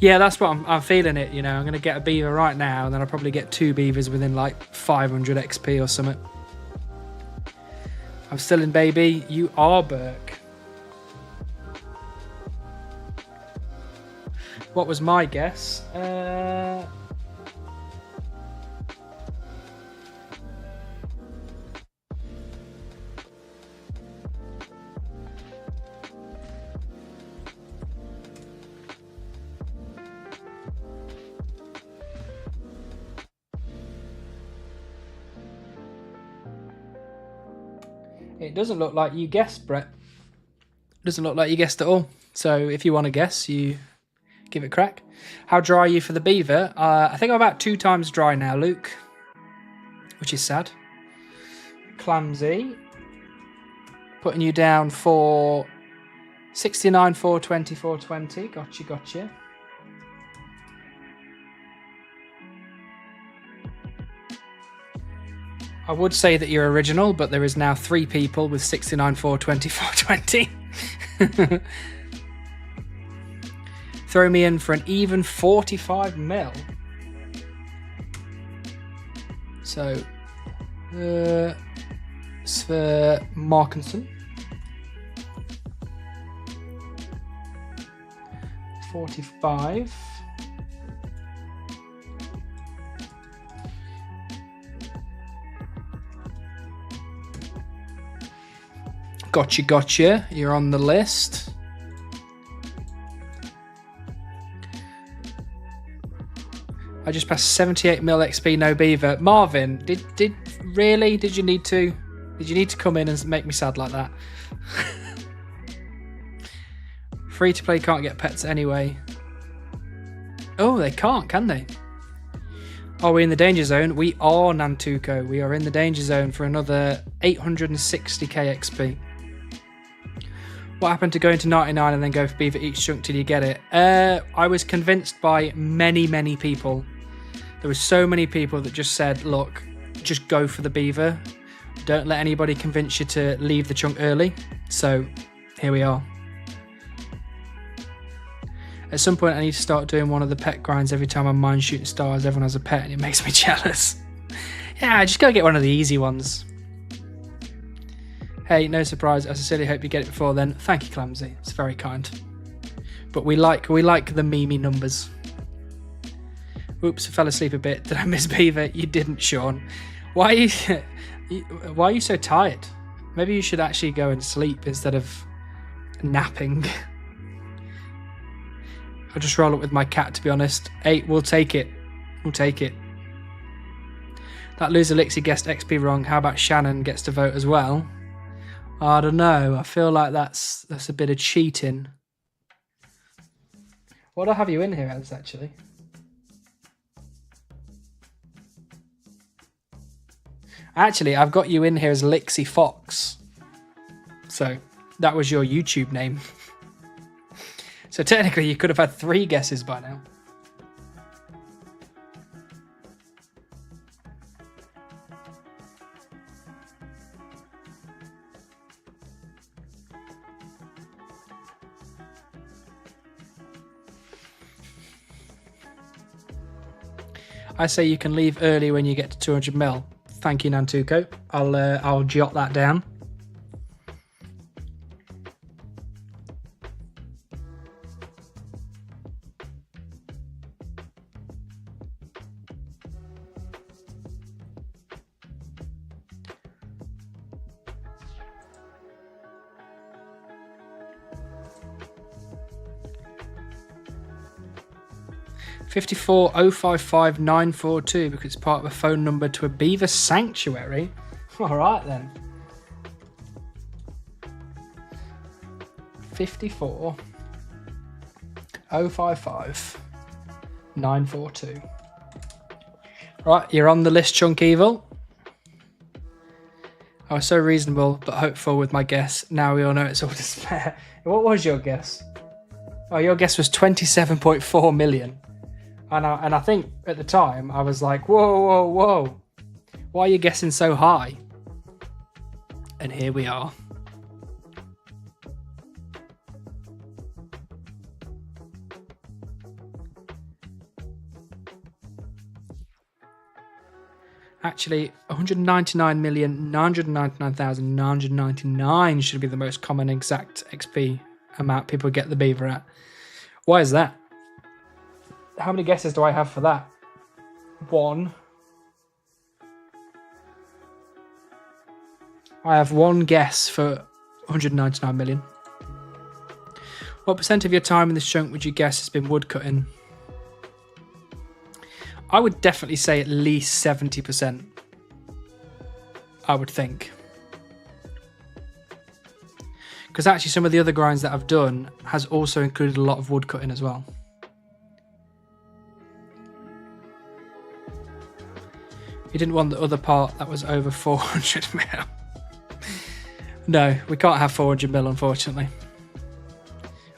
Yeah, that's what I'm feeling it, you know. I'm going to get a beaver right now, and then I'll probably get 2 beavers within like 500 XP or something. I'm still in, baby. You are, Burke. What was my guess? It doesn't look like you guessed, Brett. Doesn't look like you guessed at all. So if you want to guess, you give it a crack. How dry are you for the beaver? I think I'm about 2 times dry now, Luke. Which is sad. Clumsy. Putting you down for 69, 420, 420. Gotcha. I would say that you're original, but there is now 3 people with 69, 420, 420. Throw me in for an even 45 mil. So, it's for Markinson. 45. Gotcha. You're on the list. I just passed 78 mil XP, no beaver. Marvin, did you need to come in and make me sad like that? Free to play can't get pets anyway. Oh, they can't, can they? Are we in the danger zone? We are, Nantuko. We are in the danger zone for another 860k XP. What happened to going to 99 and then go for beaver each chunk till you get it? I was convinced by many people. There were so many people that just said, look, just go for the beaver. Don't let anybody convince you to leave the chunk early. So here we are. At some point I need to start doing one of the pet grinds every time I'm mine shooting stars. Everyone has a pet and it makes me jealous. Yeah, I just gotta get one of the easy ones. Hey, no surprise. I sincerely hope you get it before then. Thank you, Clumsy. It's very kind. But we like the Mimi numbers. Oops, I fell asleep a bit. Did I miss Beaver? You didn't, Sean. Why are you so tired? Maybe you should actually go and sleep instead of napping. I'll just roll up with my cat, to be honest. Hey, we'll take it. That loser Lixie guessed XP wrong. How about Shannon gets to vote as well? I don't know. I feel like that's a bit of cheating. What do I have you in here as, actually? Actually, I've got you in here as Lixie Fox. So, that was your YouTube name. So technically you could have had 3 guesses by now. I say you can leave early when you get to 200 mil. Thank you, Nantuko. I'll jot that down. $54,055,942 because it's part of a phone number to a beaver sanctuary. All right then. 54,055,942. Right, you're on the list, Chunk Evil. I was so reasonable but hopeful with my guess. Now we all know it's all despair. What was your guess? Oh, your guess was 27.4 million. And I think at the time I was like, whoa. Why are you guessing so high? And here we are. Actually, 199,999,999 should be the most common exact XP amount people get the Beaver at. Why is that? How many guesses do I have for that? 1. I have 1 guess for 199 million. What percent of your time in this chunk would you guess has been woodcutting? I would definitely say at least 70%. I would think. Because actually some of the other grinds that I've done has also included a lot of woodcutting as well. You didn't want the other part that was over 400 mil. No, we can't have 400 mil, unfortunately.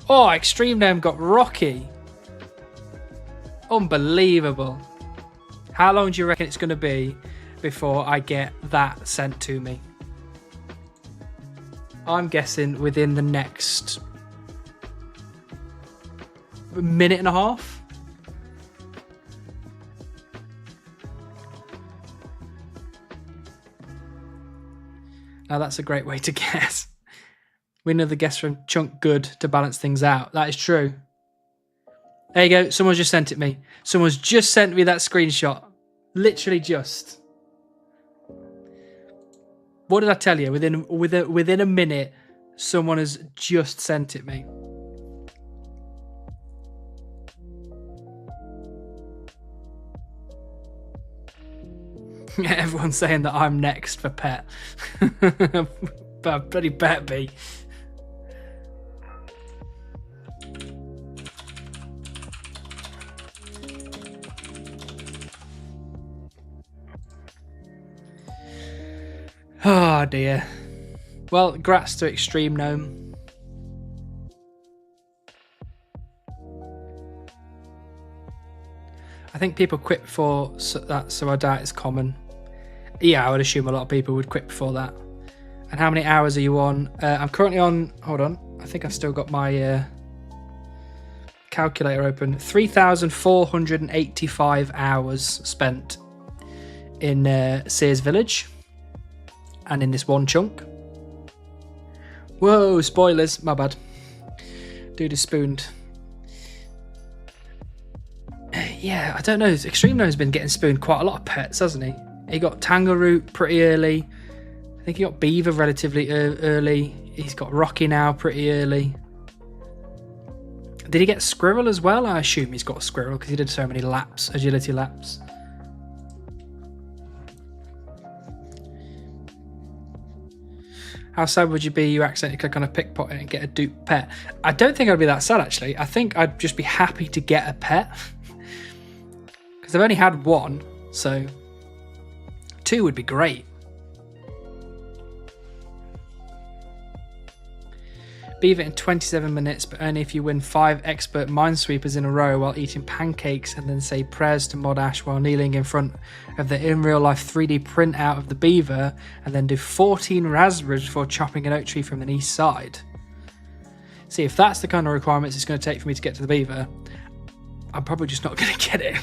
Oh, Extreme Gnome got Rocky. Unbelievable. How long do you reckon it's going to be before I get that sent to me? I'm guessing within the next minute and a half. Now that's a great way to guess. We know the guess from Chunk Good to balance things out. That is true. There you go. Someone's just sent it me. Someone's just sent me that screenshot. Literally just. What did I tell you? Within a minute, someone has just sent it me. Everyone's saying that I'm next for pet. But I bloody better be. Oh dear. Well, grats to Extreme Gnome. I think people quit before that, so I doubt it's common. Yeah, I would assume a lot of people would quit before that. And how many hours are you on? I'm currently on, hold on, I think I've still got my calculator open. 3,485 hours spent in Sears Village. And in this one chunk. Whoa, spoilers, my bad. Dude is spooned. Yeah, I don't know. Extreme Gnome's been getting spooned quite a lot of pets, hasn't he? He got Tangeroot pretty early. I think he got Beaver relatively early. He's got Rocky now pretty early. Did he get Squirrel as well? I assume he's got Squirrel because he did so many laps, agility laps. How sad would you be you accidentally click on a pickpocket and get a dupe pet? I don't think I'd be that sad, actually. I think I'd just be happy to get a pet. Because I've only had 1, so 2 would be great. Beaver in 27 minutes, but only if you win 5 expert minesweepers in a row while eating pancakes and then say prayers to Mod Ash while kneeling in front of the in real life 3D printout of the Beaver, and then do 14 raspberries before chopping an oak tree from the east side. See, if that's the kind of requirements it's going to take for me to get to the Beaver, I'm probably just not going to get it.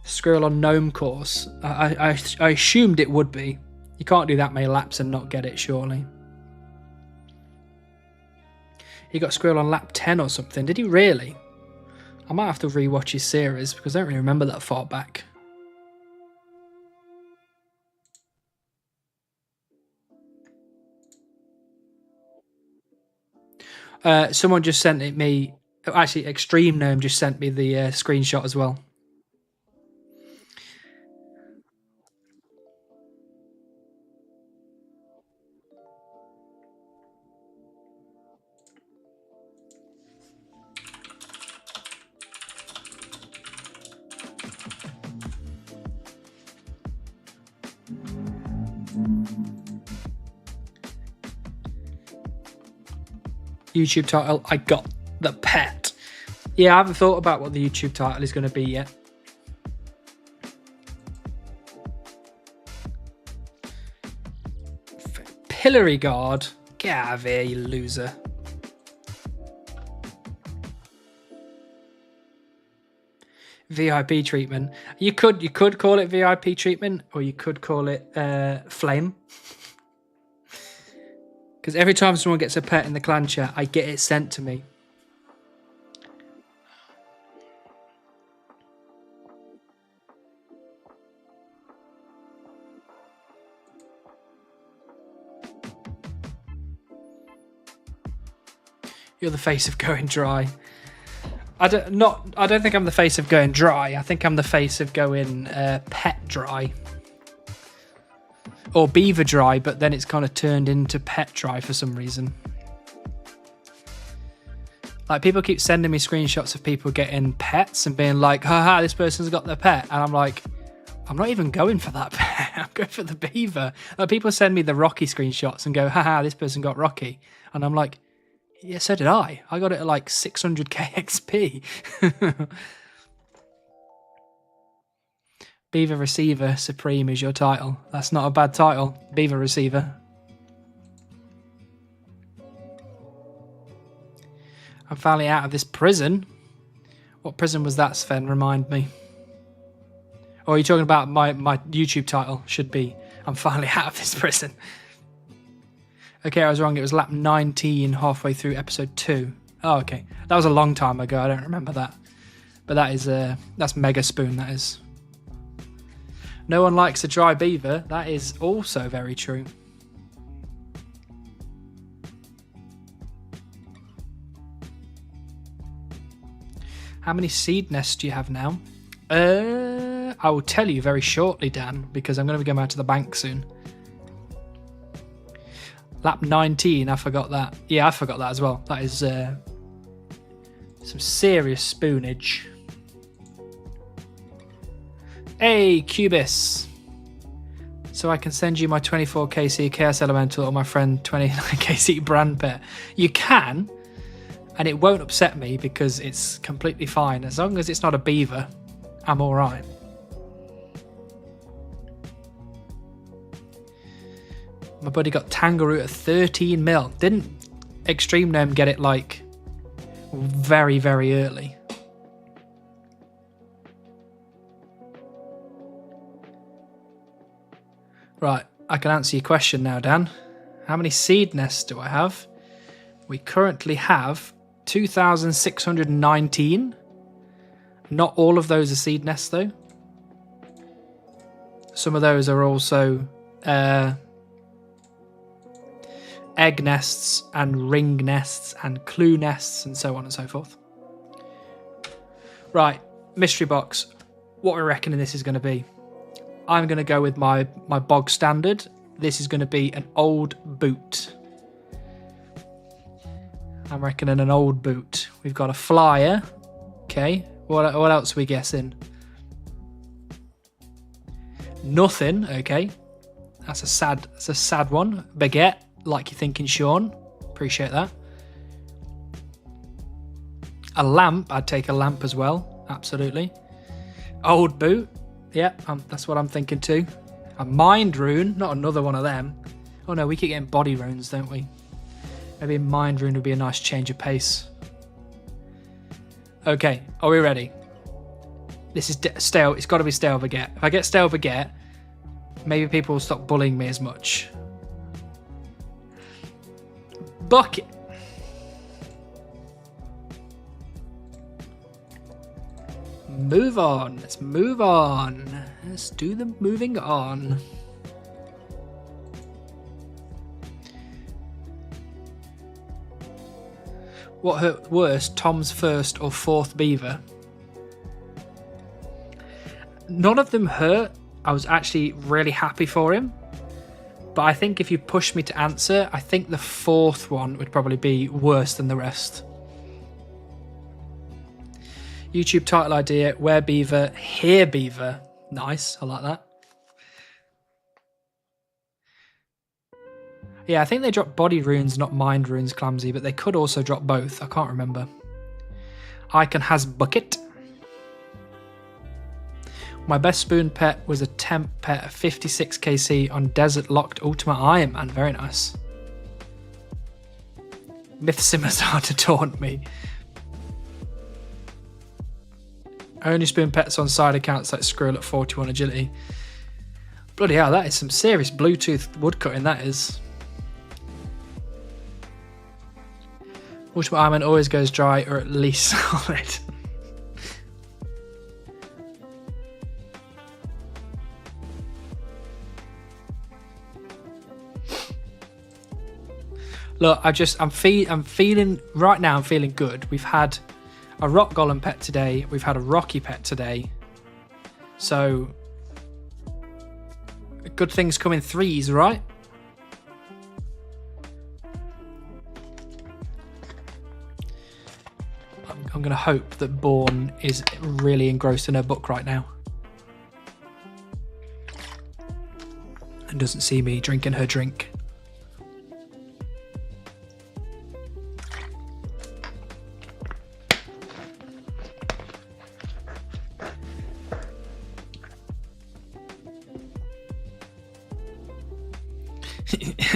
Squirrel on Gnome course. I assumed it would be. You can't do that many laps and not get it, surely. He got Squirrel on lap 10 or something. Did he really? I might have to rewatch his series because I don't really remember that far back. Someone just sent it me. Actually, Extreme Gnome just sent me the screenshot as well. YouTube title, I got the pet. Yeah, I haven't thought about what the YouTube title is going to be yet. Pillory Guard? Get out of here, you loser. VIP treatment. You could call it VIP treatment, or you could call it flame. Because every time someone gets a pet in the clan chat, I get it sent to me. You're the face of going dry. I don't think I'm the face of going dry. I think I'm the face of going pet dry. Or beaver dry, but then it's kind of turned into pet dry for some reason. Like, people keep sending me screenshots of people getting pets and being like, haha, this person's got their pet. And I'm like, I'm not even going for that pet. I'm going for the beaver. Like, people send me the Rocky screenshots and go, haha, this person got Rocky. And I'm like, yeah, so did I. I got it at like 600k XP. Beaver Receiver Supreme is your title. That's not a bad title. Beaver Receiver. I'm finally out of this prison. What prison was that, Sven? Remind me. Or are you talking about my YouTube title? Should be, I'm finally out of this prison. Okay, I was wrong. It was lap 19 halfway through episode 2. Oh, okay. That was a long time ago. I don't remember that. But that is, that's Mega Spoon, that is. No one likes a dry beaver. That is also very true. How many seed nests do you have now? I will tell you very shortly, Dan, because I'm going to be going out to the bank soon. Lap 19, I forgot that. Yeah, I forgot that as well. That is some serious spoonage. Hey, Cubis. So I can send you my 24kc Chaos Elemental or my friend 29kc brand pet. You can, and it won't upset me because it's completely fine. As long as it's not a beaver, I'm alright. My buddy got Tangaroo at 13 mil. Didn't Extreme Gnome get it like very, very early? Right, I can answer your question now, Dan. How many seed nests do I have? We currently have 2,619. Not all of those are seed nests, though. Some of those are also egg nests and ring nests and clue nests and so on and so forth. Right, mystery box. What are we reckoning this is going to be? I'm going to go with my bog standard. This is going to be an old boot. I'm reckoning an old boot. We've got a flyer. Okay, what else are we guessing? Nothing. Okay, that's a sad one. Baguette. Like you're thinking, Sean. Appreciate that. A lamp. I'd take a lamp as well. Absolutely. Old boot. Yeah, that's what I'm thinking too. A mind rune. Not another one of them. Oh no, we keep getting body runes, don't we? Maybe a mind rune would be a nice change of pace. Okay, are we ready? This is stale. It's got to be stale baguette. If I get stale baguette, maybe people will stop bullying me as much. Bucket. Move on. Let's move on. Let's do the moving on. What hurt worse, Tom's first or fourth beaver? None of them hurt. I was actually really happy for him. But I think if you push me to answer, I think the fourth one would probably be worse than the rest. YouTube title idea, Where Beaver, Here Beaver. Nice, I like that. Yeah, I think they drop body runes, not mind runes, Clumsy, but they could also drop both. I can't remember. Icon has bucket. My best spoon pet was a temp pet of 56kc on Desert Locked Ultimate Iron Man. Very nice. Myth Simmers are to taunt me. Only spoon pets on side accounts like Squirrel at 41 agility. Bloody hell, that is some serious Bluetooth woodcutting, that is. Ultimate Ironman always goes dry or at least solid. Look, I'm feeling right now. I'm feeling good. We've had a rock golem pet today. We've had a rocky pet today. So good things come in threes, right? I'm going to hope that Bourne is really engrossed in her book right now and doesn't see me drinking her drink.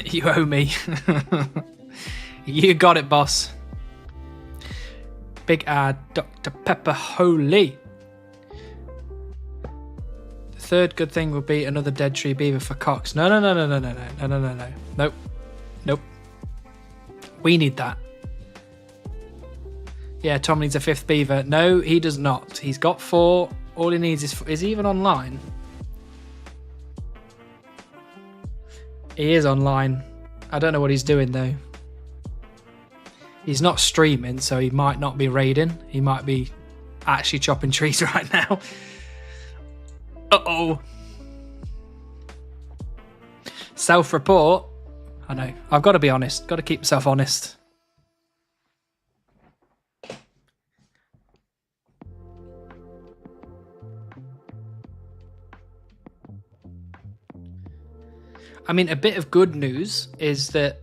You owe me. You got it, boss. Big ad, Dr. Pepper Holy. The third good thing would be another dead tree beaver for Cox. No. Nope. We need that. Yeah, Tom needs a fifth beaver. No, he does not. He's got 4. All he needs is he even online? He is online. I don't know what he's doing though. He's not streaming, so he might not be raiding. He might be actually chopping trees right now. Uh-oh. Self-report. I know. I've got to be honest. Got to keep myself honest. I mean, a bit of good news is that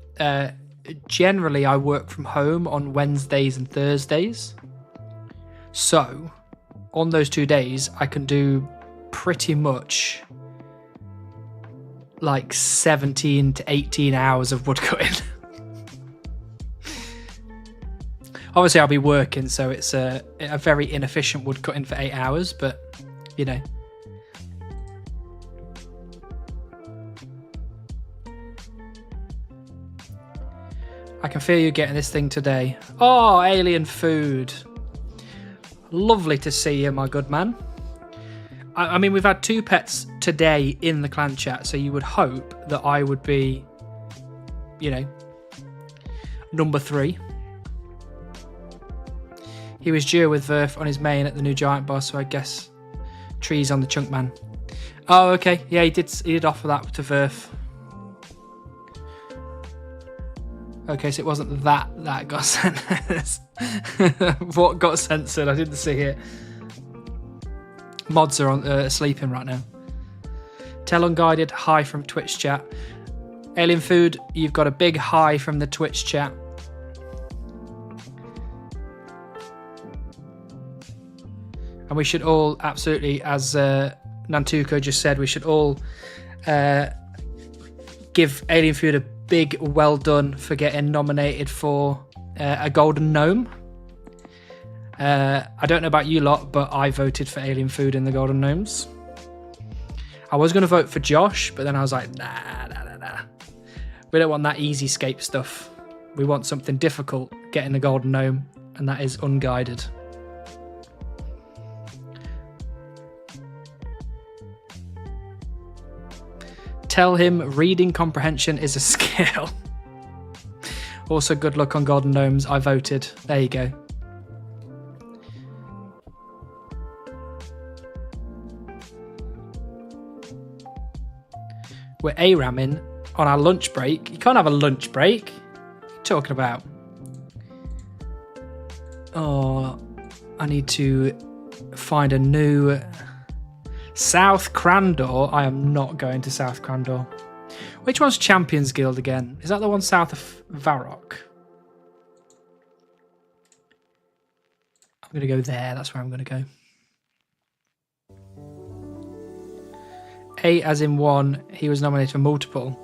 generally I work from home on Wednesdays and Thursdays. So on those 2 days, I can do pretty much like 17 to 18 hours of woodcutting. Obviously, I'll be working, so it's a very inefficient woodcutting for 8 hours, but you know. I can feel you getting this thing today. Oh, alien food. Lovely to see you, my good man. I mean, we've had 2 pets today in the clan chat, so you would hope that I would be, you know, number 3. He was due with Verf on his main at the new giant boss, so I guess trees on the chunk man. Oh, okay. Yeah, he did offer that to Verf. Okay, so it wasn't that got censored. What got censored? I didn't see it. Mods are on sleeping right now. Tell Unguided hi from Twitch chat. Alien Food, you've got a big hi from the Twitch chat. And we should all absolutely, as Nantuko just said, we should all give Alien Food a big well done for getting nominated for a golden gnome. I don't know about you lot, but I voted for Alien Food in the golden gnomes. I was going to vote for Josh, but then I was like, nah. We don't want that easy scape stuff. We want something difficult getting the golden gnome, and that is Unguided. Tell him reading comprehension is a skill. Also, good luck on golden gnomes. I voted. There you go. We're A-ramming on our lunch break. You can't have a lunch break. What are you talking about? Oh, I need to find a new... South Crandor. I am not going to South Crandor. Which one's Champions Guild again? Is that the one south of Varrock? I'm going to go there. That's where I'm going to go. A as in 1. He was nominated for multiple.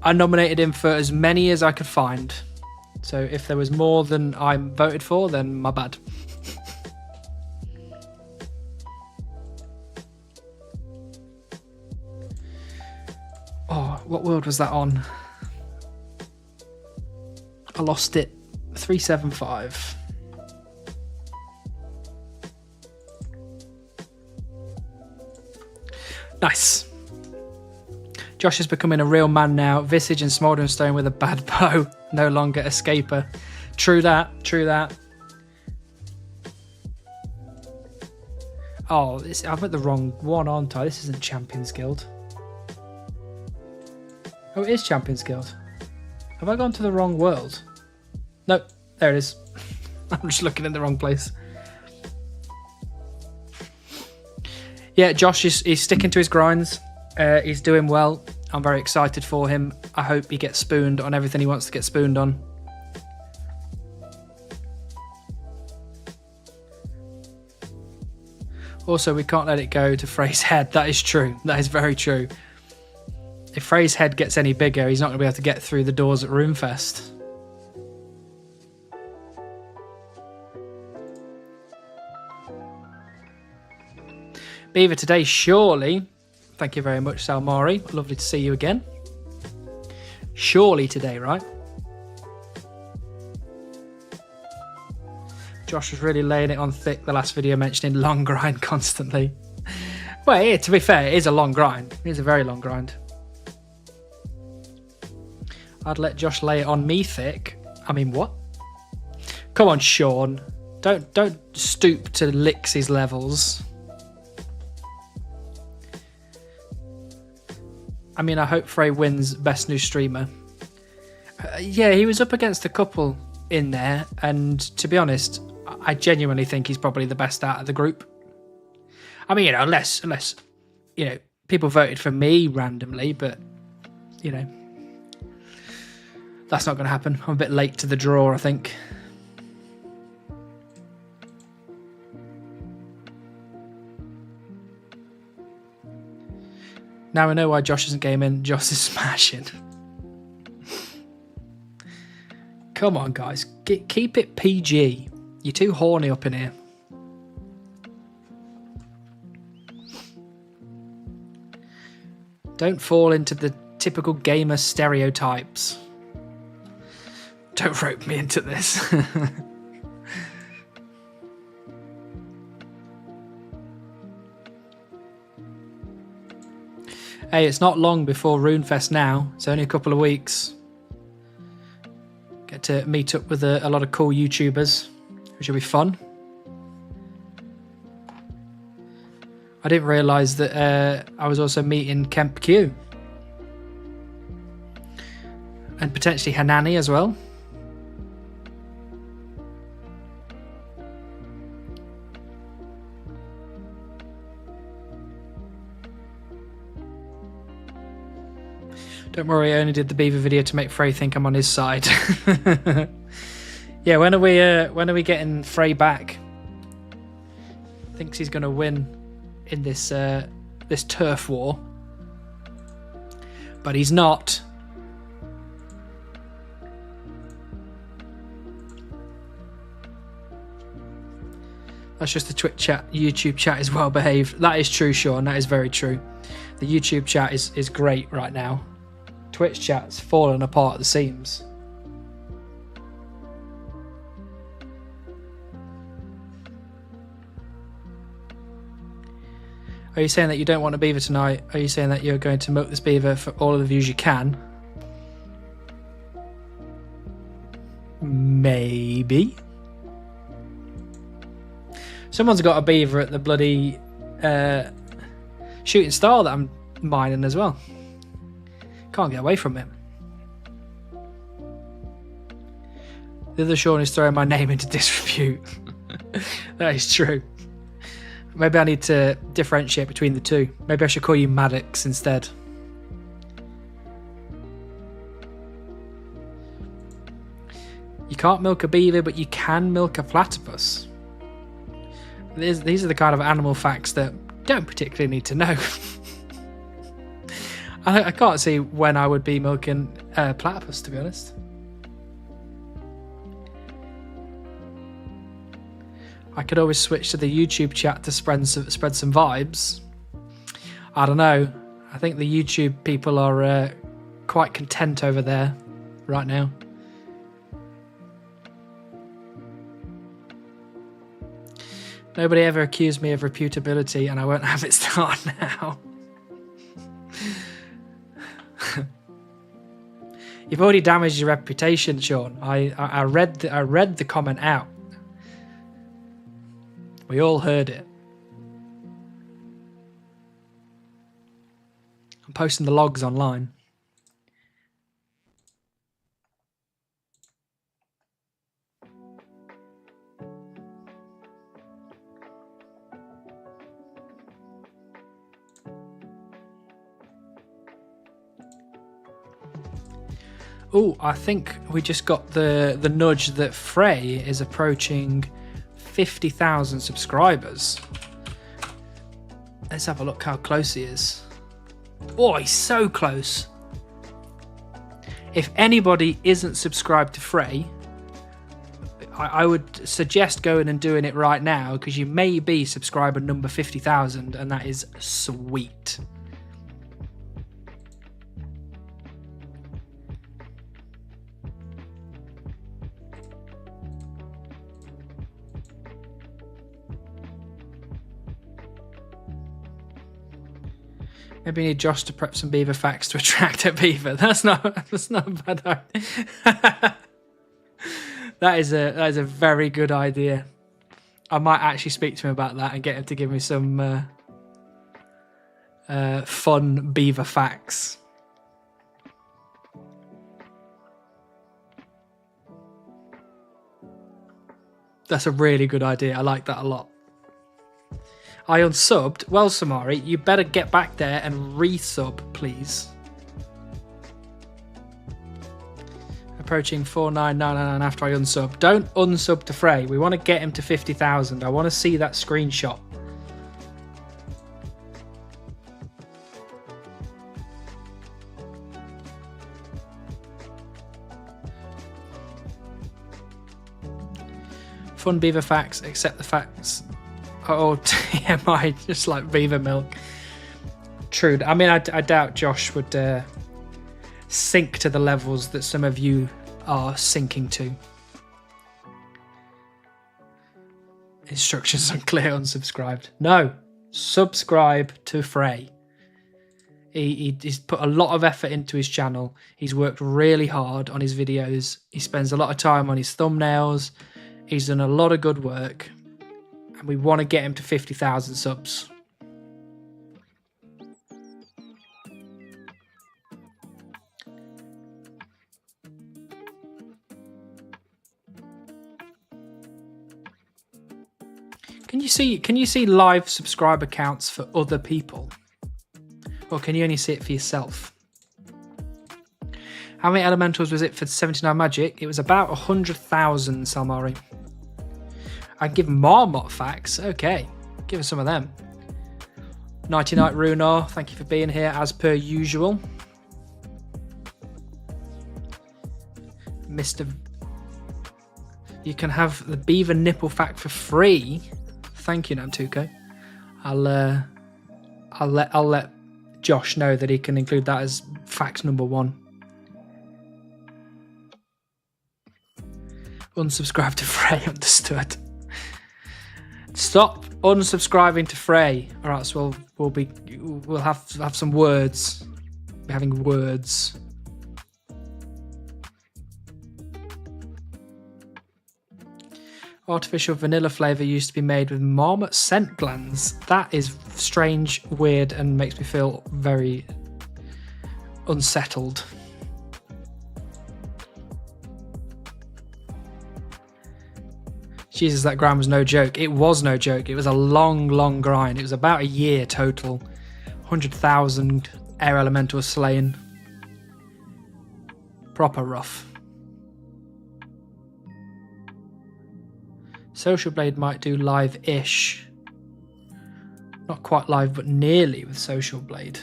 I nominated him for as many as I could find. So if there was more than I voted for, then my bad. What world was that on? I lost it. 375. Nice. Josh is becoming a real man now. Visage and Smouldering Stone with a bad bow. No longer escaper. True that. True that. Oh, I'm at the wrong one, aren't I? This isn't Champions Guild. Oh, it is Champions Guild. Have I gone to the wrong world? Nope. There it is. I'm just looking in the wrong place. Yeah, Josh is sticking to his grinds. He's doing well. I'm very excited for him. I hope he gets spooned on everything he wants to get spooned on. Also, we can't let it go to Frey's head. That is true. That is very true. If Frey's head gets any bigger, he's not going to be able to get through the doors at Runefest. Beaver today, surely. Thank you very much, Salmari. Lovely to see you again. Surely today, right? Josh was really laying it on thick the last video, mentioning long grind constantly. Well, yeah, to be fair, it is a long grind. It is a very long grind. I'd let Josh lay it on me thick. I mean, what? Come on, Sean. Don't stoop to Lix's levels. I mean, I hope Frey wins Best New Streamer. Yeah, he was up against a couple in there, and to be honest, I genuinely think he's probably the best out of the group. I mean, unless people voted for me randomly, but that's not going to happen. I'm a bit late to the draw, I think. Now I know why Josh isn't gaming. Josh is smashing. Come on, guys. Keep it PG. You're too horny up in here. Don't fall into the typical gamer stereotypes. Don't rope me into this. Hey, it's not long before Runefest now. It's only a couple of weeks. Get to meet up with a lot of cool YouTubers, which will be fun. I didn't realise that I was also meeting Kemp Q. And potentially Hanani as well. Don't worry, I only did the Beaver video to make Frey think I'm on his side. Yeah, when are we getting Frey back? Thinks he's going to win in this this turf war, but he's not. That's just the Twitch chat. YouTube chat is well behaved. That is true, Sean. That is very true. The YouTube chat is great right now. Twitch chat's fallen apart at the seams. Are you saying that you don't want a beaver tonight? Are you saying that you're going to milk this beaver for all of the views you can? Maybe. Someone's got a beaver at the bloody shooting star that I'm mining as well. Can't get away from it. The other Sean is throwing my name into disrepute. That is true. Maybe I need to differentiate between the two. Maybe I should call you Maddox instead. You can't milk a beaver, but you can milk a platypus. These are the kind of animal facts that don't particularly need to know. I can't see when I would be milking a platypus, to be honest. I could always switch to the YouTube chat to spread some vibes. I don't know. I think the YouTube people are quite content over there right now. Nobody ever accused me of reputability, and I won't have it start now. You've already damaged your reputation, Sean. I read the comment out. We all heard it. I'm posting the logs online. Oh, I think we just got the nudge that Frey is approaching 50,000 subscribers. Let's have a look how close he is. Oh, he's so close. If anybody isn't subscribed to Frey, I would suggest going and doing it right now, because you may be subscriber number 50,000, and that is sweet. Maybe you need Josh to prep some Beaver facts to attract a Beaver. That's not a bad idea. That is a very good idea. I might actually speak to him about that and get him to give me some fun Beaver facts. That's a really good idea. I like that a lot. I unsubbed. Well, Samari, you better get back there and resub, please. Approaching 4,999 after I unsub. Don't unsub to Frey. We want to get him to 50,000. I want to see that screenshot. Fun Beaver facts, accept the facts. Oh, TMI, just like Beaver milk. True. I mean, I doubt Josh would sink to the levels that some of you are sinking to. Instructions unclear, unsubscribed. No, subscribe to Frey. He's put a lot of effort into his channel. He's worked really hard on his videos. He spends a lot of time on his thumbnails. He's done a lot of good work. And we want to get him to 50,000 subs. Can you see live subscriber counts for other people? Or can you only see it for yourself? How many elementals was it for 79 magic? It was about 100,000, Salmari. I'd give Marmot facts. Okay, give us some of them. Nighty Night Runar, thank you for being here as per usual. Mr. You can have the Beaver nipple fact for free. Thank you, Nantuko. I'll let Josh know that he can include that as fact number 1. Unsubscribe to Frey, understood. Stop unsubscribing to Frey. All right, so we'll have some words. We're having words. Artificial vanilla flavour used to be made with marmot scent glands. That is strange, weird, and makes me feel very unsettled. Jesus, that grind was no joke. It was no joke. It was a long, long grind. It was about a year total. 100,000 air elementals slain. Proper rough. Social Blade might do live-ish. Not quite live, but nearly with Social Blade.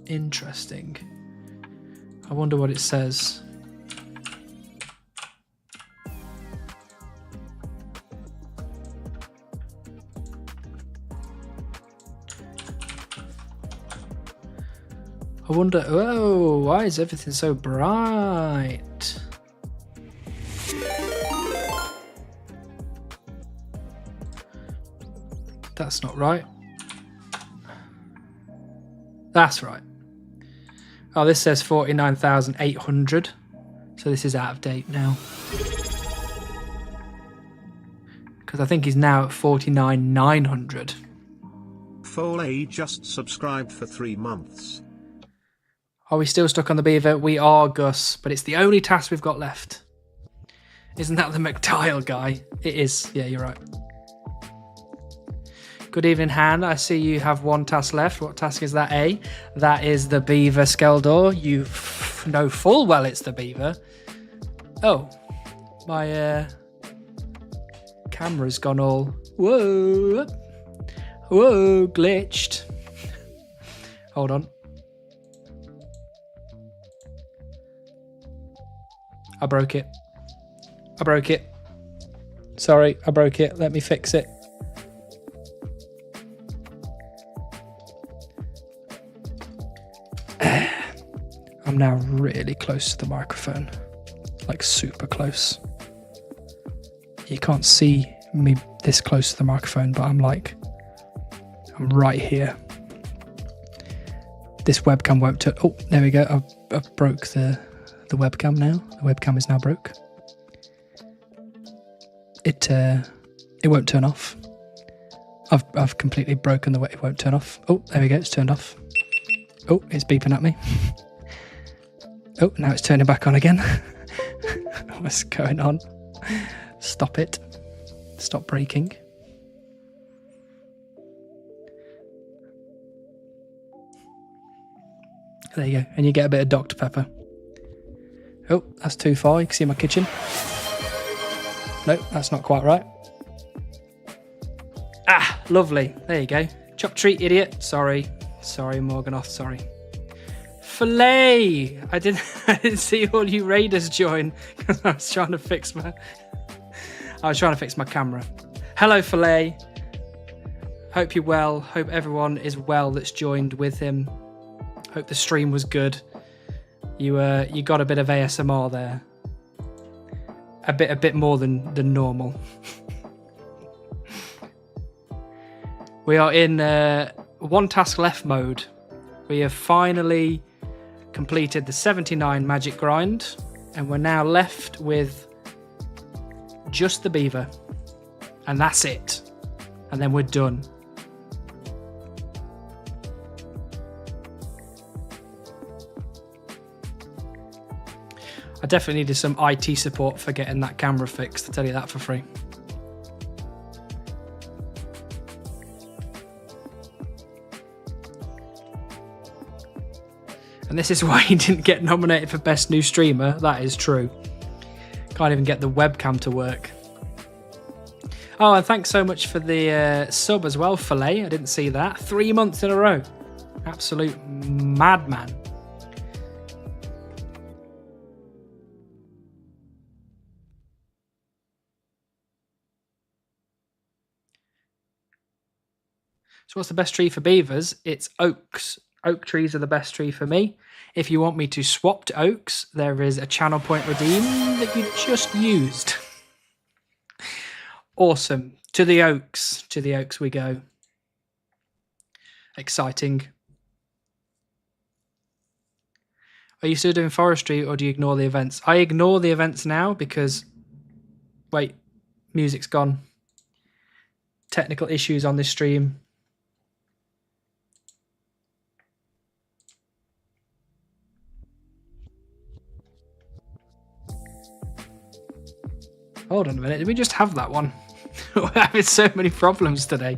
Interesting. I wonder what it says. I wonder, oh, why is everything so bright? That's not right. That's right. Oh, this says 49,800. So this is out of date now. Because I think he's now at 49,900. Foley just subscribed for 3 months. Are we still stuck on the Beaver? We are, Gus, but it's the only task we've got left. Isn't that the McDial guy? It is. Yeah, you're right. Good evening, Han. I see you have one task left. What task is that, A? That is the Beaver Skeldor. You know full well it's the Beaver. Oh, my camera's gone all... Whoa. Whoa, glitched. Hold on. I broke it. I broke it. Sorry, I broke it. Let me fix it. I'm now really close to the microphone. Like super close. You can't see me this close to the microphone, but I'm right here. This webcam won't turn... Oh, there we go. I've broke the webcam now. The webcam is now broke. It won't turn off. I've completely broken the way it won't turn off. Oh, there we go. It's turned off. Oh, it's beeping at me. Oh, now it's turning back on again. What's going on? Stop it. Stop breaking. There you go. And you get a bit of Dr. Pepper. Oh, that's too far. You can see my kitchen. Nope, that's not quite right. Ah, lovely. There you go. Chop treat, idiot. Sorry, Morganoth. Sorry. Filet. I didn't see all you raiders join because I was trying to fix my camera. Hello, Filet. Hope you're well. Hope everyone is well that's joined with him. Hope the stream was good. You got a bit of ASMR there. A bit more than normal. We are in one task left mode. We have finally completed the 79 magic grind, and we're now left with just the Beaver, and that's it. And then we're done. I definitely needed some IT support for getting that camera fixed, I'll tell you that for free. And this is why he didn't get nominated for Best New Streamer. That is true. Can't even get the webcam to work. Oh, and thanks so much for the sub as well, Filet. I didn't see that. 3 months in a row. Absolute madman. So what's the best tree for beavers? It's oaks. Oak trees are the best tree for me. If you want me to swap to oaks, there is a channel point redeem that you just used. Awesome. To the oaks. To the oaks we go. Exciting. Are you still doing forestry or do you ignore the events? I ignore the events now because... Wait. Music's gone. Technical issues on this stream. Hold on a minute, did we just have that one? We're having so many problems today.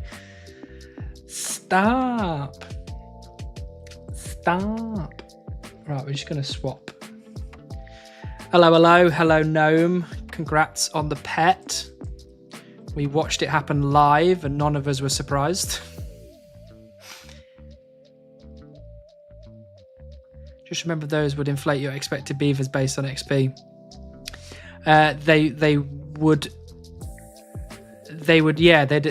Stop. Stop. Right, we're just going to swap. Hello, hello. Hello, Gnome. Congrats on the pet. We watched it happen live and none of us were surprised. Just remember those would inflate your expected beavers based on XP. They'd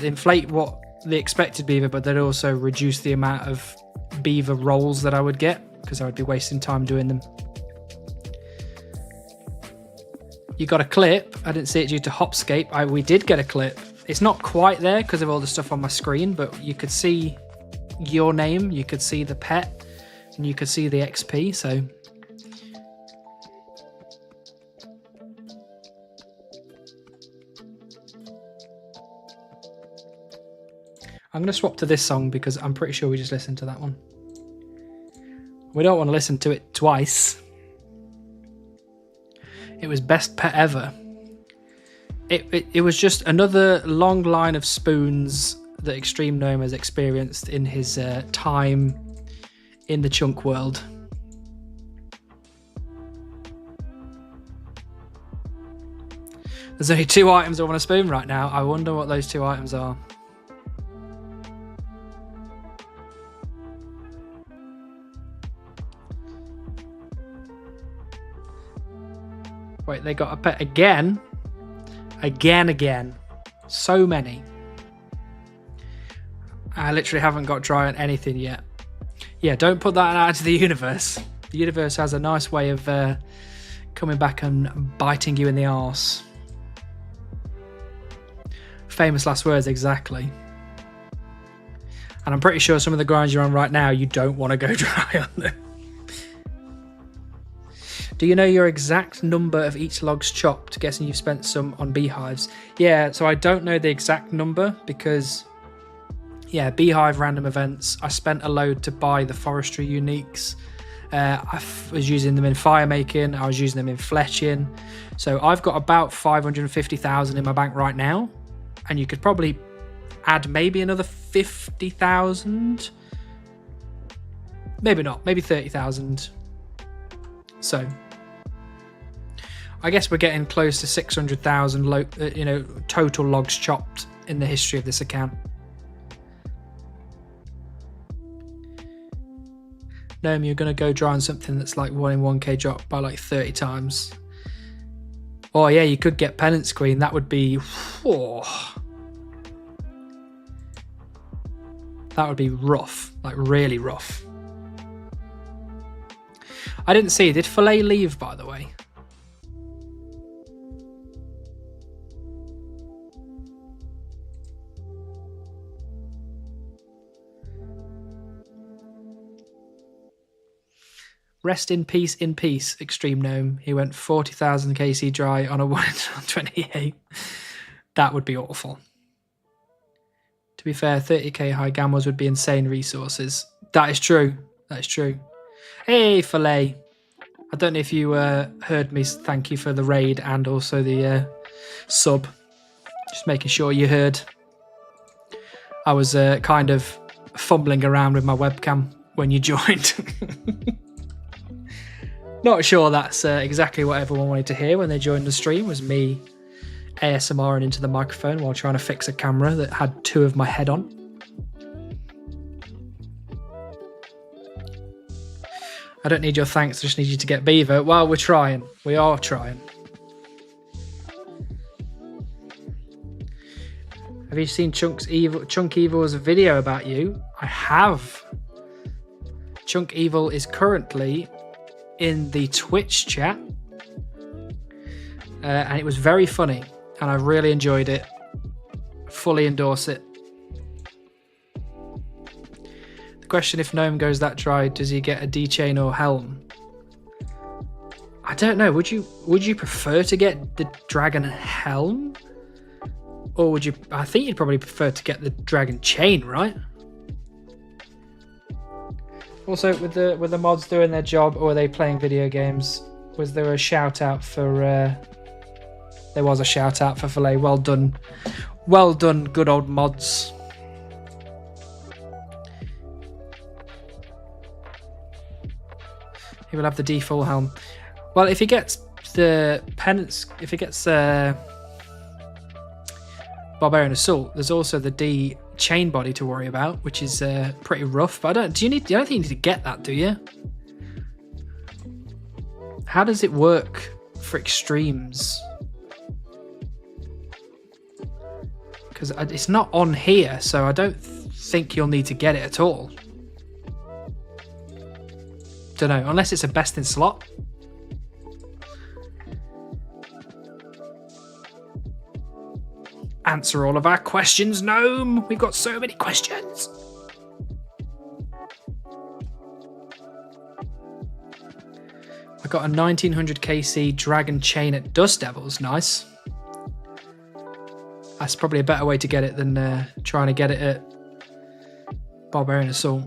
inflate what the expected beaver, but they'd also reduce the amount of beaver rolls that I would get because I would be wasting time doing them. You got a clip. I didn't see it due to Hopscape. We did get a clip. It's not quite there because of all the stuff on my screen, but you could see your name, you could see the pet, and you could see the XP, so... I'm going to swap to this song because I'm pretty sure we just listened to that one. We don't want to listen to it twice. It was best pet ever. It was just another long line of spoons that Extreme Gnome has experienced in his time in the chunk world. There's only 2 items on a spoon right now. I wonder what those 2 items are. Wait, they got a pet again? Again. So many. I literally haven't got dry on anything yet. Yeah, don't put that out into the universe. The universe has a nice way of coming back and biting you in the arse. Famous last words, exactly. And I'm pretty sure some of the grinds you're on right now, you don't want to go dry on them. Do you know your exact number of each log's chopped? Guessing you've spent some on beehives. Yeah, so I don't know the exact number because, yeah, beehive random events. I spent a load to buy the forestry uniques. I was using them in fire making. I was using them in fletching. So I've got about 550,000 in my bank right now. And you could probably add maybe another 50,000. Maybe not, maybe 30,000. So I guess we're getting close to 600,000 total logs chopped in the history of this account. Gnome, you're going to go dry on something that's like 1 in 1k drop by like 30 times. Oh yeah, you could get Penance Queen. That would be... Oh, that would be rough. Like really rough. I didn't see. Did Filet leave, by the way? Rest in peace, Extreme Gnome. He went 40,000 KC dry on a 1/28. That would be awful. To be fair, 30k high gammas would be insane resources. That is true. That is true. Hey, Filet. I don't know if you heard me thank you for the raid and also the sub. Just making sure you heard. I was kind of fumbling around with my webcam when you joined. Not sure that's exactly what everyone wanted to hear when they joined the stream, was me ASMRing into the microphone while trying to fix a camera that had 2 of my head on. I don't need your thanks, I just need you to get Beaver. Well, we're trying. We are trying. Have you seen Chunk Evil's video about you? I have. Chunk Evil is currently in the Twitch chat. And it was very funny. And I really enjoyed it. Fully endorse it. The question, if Gnome goes that dry, does he get a D-chain or helm? I don't know. Would you prefer to get the dragon helm? Or would you... I think you'd probably prefer to get the dragon chain, right? Also, with the mods doing their job, or were they playing video games? Was there a shout out for... there was a shout out for Filet. Well done. Well done, good old mods. He will have the default helm. Well, if he gets the penance... If he gets Barbarian Assault, there's also the D chain body to worry about, which is pretty rough. But I don't think you need to get that, do you? How does it work for extremes? Because it's not on here, so I don't think you'll need to get it at all. Don't know, unless it's a best in slot. Answer all of our questions, Gnome. We've got so many questions. I got a 1900 KC Dragon Chain at Dust Devils. Nice. That's probably a better way to get it than trying to get it at Barbarian Assault.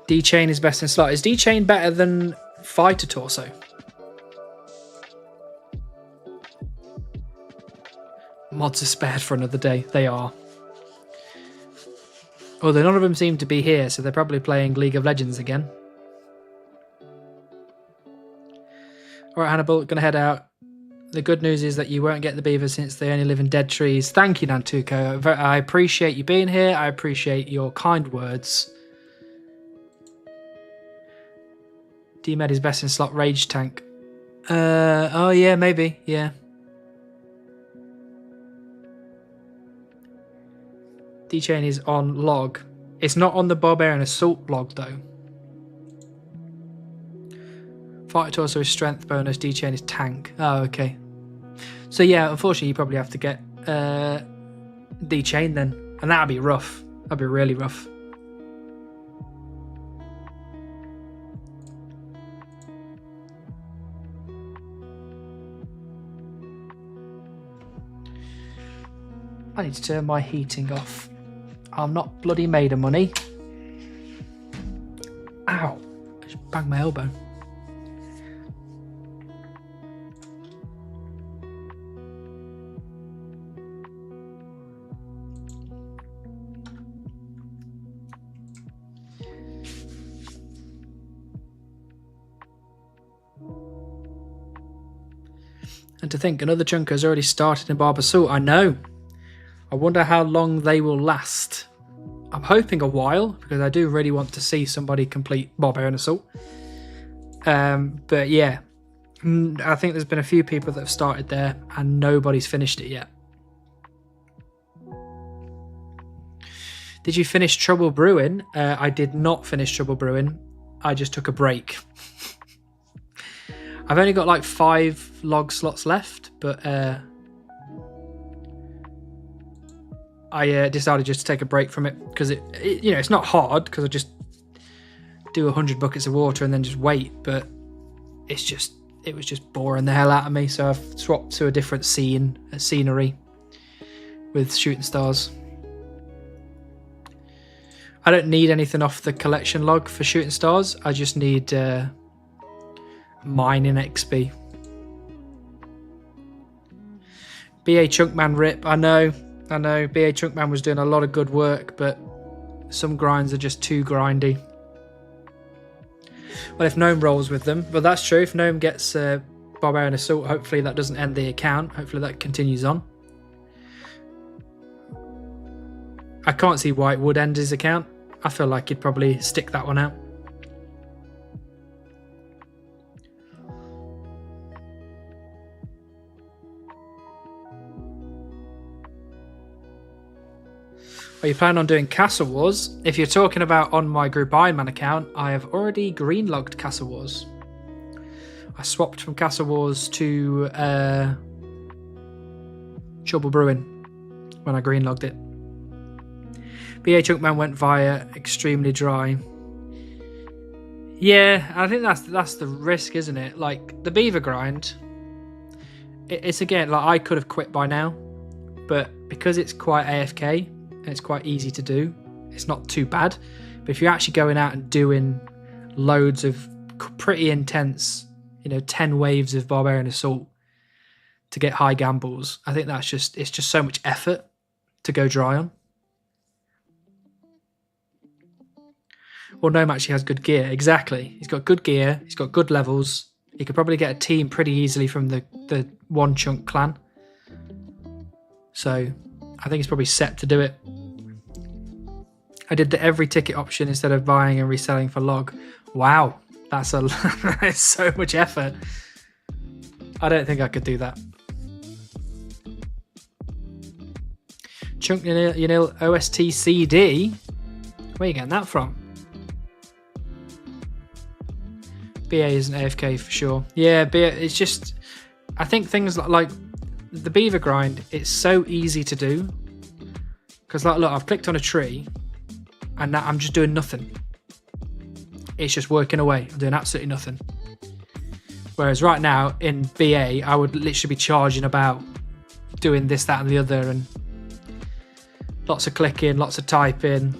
D-Chain is best in slot. Is D-Chain better than Fighter Torso? Mods are spared for another day. They are. Although none of them seem to be here, so they're probably playing League of Legends again. Alright, Hannibal, gonna head out. The good news is that you won't get the beaver since they only live in dead trees. Thank you, Nantuko. I appreciate you being here. I appreciate your kind words. D-Med is best in slot Rage Tank. Oh yeah, maybe, yeah. D-Chain is on log. It's not on the Barbarian Assault log though. Fighter Torso is strength bonus, D-Chain is tank. Oh, okay. So yeah, unfortunately you probably have to get D-Chain then. And that'd be rough. That'd be really rough. I need to turn my heating off. I'm not bloody made of money. Ow. I just banged my elbow. And to think, another chunk has already started in Barb Assault. I know. I wonder how long they will last. I'm hoping a while, because I do really want to see somebody complete Barbarian Assault. But yeah, I think there's been a few people that have started there and nobody's finished it yet. Did you finish Trouble Brewing? I did not finish Trouble Brewing. I just took a break. I've only got like 5 log slots left, but I decided just to take a break from it because it you know, it's not hard because I just do 100 buckets of water and then just wait, but it was just boring the hell out of me, so I've swapped to a different scenery with shooting stars. I don't need anything off the collection log for shooting stars. I just need mining XP. BA Chunkman rip. I know. BA Chunkman was doing a lot of good work, but some grinds are just too grindy. Well, if Gnome rolls with them, well, that's true. If Gnome gets Barbarian Assault, hopefully that doesn't end the account. Hopefully that continues on. I can't see why it would end his account. I feel like he'd probably stick that one out. Are you planning on doing Castle Wars? If you're talking about on my Group Iron Man account, I have already green-logged Castle Wars. I swapped from Castle Wars to Trouble Brewing when I green-logged it. BA Chunkman went via extremely dry. Yeah, I think that's the risk, isn't it? Like the Beaver grind, it's again like I could have quit by now, but because it's quite AFK and it's quite easy to do, it's not too bad. But if you're actually going out and doing loads of pretty intense, 10 waves of Barbarian Assault to get high gambles, I think it's just so much effort to go dry on. Well, Gnome actually has good gear. Exactly. He's got good gear. He's got good levels. He could probably get a team pretty easily from the one chunk clan. So I think he's probably set to do it. I did the every ticket option instead of buying and reselling for log. Wow. That's so much effort. I don't think I could do that. Chunk Unil OST CD. Where are you getting that from? BA isn't AFK for sure. Yeah, BA, it's just... I think things like the Beaver grind, it's so easy to do. Because like, look, I've clicked on a tree and now I'm just doing nothing. It's just working away. I'm doing absolutely nothing. Whereas right now in BA, I would literally be charging about doing this, that and the other, and lots of clicking, lots of typing.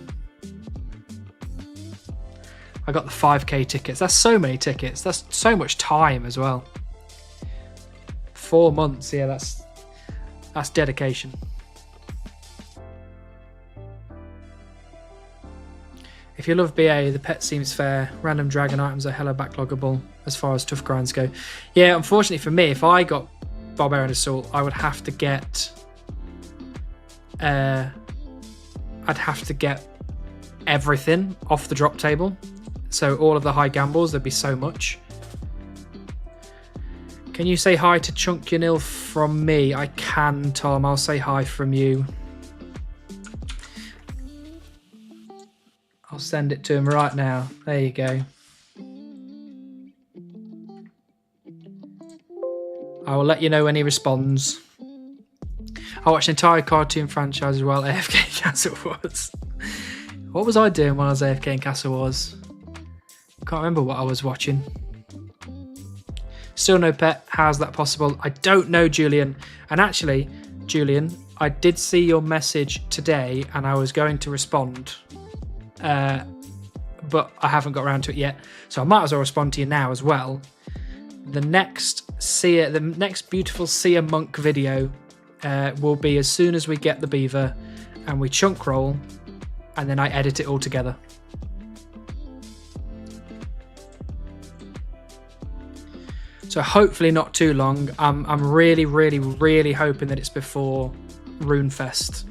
I got the 5k tickets. That's so many tickets. That's so much time as well. 4 months, yeah, that's dedication. If you love BA, the pet seems fair. Random dragon items are hella backloggable as far as tough grinds go. Yeah, unfortunately for me, if I got Barbarian Assault, I would have to get... I'd have to get everything off the drop table. So all of the high gambles, there'd be so much. Can you say hi to Chunky Nil from me? I can, Tom. I'll say hi from you. I'll send it to him right now. There you go. I will let you know when he responds. I watched an entire cartoon franchise as well, AFK Castle Wars. What was I doing when I was AFK in Castle Wars? Can't remember what I was watching. Still no pet. How's that possible? I don't know, Julian. And actually, Julian, I did see your message today and I was going to respond. But I haven't got around to it yet. So I might as well respond to you now as well. The next beautiful Seer Monk video will be as soon as we get the Beaver and we chunk roll and then I edit it all together. So hopefully not too long. I'm really, really, really hoping that it's before Runefest.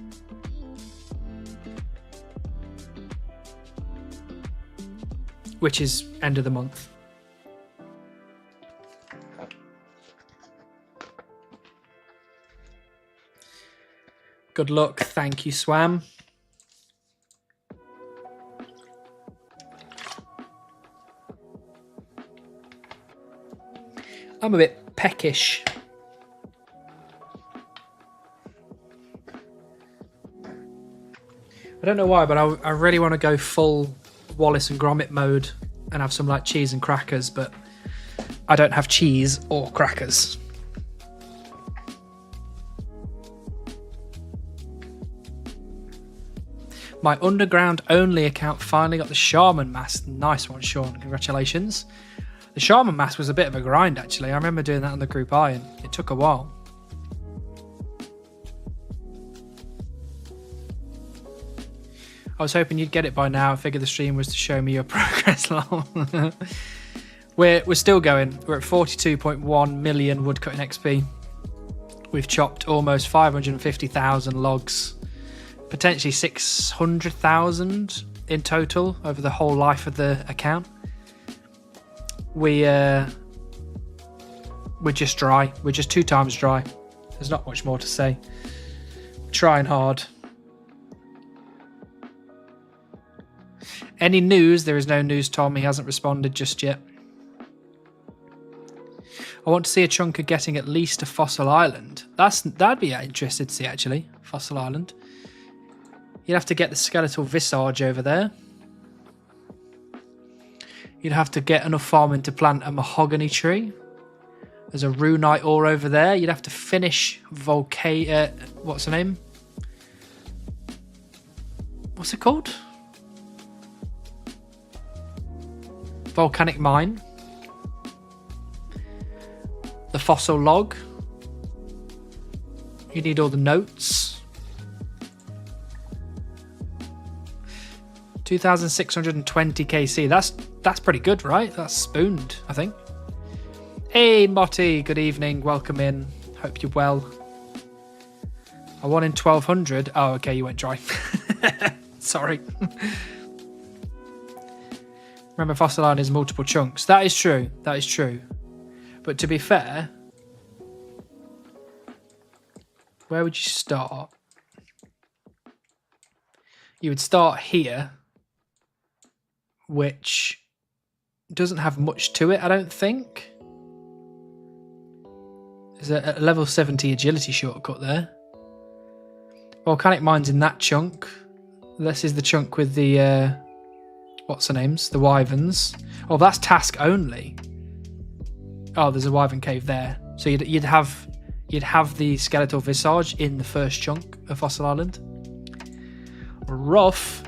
Which is end of the month. Good luck. Thank you, Swam. I'm a bit peckish. I don't know why, but I really want to go full Wallace and Gromit mode and have some like cheese and crackers, but I don't have cheese or crackers. My underground only account finally got the Shaman mask. Nice one, Sean. Congratulations. The Shaman mask was a bit of a grind, actually. I remember doing that on the Group I, and it took a while. I was hoping you'd get it by now. I figured the stream was to show me your progress. We're still going. We're at 42.1 million woodcutting XP. We've chopped almost 550,000 logs. Potentially 600,000 in total over the whole life of the account. We're just dry. We're just 2 times dry. There's not much more to say. Trying hard. Any news? There is no news, Tom. He hasn't responded just yet. I want to see a chunker getting at least a Fossil Island. That'd be interesting to see, actually. Fossil Island. You'd have to get the skeletal visage over there. You'd have to get enough farming to plant a mahogany tree. There's a runite ore over there. You'd have to finish what's the name? What's it called? Volcanic mine. The fossil log. You need all the notes. 2,620 KC. That's pretty good, right? That's spooned, I think. Hey, Motty. Good evening. Welcome in. Hope you're well. I won in 1,200. Oh, okay. You went dry. Sorry. Remember, Fossil Island is multiple chunks. That is true. That is true. But to be fair, where would you start? You would start here, which doesn't have much to it, I don't think. There's a level 70 agility shortcut there. Volcanic mines in that chunk. This is the chunk with the what's the names? The wyverns. Oh, that's task only. Oh, there's a wyvern cave there. So you'd have the skeletal visage in the first chunk of Fossil Island. Rough.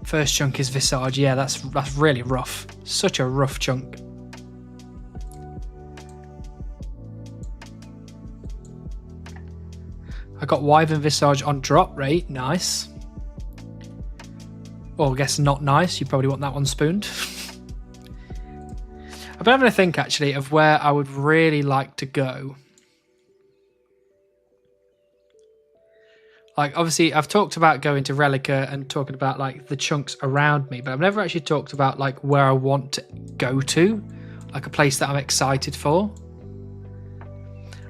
First chunk is Visage. Yeah, that's really rough. Such a rough chunk. I got Wyvern Visage on drop rate. Nice. Well, I guess not nice. You probably want that one spooned. I've been having a think, actually, of where I would really like to go. Like, obviously, I've talked about going to Relica and talking about, like, the chunks around me, but I've never actually talked about, like, where I want to go to. Like, a place that I'm excited for.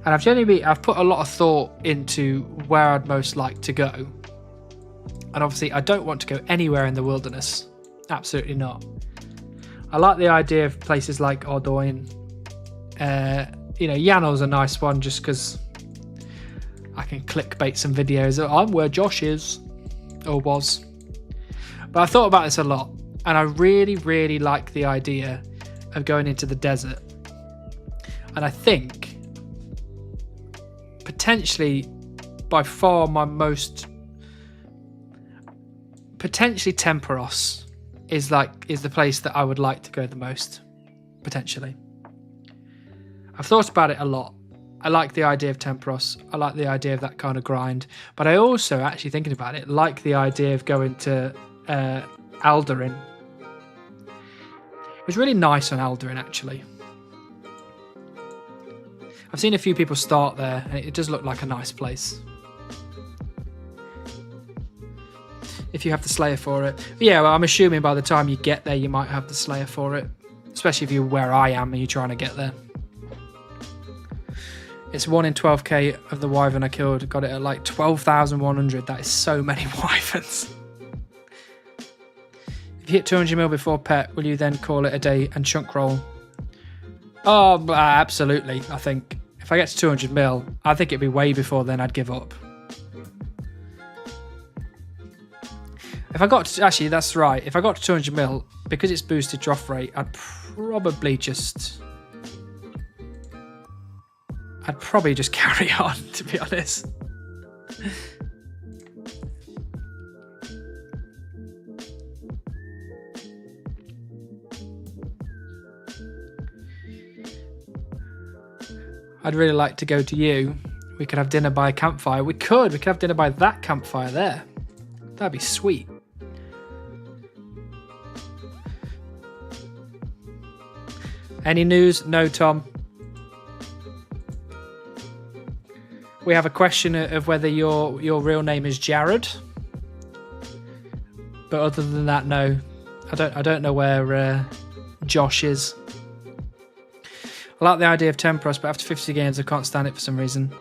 And I've put a lot of thought into where I'd most like to go. And obviously, I don't want to go anywhere in the wilderness. Absolutely not. I like the idea of places like Ordoin. Yano's a nice one just because I can clickbait some videos. I'm where Josh is, or was. But I thought about this a lot, and I really, really like the idea of going into the desert. And I think, potentially, by far my most... Potentially Temperos is the place that I would like to go the most. Potentially. I've thought about it a lot. I like the idea of Temperos. I like the idea of that kind of grind. But I also, actually thinking about it, like the idea of going to Alderin. It was really nice on Alderin, actually. I've seen a few people start there, and it does look like a nice place. If you have the Slayer for it. But yeah, well, I'm assuming by the time you get there, you might have the Slayer for it. Especially if you're where I am and you're trying to get there. It's 1 in 12k of the wyvern I killed. Got it at like 12,100. That is so many wyverns. If you hit 200 mil before pet, will you then call it a day and chunk roll? Oh, absolutely. I think if I get to 200 mil, I think it'd be way before then I'd give up. If I got to, actually, that's right. If I got to 200 mil, because it's boosted drop rate, I'd probably just carry on, to be honest. I'd really like to go to you. We could have dinner by a campfire. We could have dinner by that campfire there. That'd be sweet. Any news? No, Tom. We have a question of whether your real name is Jared. But other than that, no. I don't know where Josh is. I like the idea of Temperos, but after 50 games I can't stand it for some reason.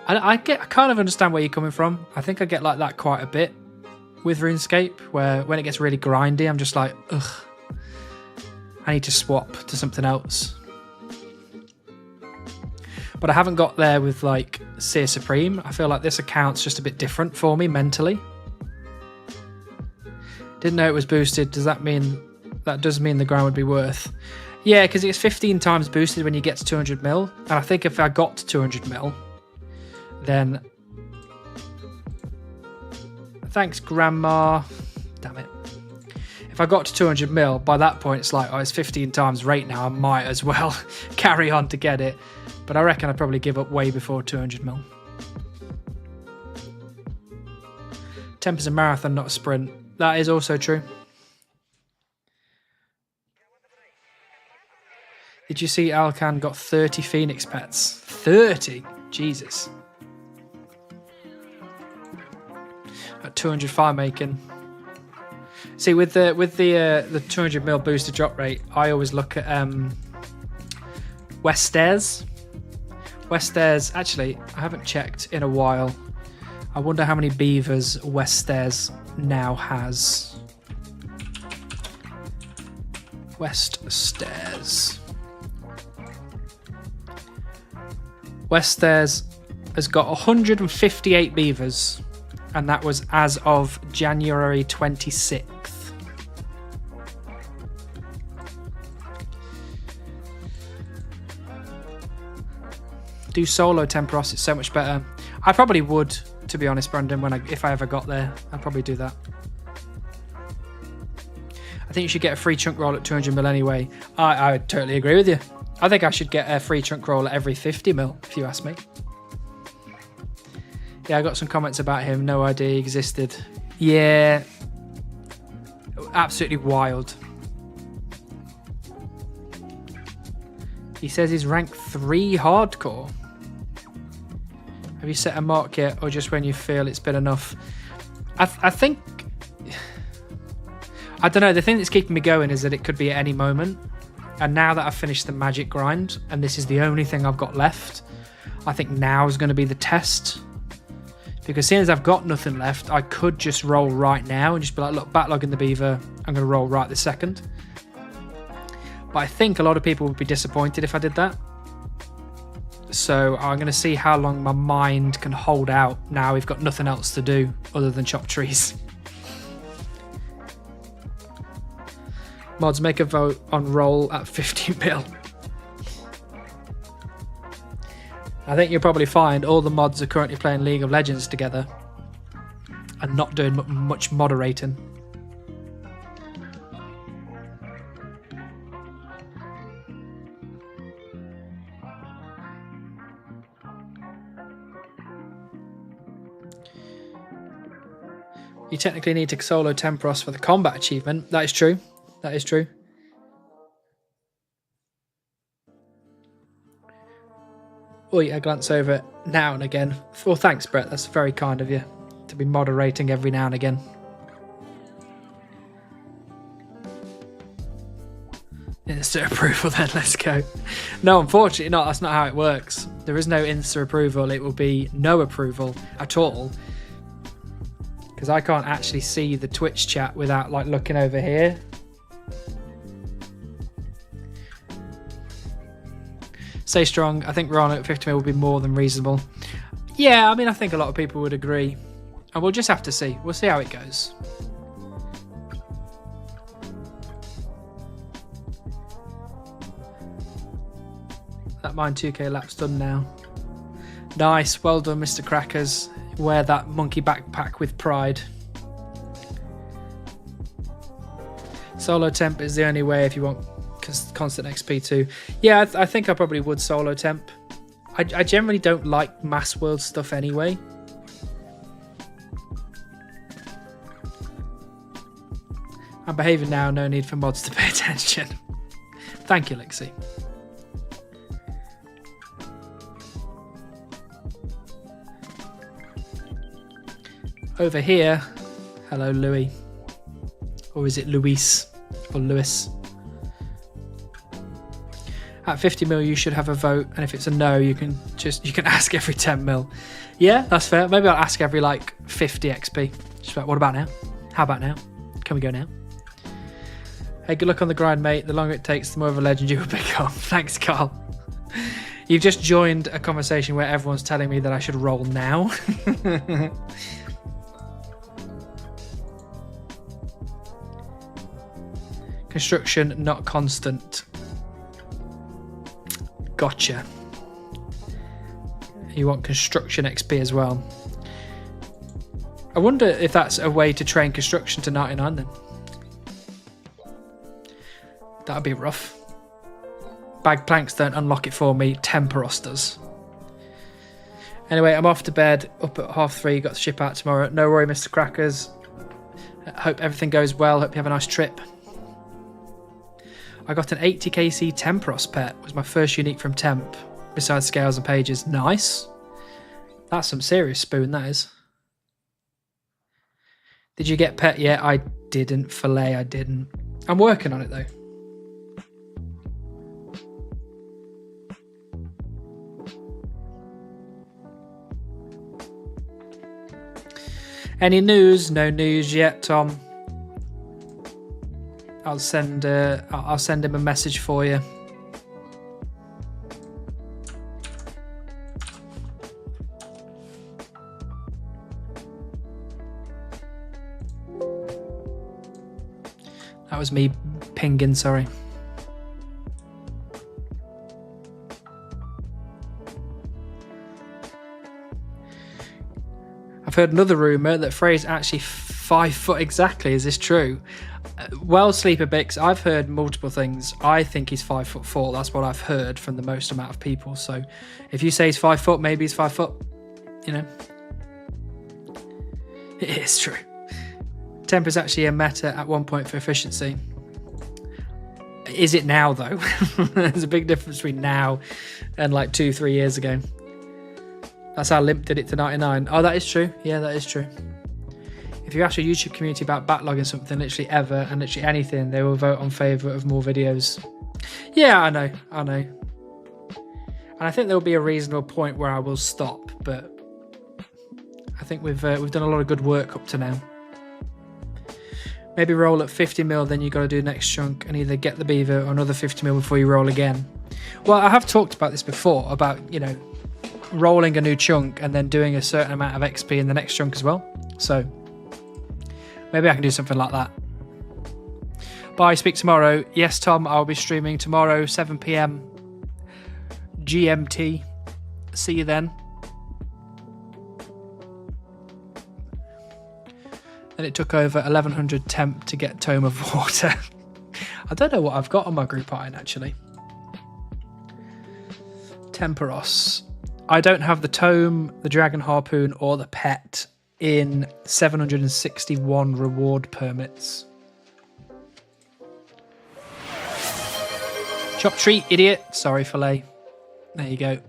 I kind of understand where you're coming from. I think I get like that quite a bit with RuneScape, where when it gets really grindy, I'm just like, ugh. I need to swap to something else. But I haven't got there with like Seer Supreme. I feel like this account's just a bit different for me mentally. Didn't know it was boosted. Does that mean that does mean the ground would be worth? Yeah, because it's 15 times boosted when you get to 200 mil. And I think if I got to 200 mil, then... Thanks, Grandma. Damn it. If I got to 200 mil, by that point it's like, oh, it's 15 times rate now. I might as well carry on to get it. But I reckon I'd probably give up way before 200 mil. Temper's a marathon, not a sprint. That is also true. Did you see Alcan got 30 Phoenix pets? 30? Jesus. At 200 fire making. See, with the 200 mil booster drop rate, I always look at West Stairs. West Stairs, actually, I haven't checked in a while. I wonder how many beavers West Stairs now has. West Stairs. West Stairs has got 158 beavers, and that was as of January 26th. Do solo Temperos, it's so much better. I probably would, to be honest, Brandon, if I ever got there. I'd probably do that. I think you should get a free chunk roll at 200 mil anyway. I would totally agree with you. I think I should get a free chunk roll at every 50 mil, if you ask me. Yeah, I got some comments about him. No idea he existed. Yeah. Absolutely wild. He says he's rank 3 hardcore. Have you set a mark yet, or just when you feel it's been enough? I think... I don't know, the thing that's keeping me going is that it could be at any moment. And now that I've finished the magic grind, and this is the only thing I've got left, I think now is going to be the test. Because seeing as I've got nothing left, I could just roll right now and just be like, look, backlog in the beaver, I'm going to roll right this second. But I think a lot of people would be disappointed if I did that. So I'm going to see how long my mind can hold out now we've got nothing else to do other than chop trees. Mods, make a vote on roll at 15 mil. I think you'll probably find all the mods are currently playing League of Legends together and not doing much moderating. You technically need to solo Temperos for the combat achievement. That is true. That is true. Oh, yeah, I glance over it now and again. Well, thanks, Brett. That's very kind of you to be moderating every now and again. Insta approval then, let's go. No, unfortunately not. That's not how it works. There is no Insta approval. It will be no approval at all. Because I can't actually see the Twitch chat without like looking over here. Stay strong. I think Ron at 50 mil would be more than reasonable. Yeah, I mean, I think a lot of people would agree. And we'll just have to see. We'll see how it goes. That mine 2k lap's done now. Nice. Well done, Mr. Crackers. Wear that monkey backpack with pride. Solo temp is the only way if you want constant XP too. Yeah, I think I probably would solo temp. I generally don't like mass world stuff anyway. I'm behaving now, no need for mods to pay attention. Thank you, Lixie. Over here, hello Louis, or is it Luis or Lewis? At 50 mil, you should have a vote, and if it's a no, you can ask every 10 mil. Yeah, that's fair. Maybe I'll ask every like 50 XP. Just like, what about now? How about now? Can we go now? Hey, good luck on the grind, mate. The longer it takes, the more of a legend you will become. Thanks, Carl. You've just joined a conversation where everyone's telling me that I should roll now. Construction, not constant. Gotcha. You want construction XP as well. I wonder if that's a way to train construction to 99 then. That'd be rough. Bag planks don't unlock it for me. Temperos does. Anyway, I'm off to bed. Up at 3:30. Got to ship out tomorrow. No worry, Mr. Crackers. Hope everything goes well. Hope you have a nice trip. I got an 80kc Temperos pet. It was my first unique from Temp, besides scales and pages. Nice. That's some serious spoon, that is. Did you get pet yet? I didn't. Filet, I didn't. I'm working on it though. Any news? No news yet, Tom. I'll send him a message for you. That was me pinging, sorry. I've heard another rumour that Frey's actually 5 foot exactly. Is this true? Well, Sleeper Bix, I've heard multiple things. I think he's 5'4". That's what I've heard from the most amount of people. So if you say he's 5 foot, maybe he's 5 foot. You know, it is true. Temp is actually a meta at one point for efficiency. Is it now though? There's a big difference between now and like 2-3 years ago. That's how Limp did it to 99. Oh, that is true. Yeah, that is true. If you ask your YouTube community about backlogging something, literally ever, and literally anything, they will vote on favour of more videos. Yeah, I know. And I think there will be a reasonable point where I will stop, but I think we've done a lot of good work up to now. Maybe roll at 50 mil, then you've got to do the next chunk and either get the Beaver or another 50 mil before you roll again. Well, I have talked about this before, about, you know, rolling a new chunk and then doing a certain amount of XP in the next chunk as well. So maybe I can do something like that. Bye, speak tomorrow. Yes, Tom, I'll be streaming tomorrow, 7 PM GMT. See you then. Then it took over 1100 temp to get Tome of Water. I don't know what I've got on my group iron actually. Temperos. I don't have the Tome, the Dragon Harpoon, or the Pet in 761 reward permits. Chop treat, idiot. Sorry, Filet. There you go.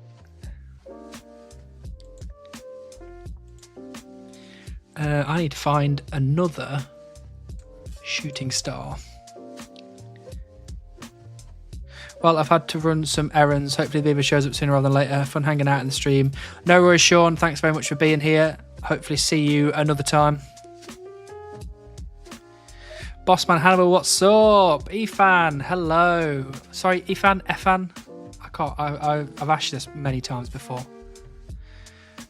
I need to find another shooting star. Well, I've had to run some errands. Hopefully the Beaver shows up sooner rather than later. Fun hanging out in the stream. No worries, Sean. Thanks very much for being here. Hopefully see you another time. Bossman Hannibal, what's up? Efan, hello. Sorry, Efan? I've asked you this many times before.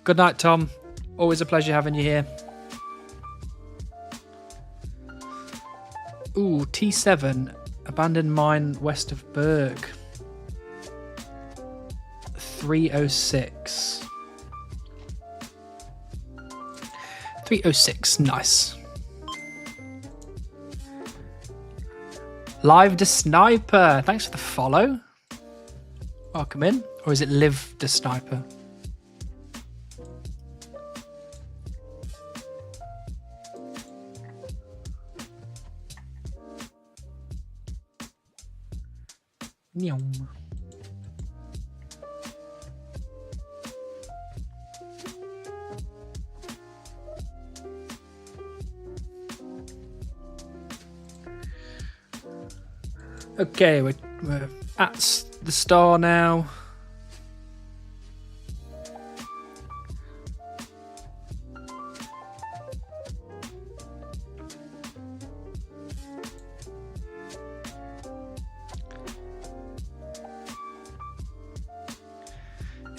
Good night, Tom. Always a pleasure having you here. Ooh, T7. Abandoned mine west of Berg. 306. 306, nice. Live the Sniper. Thanks for the follow. Welcome in. Or is it Live the Sniper? Nyom. Okay, we're at the star now.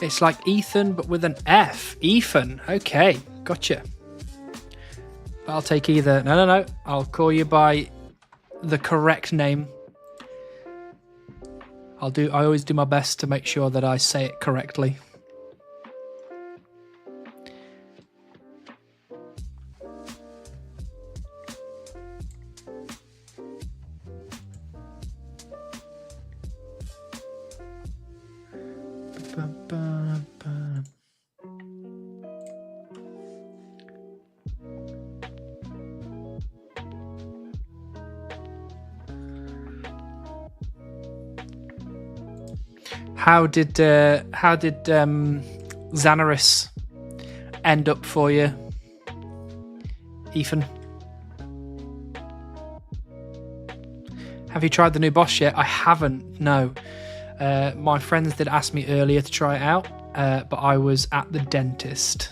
It's like Ethan, but with an F. Ethan. Okay, gotcha. I'll take either. No. I'll call you by the correct name. I always do my best to make sure that I say it correctly. How did Xanaris end up for you, Ethan? Have you tried the new boss yet? I haven't, no. My friends did ask me earlier to try it out, but I was at the dentist.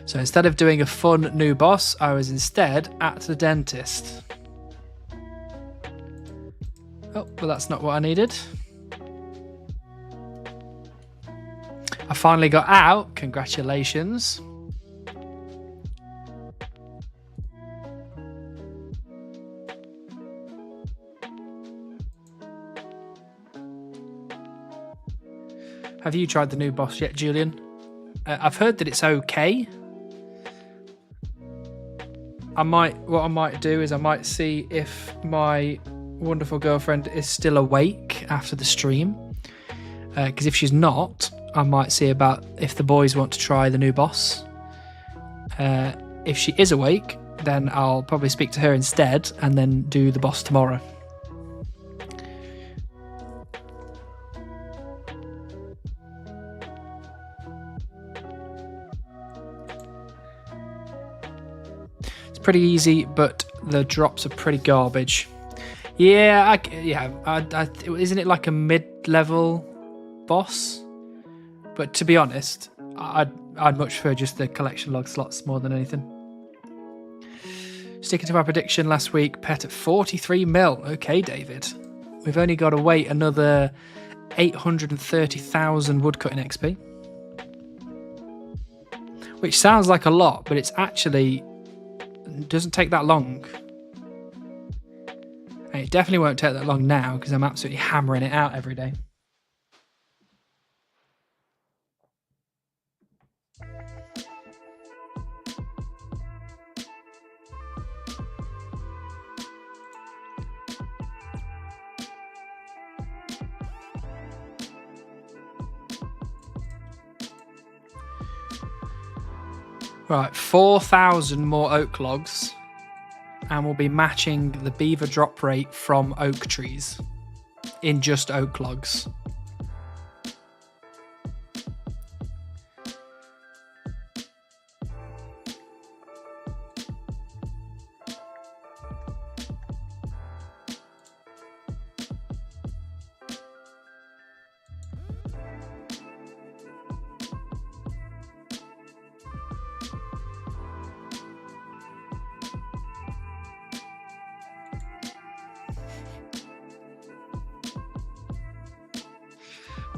So instead of doing a fun new boss, I was instead at the dentist. Oh, well, that's not what I needed. I finally got out. Congratulations. Have you tried the new boss yet, Julian? I've heard that it's okay. What I might do is I might see if my wonderful girlfriend is still awake after the stream. Because if she's not, I might see about if the boys want to try the new boss. If she is awake, then I'll probably speak to her instead and then do the boss tomorrow. Pretty easy, but the drops are pretty garbage. Yeah, isn't it like a mid-level boss? But to be honest, I'd much prefer just the collection log slots more than anything. Sticking to my prediction last week, pet at 43 mil. Okay, David. We've only got to wait another 830,000 woodcutting XP. Which sounds like a lot, but it's actually... doesn't take that long. And it definitely won't take that long now because I'm absolutely hammering it out every day. Right, 4,000 more oak logs, and we'll be matching the beaver drop rate from oak trees in just oak logs.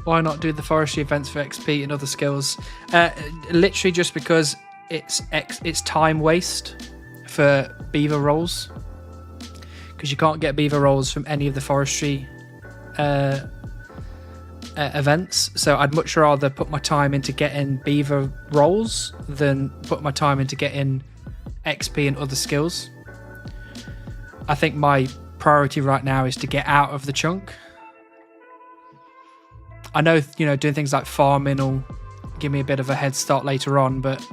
Why not do the forestry events for XP and other skills? Literally just because it's time waste for beaver rolls. Because you can't get beaver rolls from any of the forestry events. So I'd much rather put my time into getting beaver rolls than put my time into getting XP and other skills. I think my priority right now is to get out of the chunk. I know, doing things like farming will give me a bit of a head start later on, but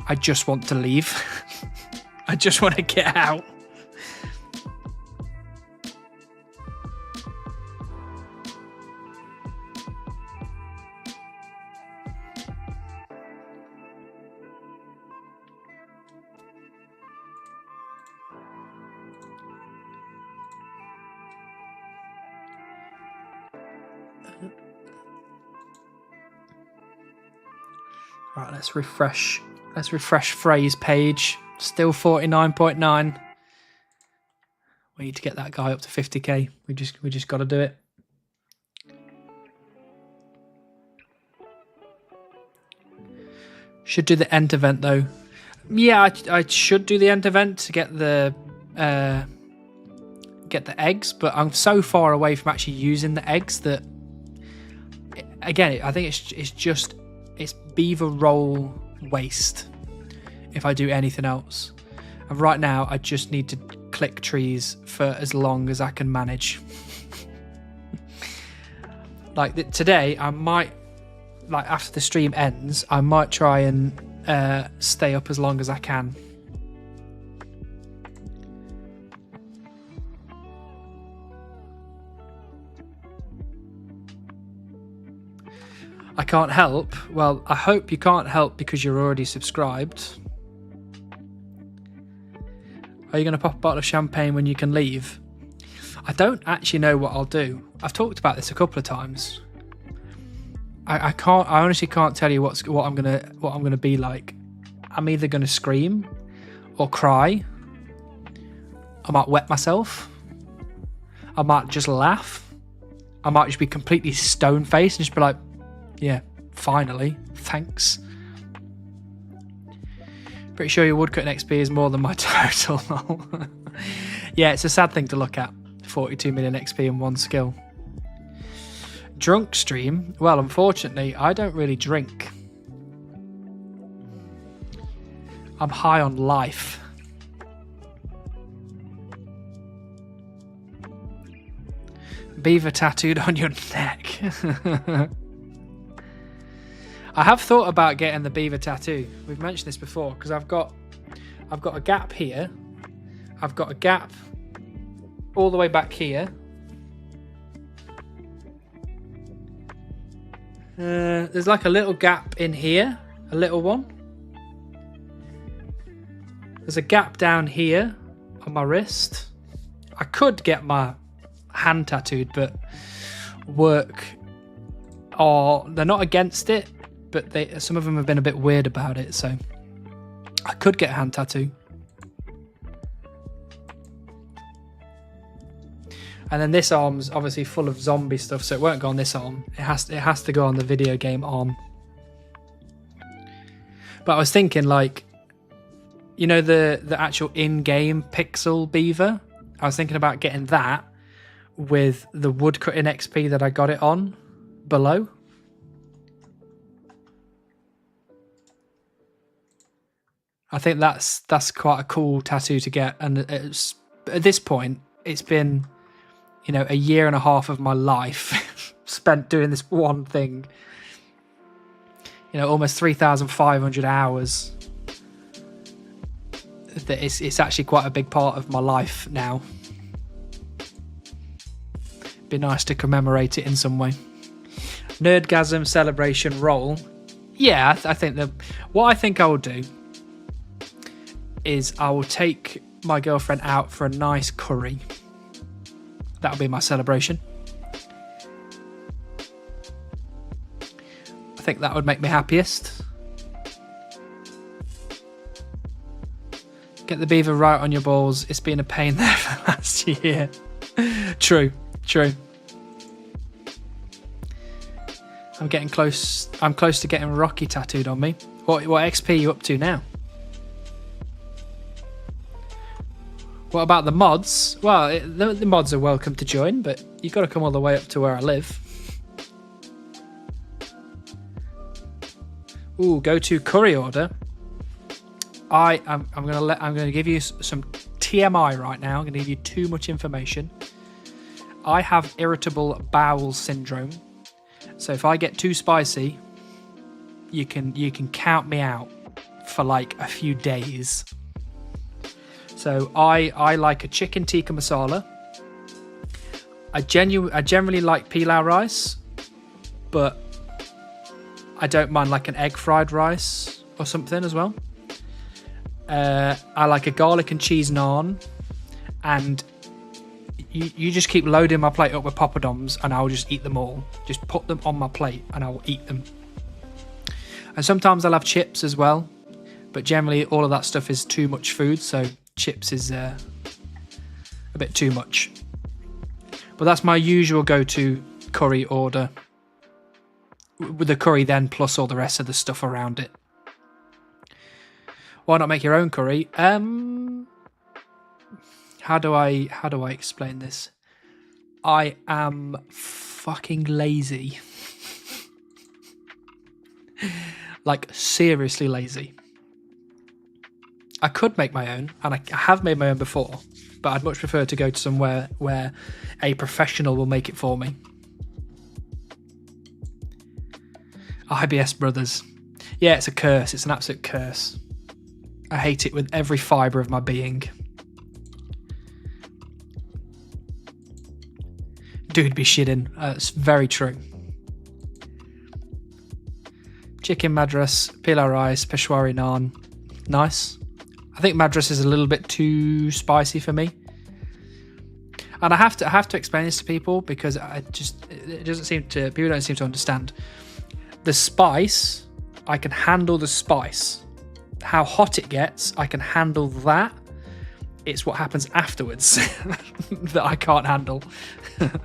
I just want to leave. I just want to get out. Right, let's refresh. Let's refresh Frey's page. Still 49.9. We need to get that guy up to 50k. We just got to do it. Should do the Ent event though. Yeah, I should do the Ent event to get the eggs, but I'm so far away from actually using the eggs that, again, I think it's beaver roll waste if I do anything else. And right now, I just need to click trees for as long as I can manage. Like today, I might, like after the stream ends, I might try and stay up as long as I can. I can't help. Well, I hope you can't help because you're already subscribed. Are you going to pop a bottle of champagne when you can leave? I don't actually know what I'll do. I've talked about this a couple of times. I honestly can't tell you what I'm gonna be like. I'm either gonna scream or cry. I might wet myself. I might just laugh. I might just be completely stone faced and just be like, yeah, finally, thanks. Pretty sure your woodcutting XP is more than my total. Yeah, it's a sad thing to look at. 42 million XP in one skill. Drunk stream? Well, unfortunately, I don't really drink. I'm high on life. Beaver tattooed on your neck. I have thought about getting the beaver tattoo. We've mentioned this before because I've got a gap here. I've got a gap all the way back here. There's like a little gap in here, a little one. There's a gap down here on my wrist. I could get my hand tattooed, but work, or they're not against it, but some of them have been a bit weird about it, so I could get a hand tattoo. And then this arm's obviously full of zombie stuff, so it won't go on this arm. It has to go on the video game arm. But I was thinking, like, you know, the actual in-game pixel beaver? I was thinking about getting that with the woodcutting XP that I got it on below. I think that's quite a cool tattoo to get. And it's, at this point, it's been, you know, a year and a half of my life spent doing this one thing. You know, almost 3,500 hours. That it's actually quite a big part of my life now. Be nice to commemorate it in some way. Nerdgasm celebration roll. Yeah, I think that what I think I will do is I will take my girlfriend out for a nice curry. That'll be my celebration. I think that would make me happiest. Get the beaver right on your balls. It's been a pain there for last year. True. I'm getting close. I'm close to getting Rocky tattooed on me. What XP are you up to now? What about the mods? Well, the mods are welcome to join, but you've got to come all the way up to where I live. Ooh, go to curry order. I'm gonna give you some TMI right now. I'm gonna give you too much information. I have irritable bowel syndrome, so if I get too spicy, you can count me out for like a few days. So I like a chicken tikka masala. I generally like pilau rice, but I don't mind like an egg fried rice or something as well. I like a garlic and cheese naan, and you just keep loading my plate up with poppadoms and I'll just eat them all. Just put them on my plate and I'll eat them. And sometimes I'll have chips as well, but generally all of that stuff is too much food, so chips is a bit too much. But that's my usual go-to curry order, with the curry then plus all the rest of the stuff around it. Why not make your own curry? How do I explain this? I am fucking lazy. Like, seriously lazy. I could make my own, and I have made my own before, but I'd much prefer to go to somewhere where a professional will make it for me. IBS Brothers. Yeah, it's a curse. It's an absolute curse. I hate it with every fibre of my being. Dude, be shitting. It's very true. Chicken madras, pilau rice, peshwari naan. Nice. I think Madras is a little bit too spicy for me. And I have to explain this to people because people don't seem to understand. The spice, I can handle the spice. How hot it gets, I can handle that. It's what happens afterwards that I can't handle. At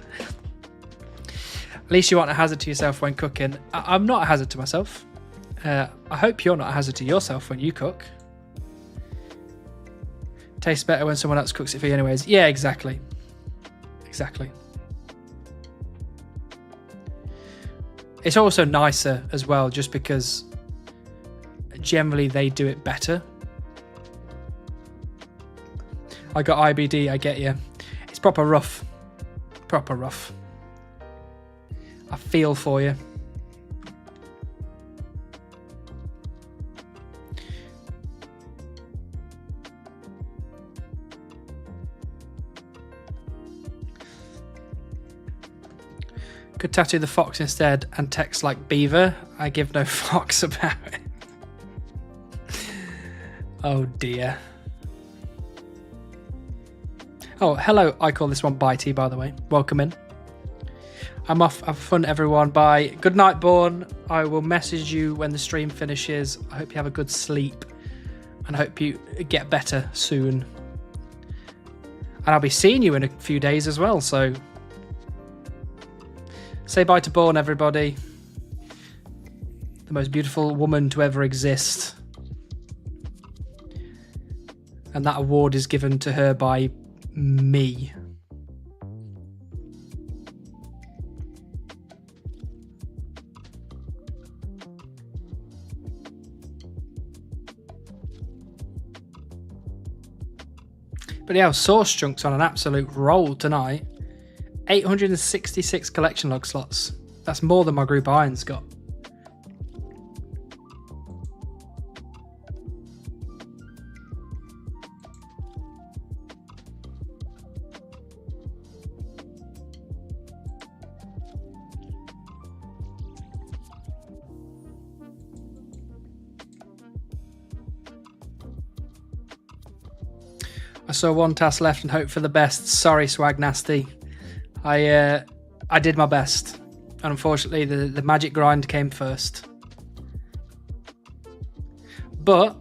least you aren't a hazard to yourself when cooking. I'm not a hazard to myself. I hope you're not a hazard to yourself when you cook. Tastes better when someone else cooks it for you anyways. Yeah, exactly. Exactly. It's also nicer as well, just because generally they do it better. I got IBD, I get you. It's proper rough. Proper rough. I feel for you. Could tattoo the fox instead and text like Beaver. I give no fucks about it. Oh dear. Oh, hello. I call this one Bitey, by the way. Welcome in. I'm off. Have fun, everyone. Bye. Good night, Born. I will message you when the stream finishes. I hope you have a good sleep and I hope you get better soon. And I'll be seeing you in a few days as well, so say bye to Born, everybody. The most beautiful woman to ever exist. And that award is given to her by me. But yeah, Source Chunk's on an absolute roll tonight. 866 collection log slots. That's more than my group Iron's got. I saw one task left and hope for the best. Sorry, Swag Nasty. I did my best, and unfortunately the magic grind came first. But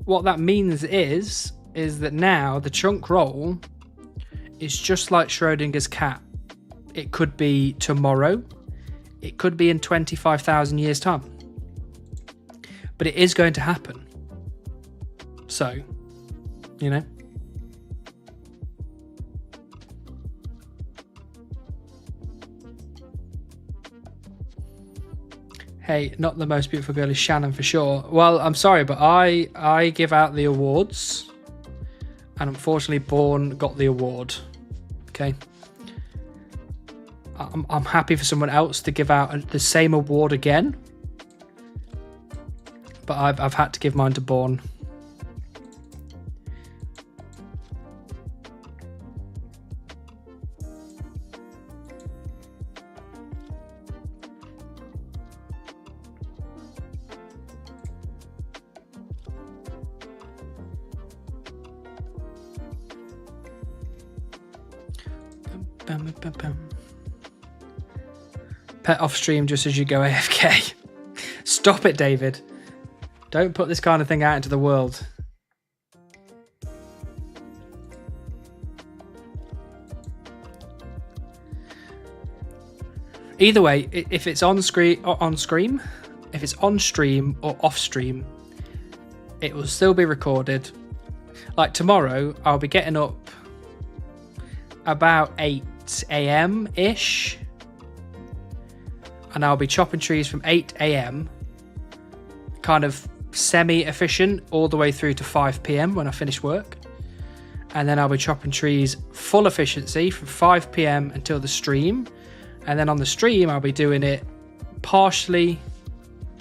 what that means is that now the chunk roll is just like Schrodinger's cat. It could be tomorrow, it could be in 25,000 years time, but it is going to happen. So, you know. Hey, not the most beautiful girl is Shannon for sure. Well, I'm sorry, but I give out the awards, and unfortunately Born got the award. Okay. I'm happy for someone else to give out the same award again, but I've had to give mine to Born. Pet off stream just as you go AFK. Stop it, David. Don't put this kind of thing out into the world. Either way, if it's on screen or on stream, if it's on stream or off stream, it will still be recorded. Like tomorrow, I'll be getting up about 8 AM ish, and I'll be chopping trees from 8 AM, kind of semi-efficient, all the way through to 5 PM when I finish work. And then I'll be chopping trees full efficiency from 5 PM until the stream. And then on the stream, I'll be doing it partially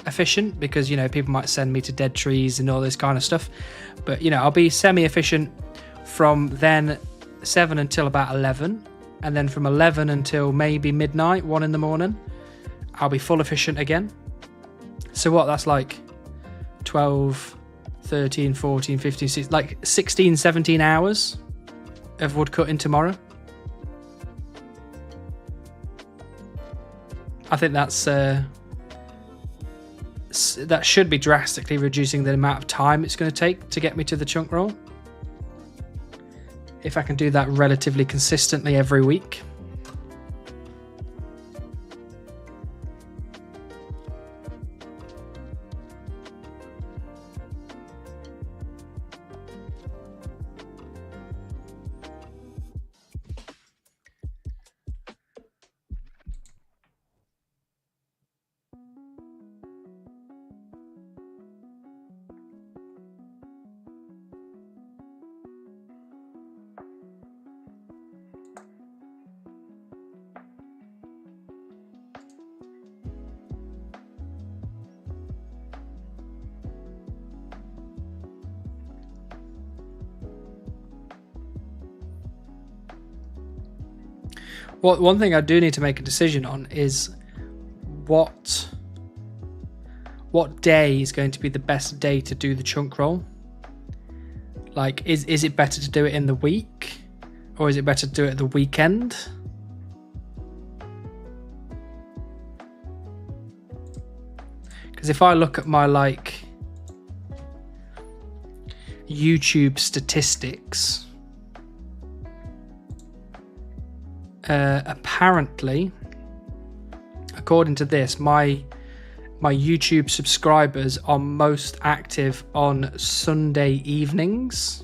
efficient because, you know, people might send me to dead trees and all this kind of stuff. But, you know, I'll be semi-efficient from then 7 until about 11. And then from 11 until maybe midnight, 1 in the morning, I'll be full efficient again. So what, that's like 12, 13, 14, 15, 16, like 16, 17 hours of wood cutting tomorrow. I think that's that should be drastically reducing the amount of time it's going to take to get me to the chunk roll. If I can do that relatively consistently every week. Well, one thing I do need to make a decision on is what day is going to be the best day to do the chunk roll. Like, is it better to do it in the week, or is it better to do it at the weekend? Because if I look at my like YouTube statistics, apparently, according to this, my YouTube subscribers are most active on Sunday evenings.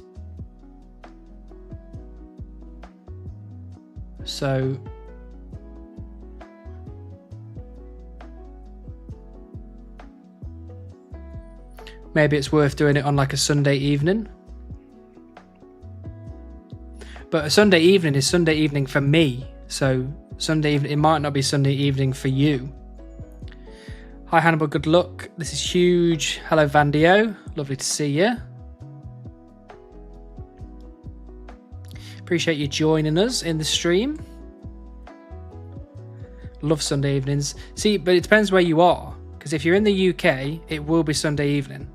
So maybe it's worth doing it on like a Sunday evening. But a Sunday evening is Sunday evening for me. So Sunday evening, it might not be Sunday evening for you. Hi Hannibal, good luck. This is huge. Hello Vandio, lovely to see you. Appreciate you joining us in the stream. Love Sunday evenings. See, but it depends where you are. Because if you're in the UK, it will be Sunday evening.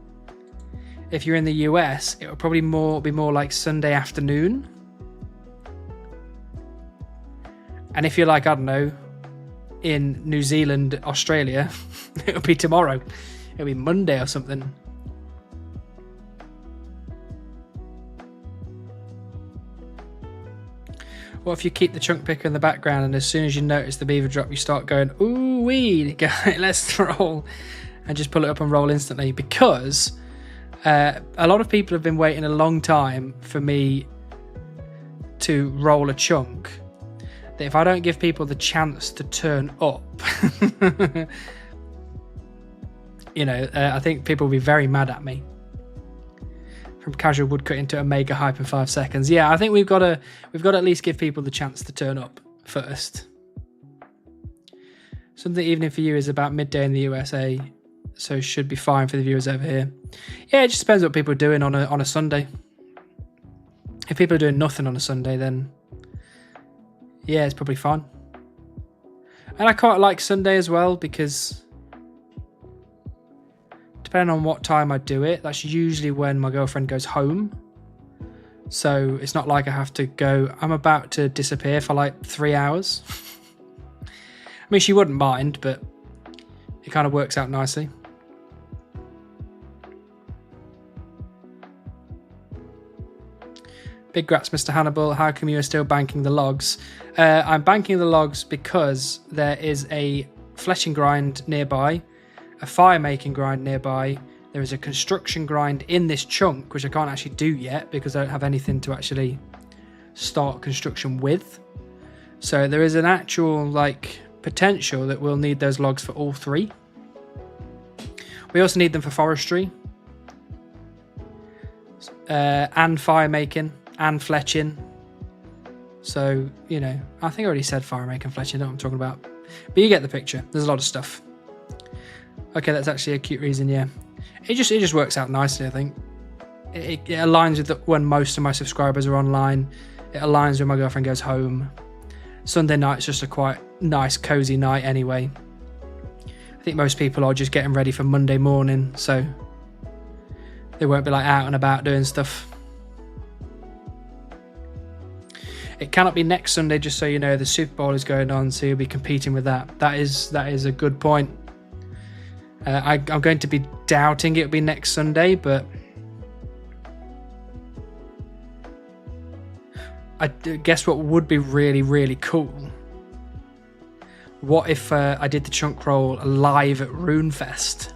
If you're in the US, it will probably be more like Sunday afternoon. And if you're like, I don't know, in New Zealand, Australia, it'll be tomorrow. It'll be Monday or something. What if you keep the chunk picker in the background and as soon as you notice the beaver drop, you start going, ooh wee, let's roll, and just pull it up and roll instantly? Because a lot of people have been waiting a long time for me to roll a chunk. That if I don't give people the chance to turn up, I think people will be very mad at me. From casual woodcutting to a mega hype in 5 seconds. Yeah, I think we've got to at least give people the chance to turn up first. Sunday evening for you is about midday in the USA, so should be fine for the viewers over here. Yeah, it just depends what people are doing on a Sunday. If people are doing nothing on a Sunday, then yeah, it's probably fun. And I quite like Sunday as well because depending on what time I do it, that's usually when my girlfriend goes home. So it's not like I have to go, I'm about to disappear for like 3 hours. I mean, she wouldn't mind, but it kind of works out nicely. Big grats, Mr. Hannibal. How come you are still banking the logs? I'm banking the logs because there is a fletching grind nearby, a fire making grind nearby. There is a construction grind in this chunk, which I can't actually do yet because I don't have anything to actually start construction with. So there is an actual like potential that we'll need those logs for all three. We also need them for forestry and fire making and fletching. So, I think I already said fire making and fletching, I know what I'm talking about. But you get the picture. There's a lot of stuff. Okay, that's actually a cute reason, yeah. It just works out nicely, I think. It aligns with when most of my subscribers are online. It aligns when my girlfriend goes home. Sunday night's just a quite nice, cozy night anyway. I think most people are just getting ready for Monday morning, so They won't be like out and about doing stuff. It cannot be next Sunday, just so you know. The Super Bowl is going on, so you'll be competing with that. That is a good point. I'm going to be doubting it'll be next Sunday, but I guess what would be really, really cool. What if I did the chunk roll live at RuneFest?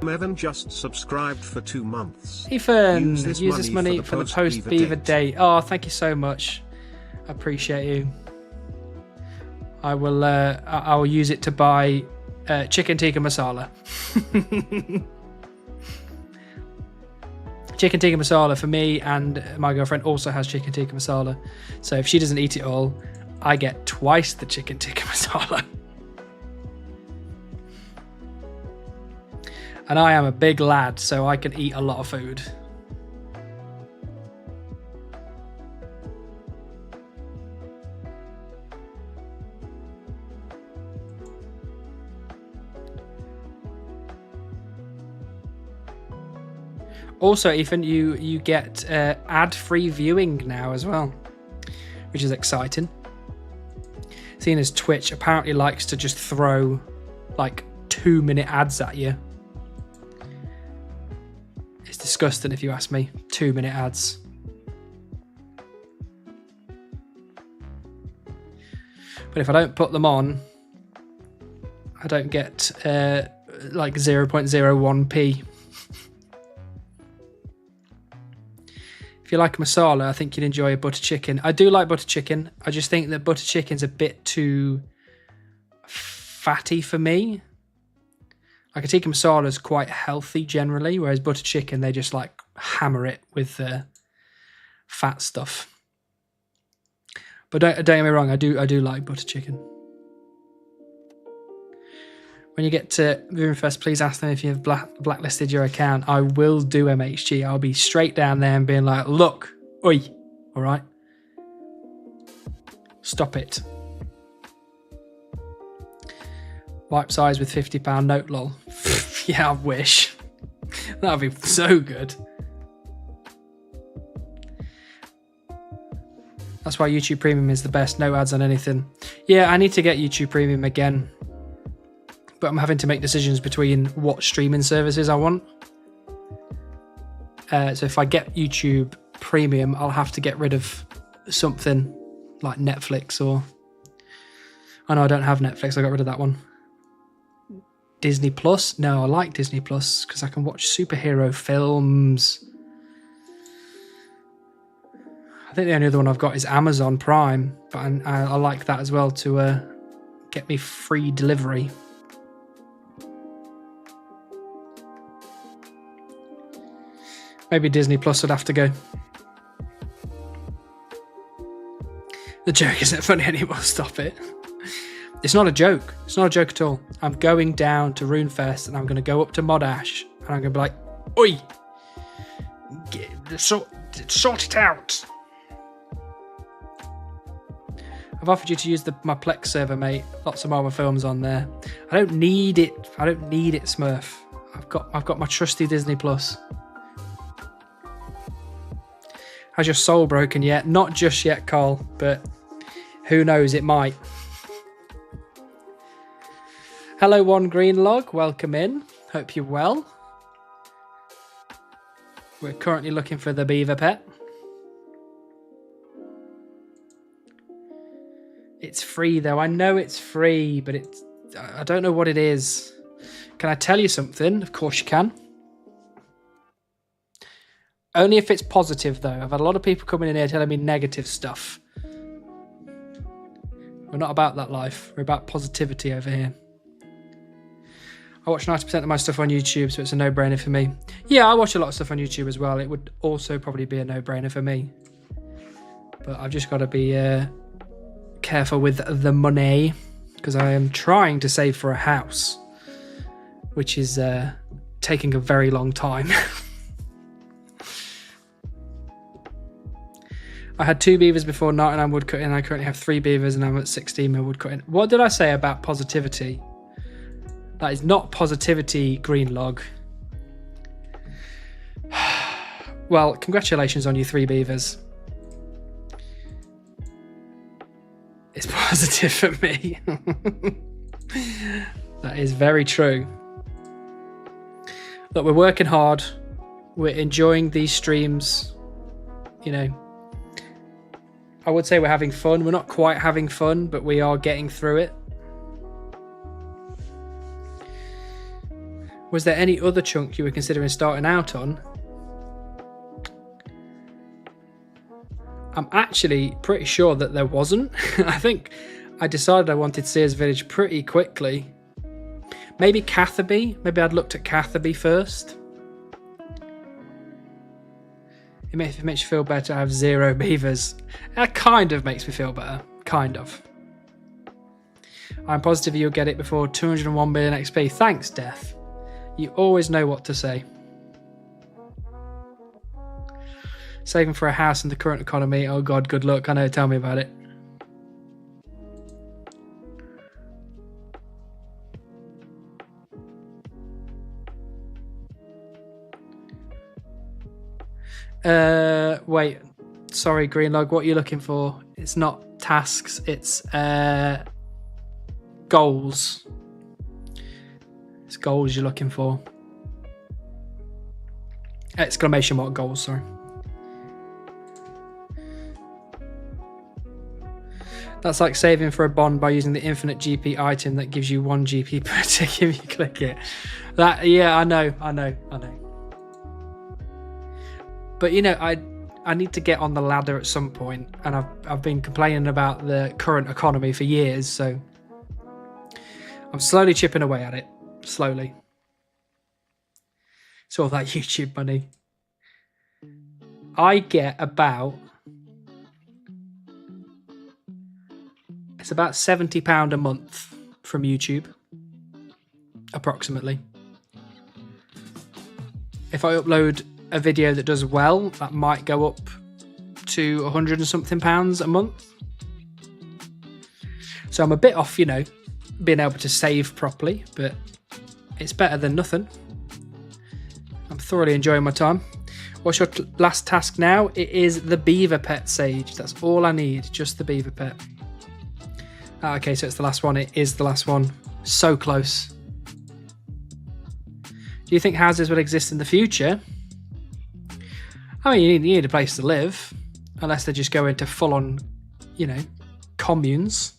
Evan just subscribed for 2 months. Ethan, use this money for the post-Beaver date. Oh, thank you so much. I appreciate you. I will use it to buy chicken tikka masala. Chicken tikka masala for me, and my girlfriend also has chicken tikka masala. So if she doesn't eat it all, I get twice the chicken tikka masala. And I am a big lad, so I can eat a lot of food. Also, Ethan, you get ad-free viewing now as well, which is exciting. Seeing as Twitch apparently likes to just throw like 2-minute ads at you. It's disgusting if you ask me. 2-minute ads. But if I don't put them on, I don't get like 0.01p. If you like masala, I think you'd enjoy a butter chicken. I do like butter chicken. I just think that butter chicken's a bit too fatty for me. Like a tikka masala is quite healthy generally, whereas butter chicken, they just like hammer it with fat stuff. But don't get me wrong, I do like butter chicken. When you get to RuneFest, please ask them if you've blacklisted your account. I will do MHG. I'll be straight down there and being like, look, oi, all right? Stop it. Wipe size with £50 note, lol. Yeah, I wish. That'd be so good. That's why YouTube Premium is the best. No ads on anything. Yeah, I need to get YouTube Premium again. But I'm having to make decisions between what streaming services I want. So if I get YouTube Premium, I'll have to get rid of something like Netflix or... Oh no, I don't have Netflix. I got rid of that one. Disney Plus? No, I like Disney Plus because I can watch superhero films. I think the only other one I've got is Amazon Prime, but I like that as well to get me free delivery. Maybe Disney Plus would have to go. The joke isn't funny anymore, stop it. It's not a joke. It's not a joke at all. I'm going down to RuneFest and I'm going to go up to Modash and I'm going to be like, oi! Sort it out! I've offered you to use my Plex server, mate. Lots of Marvel films on there. I don't need it. I don't need it, Smurf. I've got my trusty Disney Plus. Has your soul broken yet? Not just yet, Carl, but who knows, it might. Hello, One Green Log. Welcome in. Hope you're well. We're currently looking for the beaver pet. It's free, though. I know it's free, but I don't know what it is. Can I tell you something? Of course you can. Only if it's positive, though. I've had a lot of people coming in here telling me negative stuff. We're not about that life. We're about positivity over here. I watch 90% of my stuff on YouTube, so it's a no-brainer for me. Yeah, I watch a lot of stuff on YouTube as well. It would also probably be a no-brainer for me. But I've just got to be careful with the money, because I am trying to save for a house, which is taking a very long time. I had 2 beavers before 99 wood cutting. I currently have 3 beavers and I'm at 16 mil wood cutting. What did I say about positivity? That is not positivity, green log. Well, congratulations on your 3 beavers. It's positive for me. That is very true. Look, we're working hard. We're enjoying these streams. You know, I would say we're having fun. We're not quite having fun, but we are getting through it. Was there any other chunk you were considering starting out on? I'm actually pretty sure that there wasn't. I think I decided I wanted Sears Village pretty quickly. Maybe Catherby. Maybe I'd looked at Catherby first. It makes you feel better to have 0 beavers. That kind of makes me feel better. Kind of. I'm positive you'll get it before 201 million XP. Thanks, Death. You always know what to say. Saving for a house in the current economy. Oh God, good luck. I know, tell me about it. Wait. Sorry, Greenlog, what are you looking for? It's not tasks, it's goals. It's goals you're looking for. Exclamation mark goals, sorry. That's like saving for a bond by using the infinite GP item that gives you 1 GP per tick if you click it. That, yeah, I know. But you know, I need to get on the ladder at some point, and I've been complaining about the current economy for years, so I'm slowly chipping away at it. Slowly. It's all that YouTube money. I get about... It's about £70 a month from YouTube, approximately. If I upload a video that does well, that might go up to 100 and something pounds a month. So I'm a bit off, you know, being able to save properly, but it's better than nothing. I'm thoroughly enjoying my time. What's your last task now? It is the beaver pet, Sage. That's all I need, just the beaver pet. Okay, so it's the last one. It is the last one. So close. Do you think houses will exist in the future? I mean, you need a place to live. Unless they just go into full-on, you know, communes.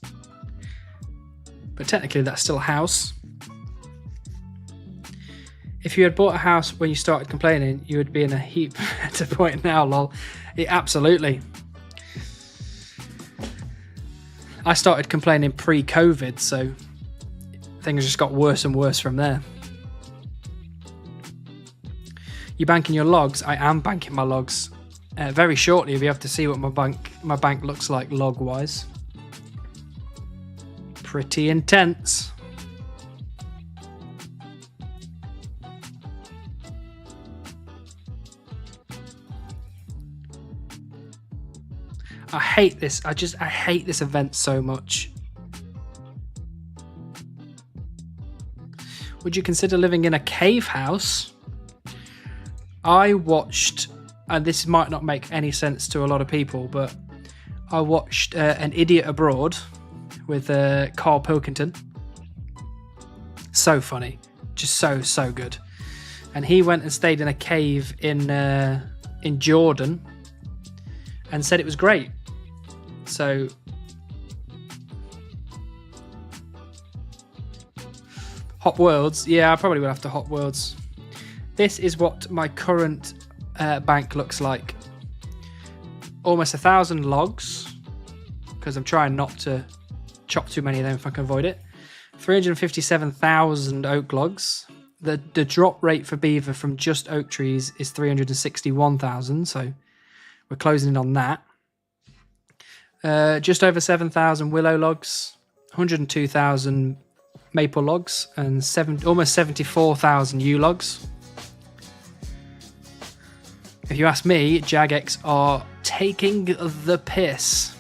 But technically, that's still a house. If you had bought a house when you started complaining, you would be in a heap to point now, lol. Yeah, absolutely. I started complaining pre-COVID, so things just got worse and worse from there. You banking your logs? I am banking my logs. Very shortly, you'll be able to see what my bank looks like log-wise. Pretty intense. I hate this. I hate this event so much. Would you consider living in a cave house? I watched, and this might not make any sense to a lot of people, but I watched An Idiot Abroad with Carl Pilkington. So funny. Just so good. And he went and stayed in a cave in Jordan and said it was great. So Hop Worlds, yeah, I probably will have to Hop Worlds. This is what my current bank looks like. Almost 1,000 logs, because I'm trying not to chop too many of them if I can avoid it. 357,000 oak logs. The drop rate for beaver from just oak trees is 361,000, so we're closing in on that. Just over 7,000 willow logs, 102,000 maple logs, and almost 74,000 yew logs. If you ask me, Jagex are taking the piss.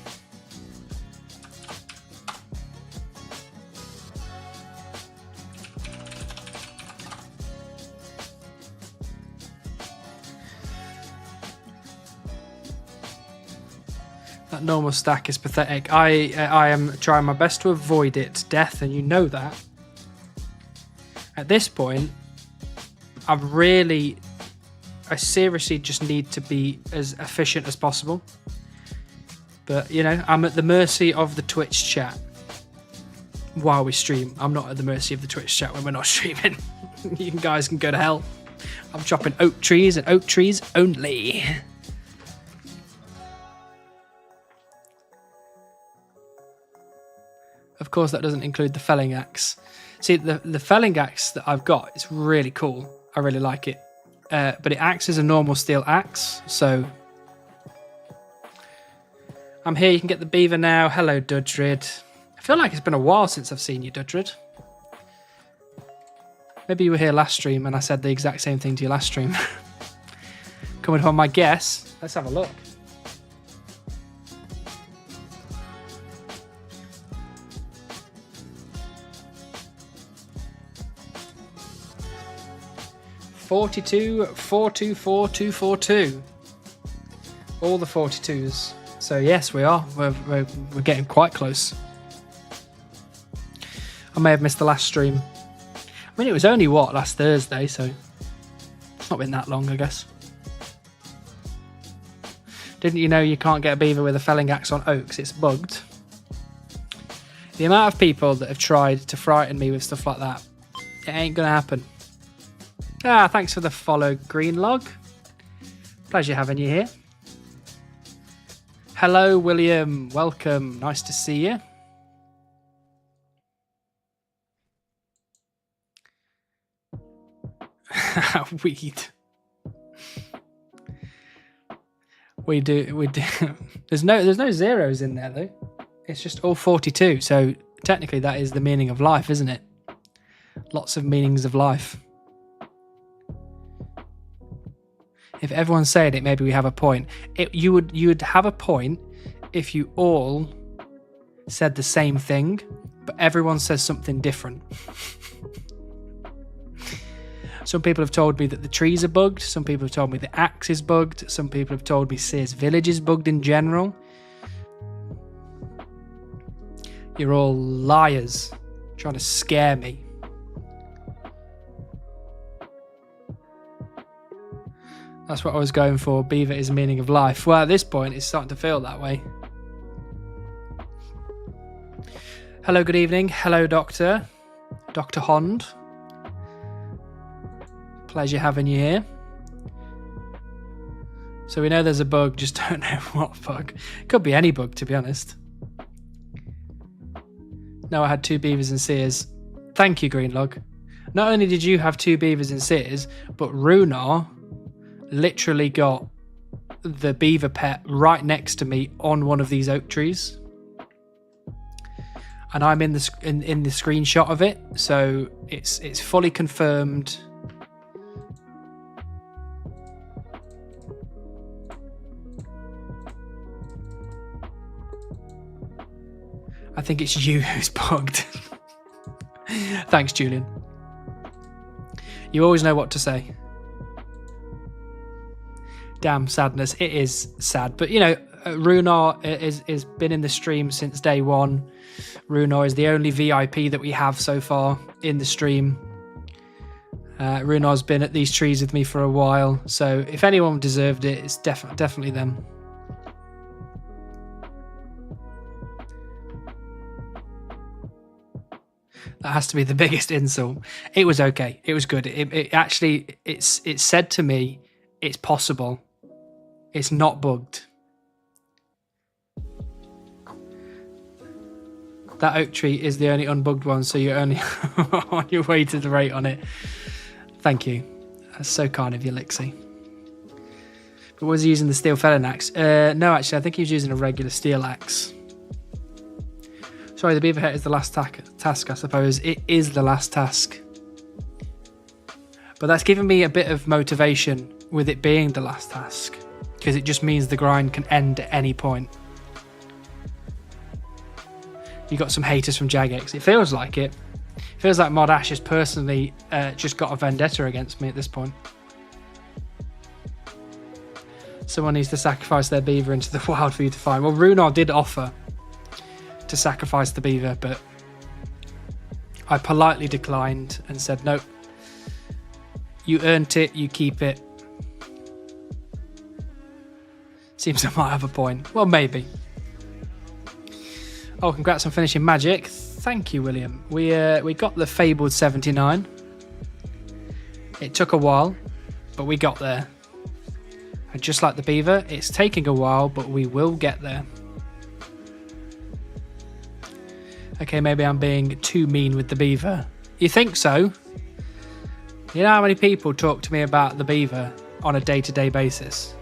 That normal stack is pathetic. I am trying my best to avoid it, Death, and you know that. At this point, I seriously just need to be as efficient as possible. But, you know, I'm at the mercy of the Twitch chat while we stream. I'm not at the mercy of the Twitch chat when we're not streaming. You guys can go to hell. I'm chopping oak trees and oak trees only. Of course, that doesn't include the felling axe. See, the felling axe that I've got is really cool. I really like it. But it acts as a normal steel axe, so... I'm here, you can get the beaver now. Hello, Dudrid. I feel like it's been a while since I've seen you, Dudrid. Maybe you were here last stream and I said the exact same thing to you last stream. Coming from my guess. Let's have a look. (42, 424, 242). All the 42s. So yes, we are. We're getting quite close. I may have missed the last stream. I mean, it was only last Thursday, so it's not been that long, I guess. Didn't you know you can't get a beaver with a felling axe on oaks? It's bugged. The amount of people that have tried to frighten me with stuff like that, it ain't gonna happen. Ah, thanks for the follow, Greenlog. Pleasure having you here. Hello, William. Welcome. Nice to see you. Weed. We do. There's no zeros in there though. It's just all 42. So technically, that is the meaning of life, isn't it? Lots of meanings of life. If everyone's saying it, maybe we have a point. You would have a point if you all said the same thing, but everyone says something different. Some people have told me that the trees are bugged. Some people have told me the axe is bugged. Some people have told me Sears Village is bugged in general. You're all liars, trying to scare me. That's what I was going for. Beaver is meaning of life. Well, at this point, it's starting to feel that way. Hello, good evening. Hello, Doctor. Dr. Hond. Pleasure having you here. So we know there's a bug, just don't know what bug. Could be any bug, to be honest. No, I had 2 beavers and Sears. Thank you, Greenlog. Not only did you have 2 beavers and Sears, but Runar literally got the beaver pet right next to me on one of these oak trees, and I'm in the screenshot of it, so it's fully confirmed. I think it's you who's bugged. Thanks, Julian. You always know what to say. Damn sadness. It is sad. But, you know, Runar is been in the stream since day one. Runar is the only VIP that we have so far in the stream. Runar's been at these trees with me for a while. So if anyone deserved it, it's definitely them. That has to be the biggest insult. It was okay. It was good. It said to me, it's possible. It's not bugged. That oak tree is the only unbugged one, so you're only on your way to the rate on it. Thank you. That's so kind of you, Lixie. But was he using the steel felling axe? No, actually, I think he was using a regular steel axe. Sorry, the beaver hut is the last task, I suppose. It is the last task. But that's given me a bit of motivation with it being the last task. because it just means the grind can end at any point. You got some haters from Jagex. It feels like it. It feels like Mod Ash has personally just got a vendetta against me at this point. Someone needs to sacrifice their beaver into the wild for you to find. Well, Runar did offer to sacrifice the beaver, but I politely declined and said, nope, you earned it, you keep it. Seems I might have a point. Well, maybe. Oh, congrats on finishing Magic. Thank you, William. We got the fabled 79. It took a while, but we got there. And just like the beaver, it's taking a while, but we will get there. Okay, maybe I'm being too mean with the beaver. You think so? You know how many people talk to me about the beaver on a day-to-day basis?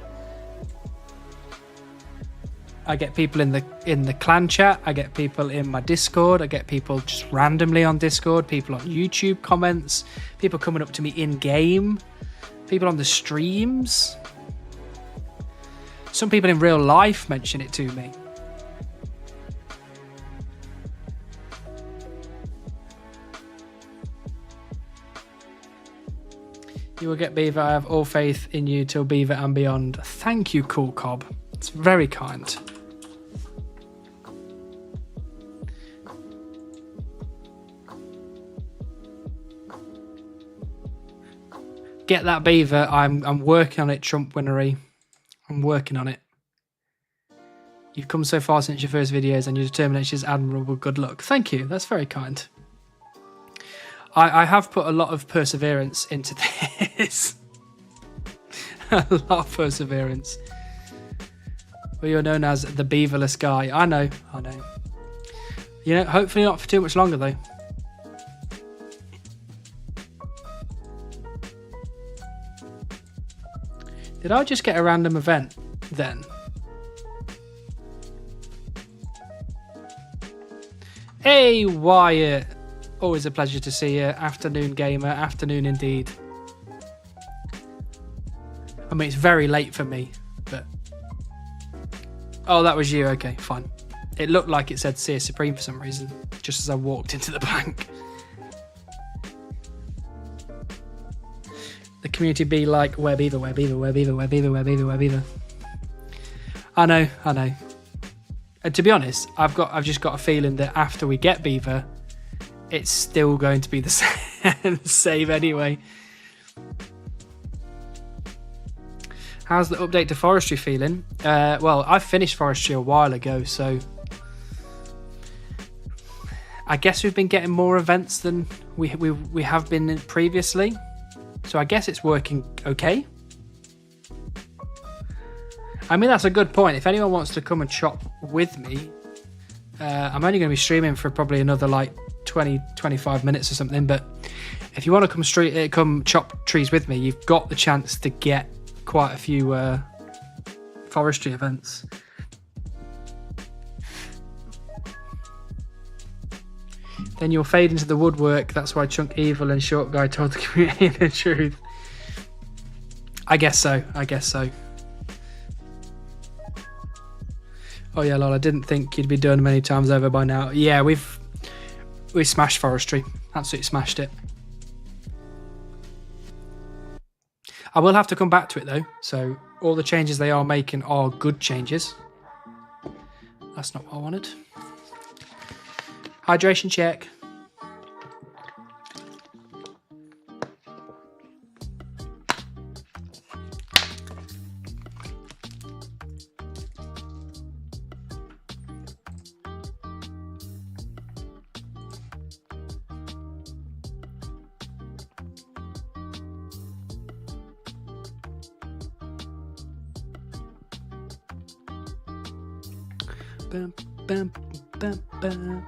I get people in the clan chat, I get people in my Discord, I get people just randomly on Discord, people on YouTube comments, people coming up to me in-game, people on the streams. Some people in real life mention it to me. You will get Beaver. I have all faith in you till Beaver and beyond. Thank you, Cool Cobb. It's very kind. Get that Beaver. I'm working on it, Trump Winnery. I'm working on it. You've come so far since your first videos and your determination is admirable. Good luck. Thank you. That's very kind. I have put a lot of perseverance into this. A lot of perseverance. Well, you're known as the beaverless guy. I know. You know, hopefully not for too much longer, though. Did I just get a random event then? Hey, Wyatt. Always a pleasure to see you. Afternoon gamer. Afternoon indeed. I mean, it's very late for me, but... Oh, that was you. Okay, fine. It looked like it said Seer Supreme for some reason, just as I walked into the bank. The community be like, where Beaver, where Beaver, where Beaver, where Beaver, where Beaver, where Beaver. I know. And to be honest, I've just got a feeling that after we get Beaver, it's still going to be the same anyway. How's the update to forestry feeling? Well, I finished forestry a while ago, so I guess we've been getting more events than we have been previously. So I guess it's working okay. I mean, that's a good point. If anyone wants to come and chop with me, I'm only going to be streaming for probably another like 20-25 minutes or something, but if you want to come chop trees with me, you've got the chance to get quite a few forestry events. Then you'll fade into the woodwork. That's why Chunk Evil and Short Guy told the community the truth. I guess so. Oh yeah, lol, I didn't think you'd be done many times over by now. Yeah, we smashed forestry. Absolutely smashed it. I will have to come back to it though. So all the changes they are making are good changes. That's not what I wanted. Hydration check. Bum, bum, bum, bum.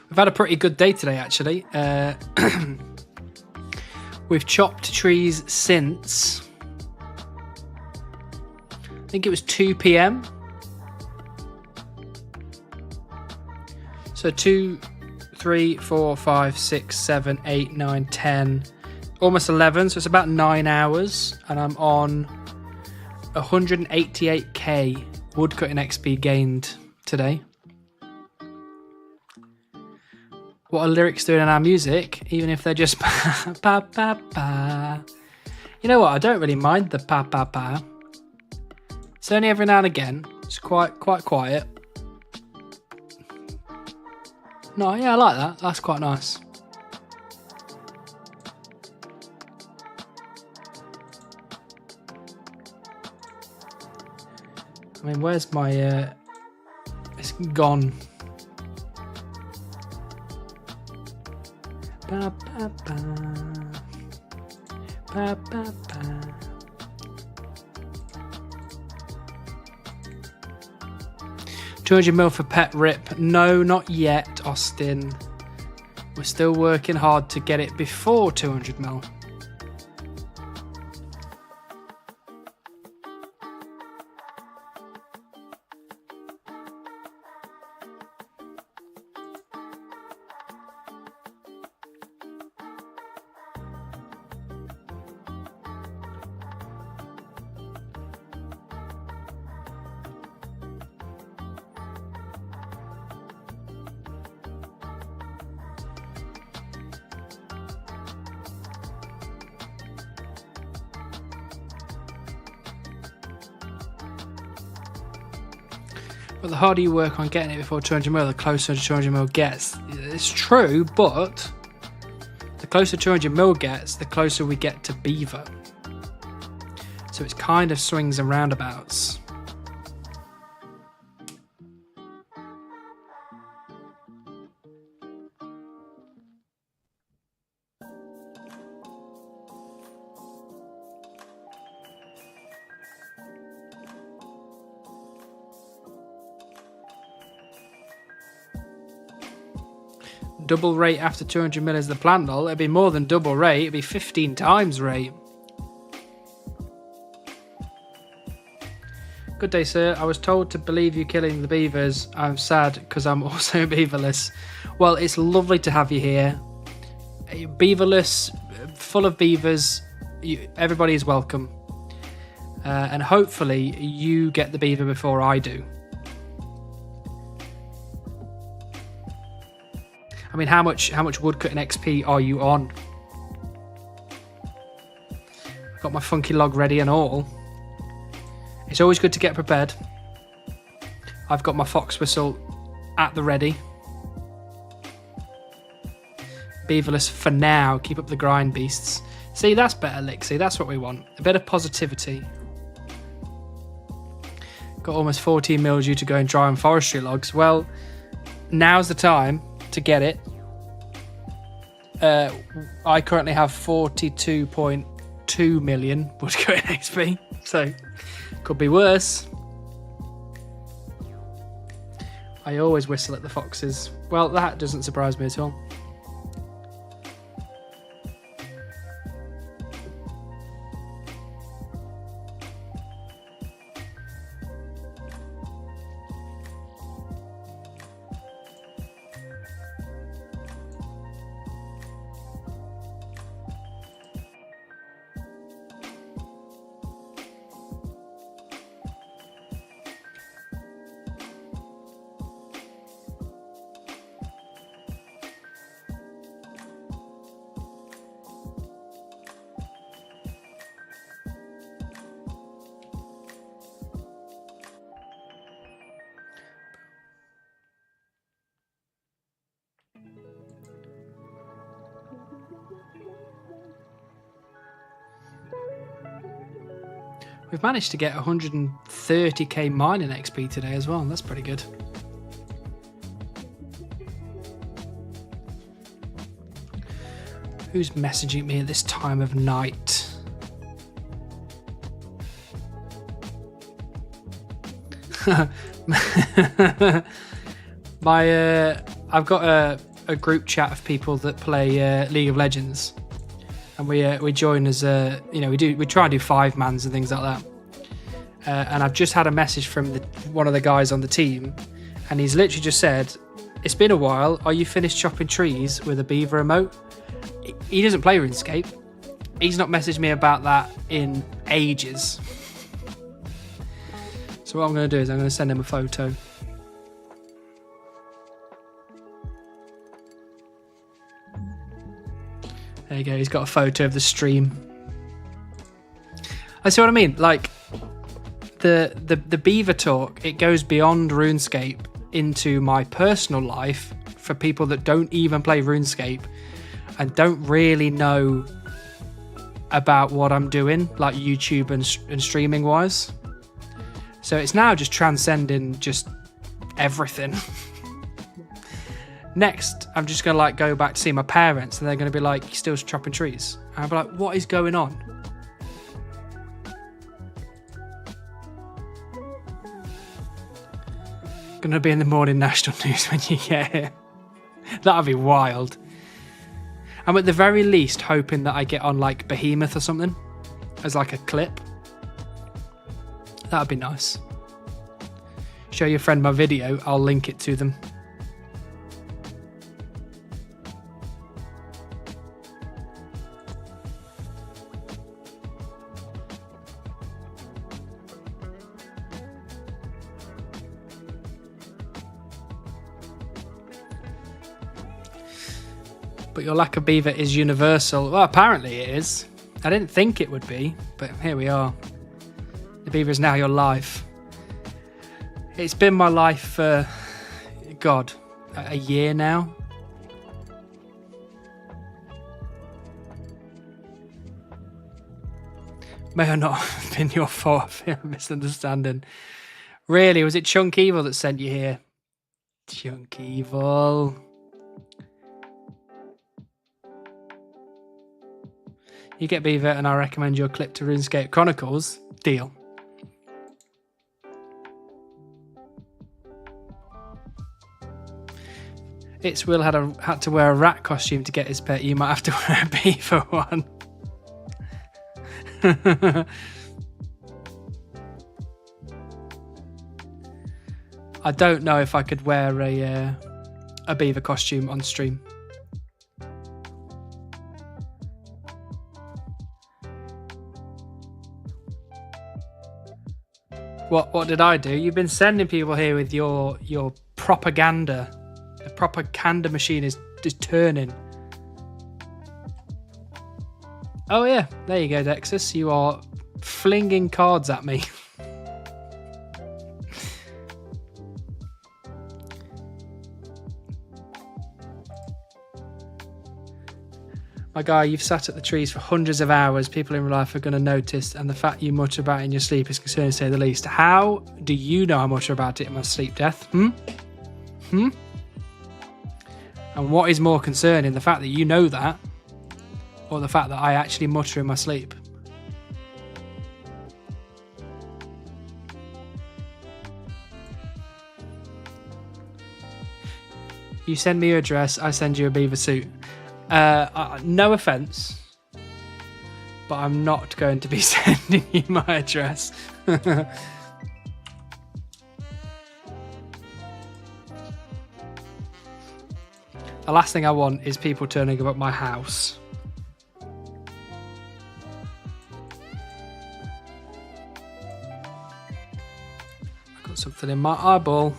We've had a pretty good day today, actually. We've chopped trees since I think it was 2 p.m. So 2, 3, 4, 5, 6, 7, 8, 9, 10, almost 11. So it's about 9 hours, and I'm on 188k woodcutting XP gained today. What are lyrics doing in our music, even if they're just pa pa pa pa? You know what? I don't really mind the pa pa pa. It's only every now and again. It's quite quiet. No, yeah, I like that. That's quite nice. I mean, where's my... it's gone. Ba, ba, ba. Ba, ba, ba. $200 for pet rip. No, not yet, Austin. We're still working hard to get it before $200. But the harder you work on getting it before 200ml, the closer 200ml gets. It's true, but the closer 200ml gets, the closer we get to Beaver. So it's kind of swings and roundabouts. Double rate after 200ml is the plan, lol. It'd be more than double rate, it'd be 15 times rate. Good day, sir. I was told to believe you killing the beavers. I'm sad because I'm also beaverless. Well, it's lovely to have you here. Beaverless, full of beavers. Everybody is welcome. And hopefully you get the beaver before I do. I mean, how much woodcutting XP are you on? I've got my funky log ready and all. It's always good to get prepared. I've got my fox whistle at the ready. Beaverless for now. Keep up the grind, beasts. See, that's better, Lixie. That's what we want. A bit of positivity. Got almost 14 mil due to go and dry on forestry logs. Well, now's the time to get it. I currently have 42.2 million woodcutting XP, so could be worse. I always whistle at the foxes. Well, that doesn't surprise me at all. We've managed to get 130k mining XP today as well. That's pretty good. Who's messaging me at this time of night? I've got a group chat of people that play League of Legends. And we join as we try and do 5-mans and things like that. And I've just had a message from one of the guys on the team, and he's literally just said, It's been a while. Are you finished chopping trees with a Beaver emote? He doesn't play RuneScape. He's not messaged me about that in ages. So what I'm going to do is I'm going to send him a photo. There you go. He's got a photo of the stream. I see what I mean. Like the Beaver talk, it goes beyond RuneScape into my personal life for people that don't even play RuneScape and don't really know about what I'm doing, like YouTube and streaming wise. So it's now just transcending just everything. Next, I'm just going to like go back to see my parents and they're going to be like, "You're still chopping trees?" And I'll be like, "What is going on?" Going to be in the morning national news when you get here. That'd be wild. I'm at the very least hoping that I get on like Behemoth or something as like a clip. That'd be nice. Show your friend my video, I'll link it to them. But your lack of Beaver is universal. Well, apparently it is. I didn't think it would be, but here we are. The Beaver is now your life. It's been my life for, God, a year now. May or not have been your fault. I feel a misunderstanding. Really, was it Chunk Evil that sent you here? Chunk Evil. You get Beaver and I recommend your clip to RuneScape Chronicles. Deal. It's Will had to wear a rat costume to get his pet. You might have to wear a Beaver one. I don't know if I could wear a Beaver costume on stream. What did I do? You've been sending people here with your propaganda. The propaganda machine is turning. Oh yeah, there you go, Dexus. You are flinging cards at me. My guy, you've sat at the trees for hundreds of hours. People in real life are going to notice, and the fact you mutter about it in your sleep is concerning, to say the least. How do you know I mutter about it in my sleep, Death? And what is more concerning, the fact that you know that, or the fact that I actually mutter in my sleep? You send me your address, I send you a Beaver suit. No offense, but I'm not going to be sending you my address. The last thing I want is people turning up at my house. I've got something in my eyeball.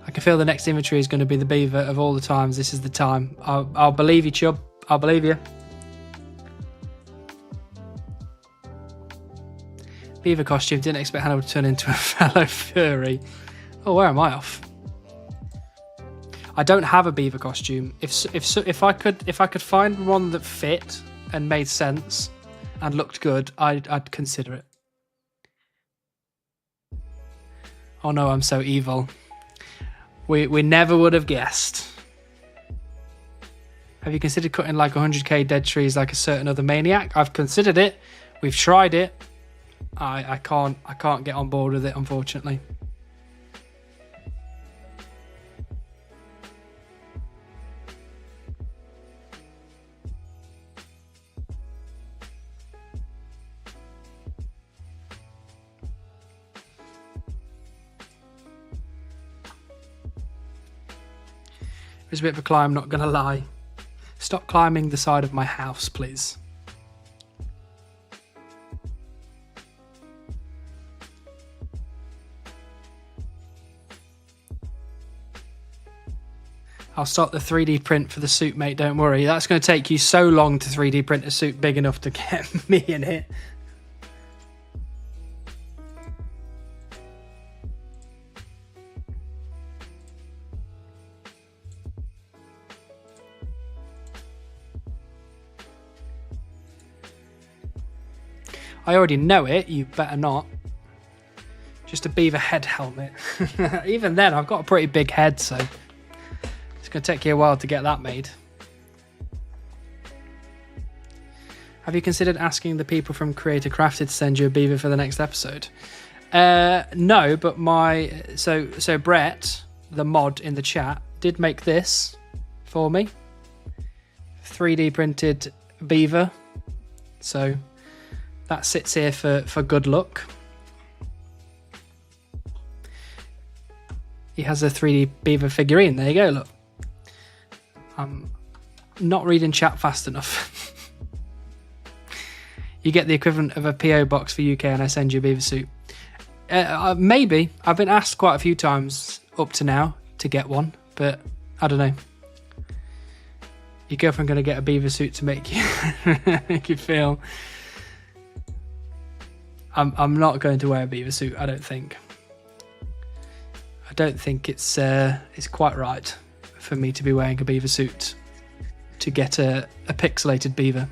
I can feel the next inventory is going to be the Beaver of all the times. This is the time. I'll believe you, Chubb. I'll believe you. Beaver costume. Didn't expect Hannah to turn into a fellow furry. Oh, where am I off? I don't have a Beaver costume. If I could find one that fit and made sense and looked good, I'd consider it. Oh no, I'm so evil. We never would have guessed. Have you considered cutting like 100k dead trees like a certain other maniac? I've considered it. We've tried it. I can't get on board with it, unfortunately. It's a bit of a climb, not going to lie. Stop climbing the side of my house, please. I'll start the 3D print for the suit, mate, don't worry. That's going to take you so long to 3D print a suit big enough to get me in it. I already know it, you better not. Just a beaver head helmet. Even then, I've got a pretty big head, so it's going to take you a while to get that made. Have you considered asking the people from Creator Crafted to send you a beaver for the next episode? No, but so Brett, the mod in the chat, did make this for me. 3D printed beaver. So that sits here for good luck. He has a 3D beaver figurine. There you go, look. I'm not reading chat fast enough. You get the equivalent of a PO box for UK and I send you a beaver suit. Maybe. I've been asked quite a few times up to now to get one, but I don't know. Your girlfriend going to get a beaver suit to make you, make you feel... I'm not going to wear a beaver suit, I don't think. I don't think it's quite right for me to be wearing a beaver suit to get a pixelated beaver.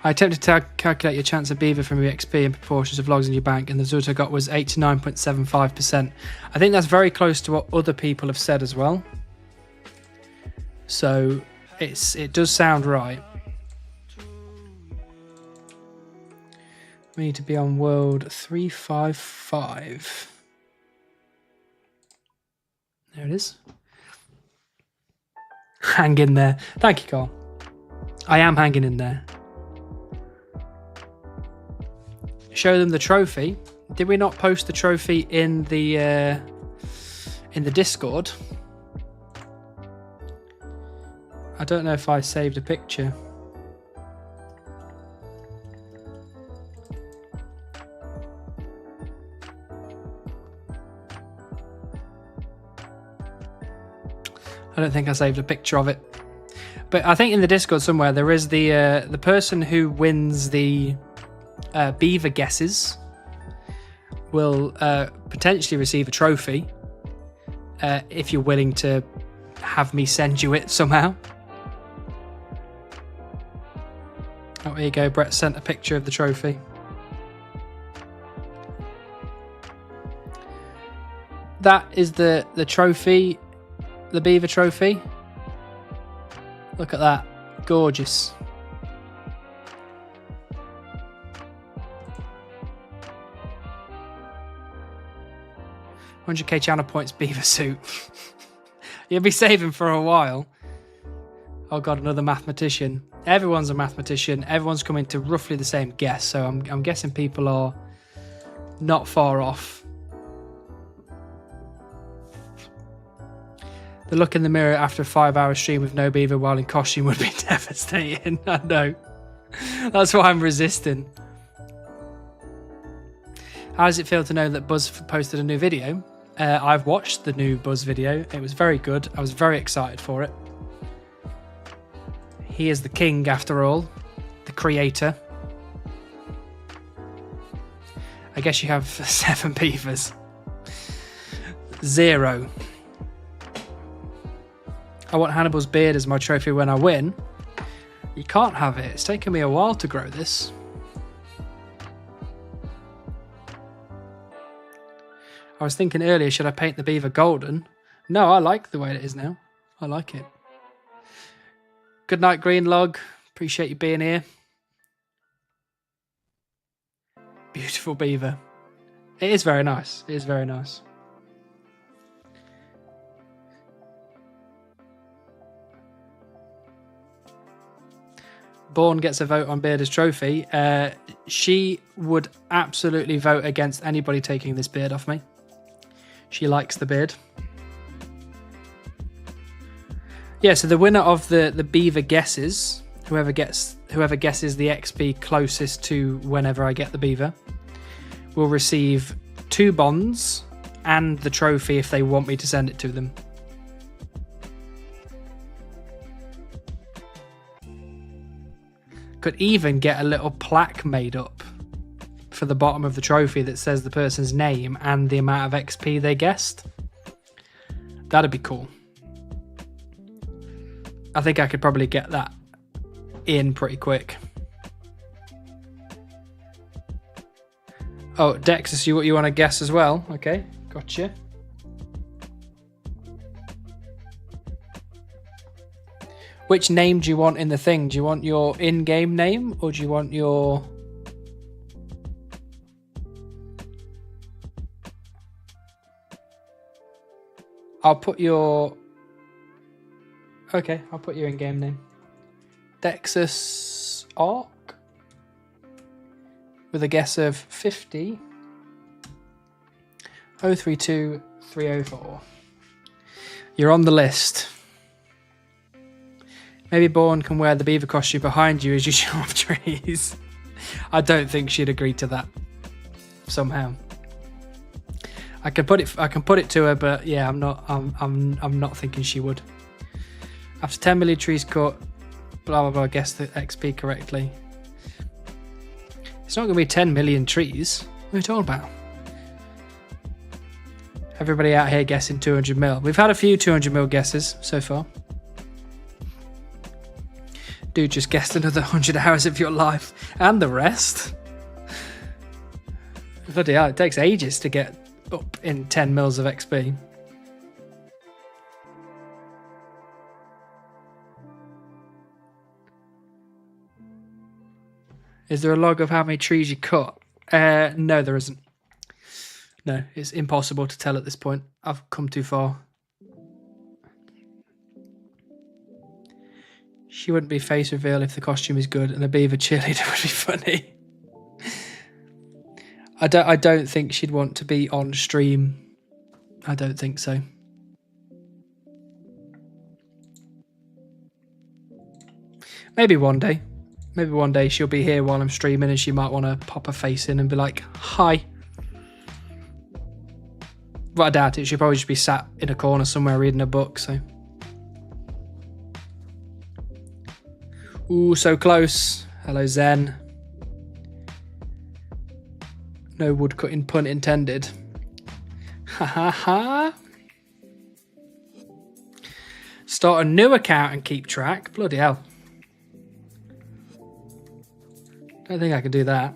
I attempted to calculate your chance of beaver from your XP and proportions of logs in your bank, and the result I got was 89.75%. I think that's very close to what other people have said as well. So it does sound right. We need to be on world 355. There it is. Hang in there. Thank you, Carl. I am hanging in there. Show them the trophy. Did we not post the trophy in the Discord? I don't know if I saved a picture. I don't think I saved a picture of it, but I think in the Discord somewhere there is the person who wins the beaver guesses will potentially receive a trophy if you're willing to have me send you it somehow. Oh, here you go. Brett sent a picture of the trophy. That is the trophy. The beaver trophy. Look at that. Gorgeous. 100k channel points beaver suit. You'll be saving for a while. Oh god, another mathematician. Everyone's a mathematician. Everyone's coming to roughly the same guess, so I'm guessing people are not far off. The look in the mirror after a 5-hour stream with no beaver while in costume would be devastating. I know. That's why I'm resisting. How does it feel to know that Buzz posted a new video? I've watched the new Buzz video. It was very good. I was very excited for it. He is the king after all. The creator. I guess you have 7 beavers. 0. I want Hannibal's beard as my trophy when I win. You can't have it. It's taken me a while to grow this. I was thinking earlier, should I paint the beaver golden? No, I like the way it is now. I like it. Good night, Greenlog. Appreciate you being here. Beautiful beaver. It is very nice. It is very nice. Bourne gets a vote on Bearder's trophy. She would absolutely vote against anybody taking this beard off me. She likes the beard. Yeah, so the winner of the Beaver guesses, whoever guesses the XP closest to whenever I get the Beaver, will receive 2 bonds and the trophy if they want me to send it to them. Could even get a little plaque made up for the bottom of the trophy that says the person's name and the amount of XP they guessed. That'd be cool. I think I could probably get that in pretty quick. Oh, Dex, is you what you want to guess as well? Okay, gotcha. Which name do you want in the thing? Do you want your in-game name or do you want your... I'll put your... Okay, I'll put your in-game name. Dexus Arc. With a guess of 50. 032304. You're on the list. Maybe Bourne can wear the Beaver costume behind you as you show off trees. I don't think she'd agree to that. Somehow. I can put it to her, but yeah, I'm not thinking she would. After 10 million trees cut, blah blah blah, guess the XP correctly. It's not going to be 10 million trees. What are you talking about? Everybody out here guessing 200 mil. We've had a few 200 mil guesses so far. Dude just guessed another 100 hours of your life and the rest. Bloody hell, it takes ages to get up in 10 mils of XP. Is there a log of how many trees you cut? No, there isn't. No, it's impossible to tell at this point. I've come too far. She wouldn't be face reveal if the costume is good, and a Beaver cheerleader would be funny. I don't think she'd want to be on stream. I don't think so. Maybe one day. Maybe one day she'll be here while I'm streaming and she might want to pop her face in and be like, hi. But I doubt it. She'll probably just be sat in a corner somewhere reading a book, so. Ooh, so close. Hello, Zen. No woodcutting pun intended. Ha ha ha. Start a new account and keep track. Bloody hell. Don't think I can do that.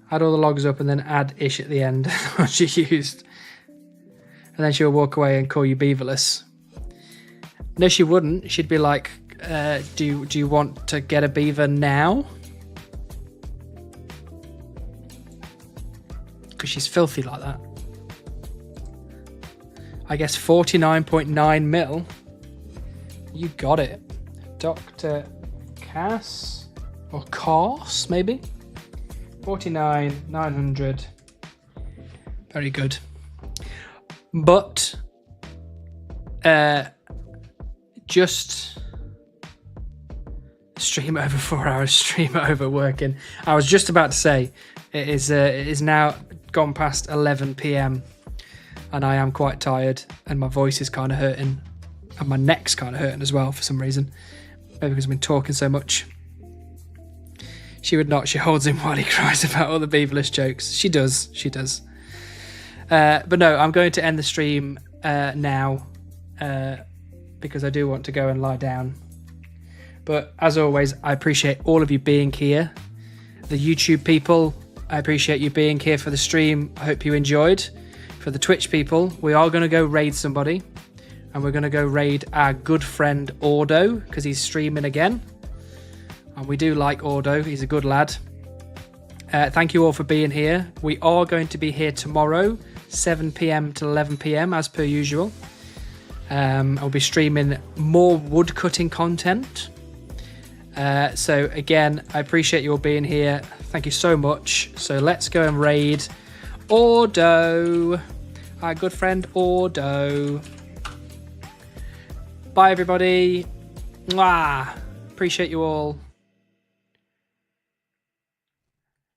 Add all the logs up and then add ish at the end. What she used. And then she'll walk away and call you beaverless. No, she wouldn't. She'd be like, do you want to get a beaver now? Because she's filthy like that. I guess 49.9 mil. You got it. Dr. Cass. Or Cars, maybe? 49,900. Very good. But just stream over 4 hours, stream over working. I was just about to say it is now gone past 11 PM and I am quite tired and my voice is kind of hurting and my neck's kind of hurting as well for some reason. Maybe because I've been talking so much. She would not. She holds him while he cries about all the beaverless jokes. She does. She does. But no, I'm going to end the stream now because I do want to go and lie down. But as always, I appreciate all of you being here. The YouTube people, I appreciate you being here for the stream. I hope you enjoyed. For the Twitch people, we are going to go raid somebody. And we're going to go raid our good friend Ordo because he's streaming again. And we do like Ordo. He's a good lad. Thank you all for being here. We are going to be here tomorrow, 7 PM to 11 PM as per usual. I'll be streaming more woodcutting content. So again, I appreciate you all being here. Thank you so much. So let's go and raid Ordo. Our good friend Ordo. Bye, everybody. Mwah. Appreciate you all.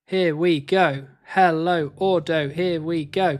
Here we go. Hello, Ordo. Here we go.